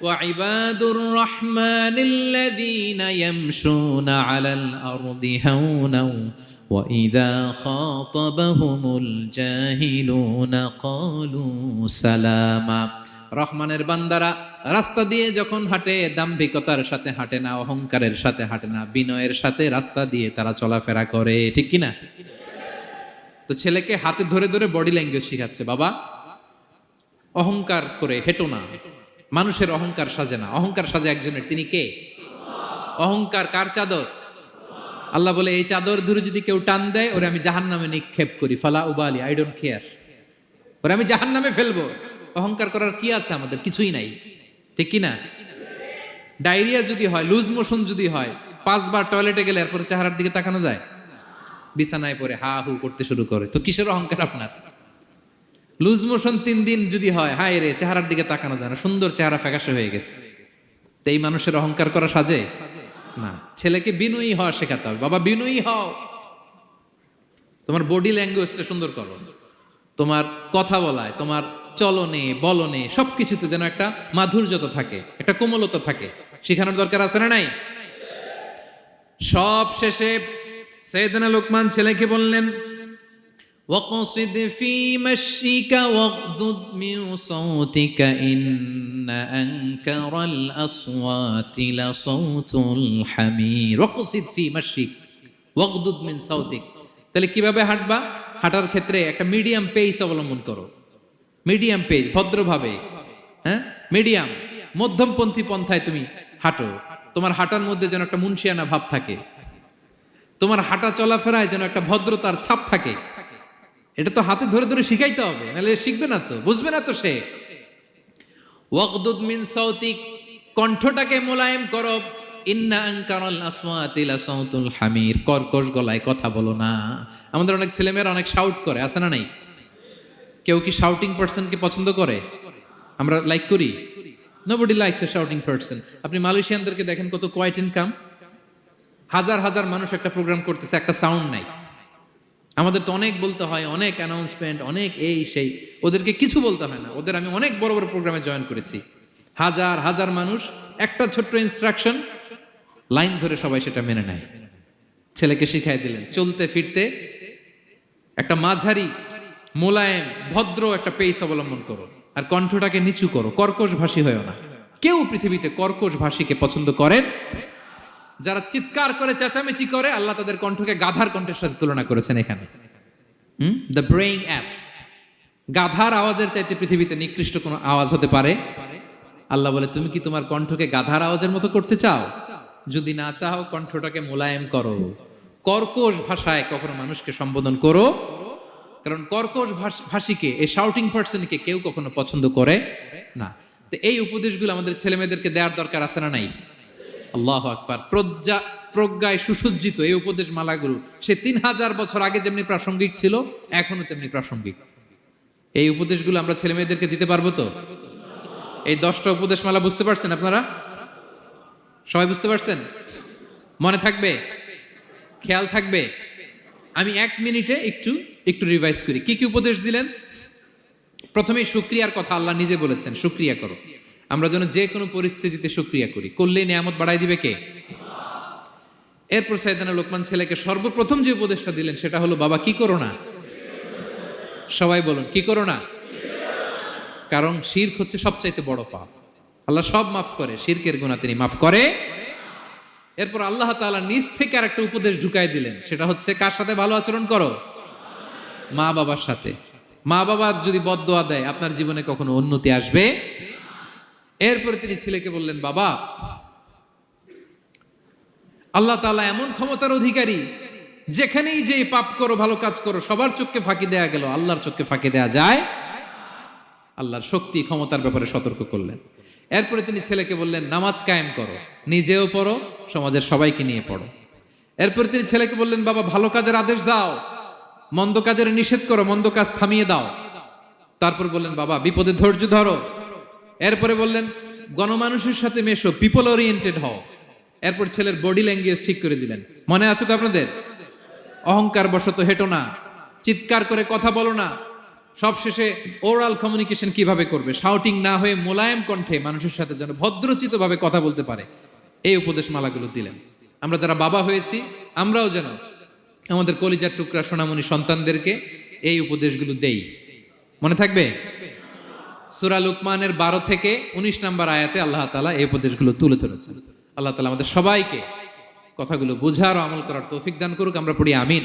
وعباد الرحمن الذين يمشون على الأرض هونا وإذا خاطبهم الجاهلون قالوا سلاما, রহমানের বান্দারা রাস্তা দিয়ে যখন হাঁটে দাম্ভিকতার সাথে হাঁটে না, অহংকারের সাথে হাঁটে না, বিনয়ের সাথে রাস্তা দিয়ে তারা চলাফেরা করে, ঠিক কিনা? তো ছেলেকে হাতে ধরে ধরে বডি ল্যাঙ্গুয়েজ শিখাচ্ছে, বাবা অহংকার করে হেঁটো না, মানুষের অহংকার সাজে না, অহংকার সাজে একজনের, তিনি কে? অহংকার কার চাদর? আল্লাহ বলে, এই চাদর ধরে যদি কেউ টান দেয় ওরে আমি জাহান্নামে নিক্ষেপ করি, ফালা উবালি, আই ডোন্ট কেয়ার, ওরে আমি জাহান্নামে ফেলবো। অহংকার করার কি আছে আমাদের? কিছুই নাই, ঠিক কি না? ডায়রিয়া যদি হয়, লুজ মোশন যদি হয়, 5 বার টয়লেটে গেলে এরপরে চেহারার দিকে তাকানো যায়? বিছানায় পড়ে হা হু করতে শুরু করে, তো কিসের অহংকার আপনার? লুজ মোশন 3 দিন যদি হয়, হায় রে, চেহারার দিকে তাকানো যায় না, সুন্দর চেহারা ফ্যাকাশে হয়ে গেছে, তো এই মানুষের অহংকার করা সাজে না। ছেলেকে বিনয়ী হওয়া শেখাতে হবে, বাবা বিনয়ী হও, তোমার বডি ল্যাঙ্গুয়েজটা সুন্দর করো, তোমার কথা বলায়, তোমার চলনে বলনে সবকিছুতে যেন একটা মাধুর্যতা থাকে, একটা কোমলতা থাকে, শেখানোর দরকার আছে না নাই? সব শেষে সাইয়েদনা লোকমান ছেলেকে বললেন, وَاقْصِدْ فِي مَشْيِكَ وَاغْضُضْ مِنْ صَوْتِكَ إِنَّ أَنْكَرَ الْأَصْوَاتِ لَصَوْتُ الْحَمِيرِ وَاقْصِدْ فِي مَشْيِكَ وَاغْضُضْ مِنْ صَوْتِكَ। তাহলে কিভাবে হাঁটবা? হাঁটার ক্ষেত্রে একটা মিডিয়াম পেস অবলম্বন করো, মিডিয়াম পেস, ভদ্রভাবে, হ্যাঁ, মিডিয়াম মধ্যমপন্থী পন্থায় তুমি হাঁটো। তোমার হাঁটার মধ্যে যেন একটা মুনশিয়ানা ভাব থাকে, তোমার হাঁটা চলাফেরায় যেন একটা ভদ্রতার ছাপ থাকে। এটা তো হাতে ধরে ধরে শিখাইতে হবে, নাহলে শিখবে না তো, বুঝবে না তো সে। ওয়াগদুদ মিন সাউতিক, কণ্ঠটাকে মোলায়েম করো। ইন্না আনকারাল আসওয়াতি লাসাউতুল হামির, কর্কশ গলায় কথা বলো না। আমাদের অনেক ছেলেমেয়েরা অনেক শাউট করে, আছে না নাই? কেউ কি শাউটিং পারসনকে পছন্দ করে? আমরা লাইক করি? Nobody likes a shouting person. আপনি মালয়েশিয়ানদেরকে দেখেন কত কোয়াইট ইনকাম, হাজার হাজার মানুষ একটা প্রোগ্রাম করতেছে, একটা সাউন্ড নাই। আমাদের তো অনেক বলতে হয়, অনেক অ্যানাউন্সমেন্ট, অনেক এই সেই, ওদেরকে কিছু বলতে হয় না। ওদের আমি অনেক বড় বড় প্রোগ্রামে জয়েন করেছি, হাজার হাজার মানুষ, একটা ছোট্ট ইনস্ট্রাকশন, লাইন ধরে সবাই সেটা মেনে নেয়। ছেলেকে শিখাই দিলেন চলতে ফিরতে একটা মাঝারি মোলায়েম ভদ্র একটা পেস অবলম্বন করো, আর কণ্ঠটাকে নিচু করো, কর্কশ ভাষী হয়েও না। কেউ পৃথিবীতে কর্কশ ভাষীকে পছন্দ করেন? যারা চিৎকার করে চেঁচামেচি করে, আল্লাহ তাদের কণ্ঠকে গাধার কণ্ঠের সাথে তুলনা করেছেন এখানে। দ্য ব্রেইং অ্যাস, গাধার আওয়াজের চাইতে পৃথিবীতে নিকৃষ্ট কোনো আওয়াজ হতে পারে? আল্লাহ বলে, তুমি কি তোমার কণ্ঠকে গাধার আওয়াজের মতো করতে চাও? যদি না চাও, কণ্ঠটাকে মোলায়েম করো, কর্কশ ভাষায় কখনো মানুষকে সম্বোধন করো, কারণ কর্কশ ভাষীকে, এই শাউটিং পারসনকে কেউ কখনো পছন্দ করে না। তো এই উপদেশগুলো আমাদের ছেলে মেয়েদেরকে দেওয়ার দরকার আছে না নাই? আল্লাহু আকবার। প্রজ্ঞায় সুসজ্জিত এই উপদেশ মালাগুলো সে 3000 বছর আগে যেমনি প্রাসঙ্গিক ছিল, এখনো তেমনি প্রাসঙ্গিক। এই উপদেশগুলো আমরা ছেলে মেয়েদেরকে দিতে পারবো তো? এই 10টা উপদেশ মালা বুঝতে পারছেন আপনারা? সবাই বুঝতে পারছেন? মনে থাকবে? খেয়াল থাকবে? আমি 1 মিনিটে একটু রিভাইজ করি। কি কি উপদেশ দিলেন? প্রথমেই শুকরিয়ার কথা আল্লাহ নিজে বলেছেন, শুকরিয়া করো। আমরা যেন যে কোনো পরিস্থিতিতে শুকরিয়া করি, করলেই নিয়ামত বাড়াই দিবে কে? এরপর সাইয়েদনা লোকমান ছেলেকে সর্বপ্রথম যে উপদেশটা দিলেন সেটা হলো, বাবা কি করো না। সবাই বলুন, কি করো না। কারণ শিরক হচ্ছে সবচাইতে বড় পাপ। আল্লাহ সব মাফ করে, শিরকের গুনাহ তিনি মাফ করে। এরপর আল্লাহ তাআলা নিজ থেকে আরেকটা উপদেশ ঢুকাই দিলেন, সেটা হচ্ছে কার সাথে ভালো আচরণ করো? মা বাবার সাথে। মা বাবা যদি বদদোয়া দেয়, আপনার জীবনে কখনো উন্নতি আসবে? এরপরে তিনি ছেলেকে বললেন, বাবা আল্লাহ তাআলা এমন ক্ষমতার অধিকারী, যেখানেই যে পাপ করো, ভালো কাজ করো, সবার চোখকে ফাঁকি দেয়া গেল, আল্লাহর চোখকে ফাঁকি দেয়া যায়? আল্লাহর শক্তি ক্ষমতার ব্যাপারে সতর্ক করলেন। এরপরে তিনি ছেলেকে বললেন, নামাজ কায়েম করো, নিজেও পড়ো, সমাজের সবাইকে নিয়ে পড়ো। এরপরে তিনি ছেলেকে বললেন, বাবা ভালো কাজের আদেশ দাও, মন্দ কাজের নিষেধ করো, মন্দ কাজ থামিয়ে দাও। তারপর বললেন, বাবা বিপদে ধৈর্য ধরো। এরপরে বললেন, গণমানুষের সাথে মেশো, পিপল ওরিয়েন্টেড হও। এরপর ছেলের বডি ল্যাঙ্গুয়েজ ঠিক করে দিলেন। মনে আছে তো আপনাদের? অহংকার বশত হেঁটো না, চিৎকার করে কথা বলো না। সবশেষে ওরাল কমিউনিকেশন কিভাবে করবে, শাউটিং না হয়ে মোলায়েম কণ্ঠে মানুষের সাথে যেন ভদ্রচিত ভাবে কথা বলতে পারে, এই উপদেশ মালাগুলো দিলেন। আমরা যারা বাবা হয়েছি, আমরাও যেন আমাদের কলিজার টুকরা সোনামণি সন্তানদেরকে এই উপদেশগুলো দেই। মনে থাকবে? সূরা লুকমানের 12 থেকে 19 নম্বর আয়াতে আল্লাহ তাআলা এই উপদেশগুলো তুলে ধরেছেন। আল্লাহ তাআলা আমাদের সবাইকে কথাগুলো বোঝার ও আমল করার তৌফিক দান করুক। আমরা পড়ি আমিন।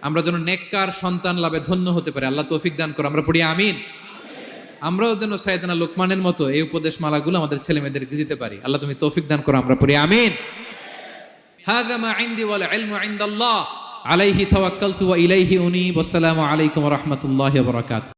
আমরা যেন নেককার সন্তান লাভে ধন্য হতে পারে, আল্লাহ তৌফিক দান করুন। আমরা পড়ি আমিন। আমরাও যেন সাইয়েদনা লোকমানের মতো এই উপদেশ মালাগুলো আমাদের ছেলে মেয়েদেরকে দিতে পারি, আল্লাহ তুমি তৌফিক দান করো। আমরা পড়ি আমিন। হাযা মা ইনদি ওয়াল ইলমু ইনদাল্লাহ আলাইহি তাওয়াক্কালতু ওয়া ইলাইহি উনীব। আসসালামু আলাইকুম ওয়া রাহমাতুল্লাহি ওয়া বারাকাতুহু।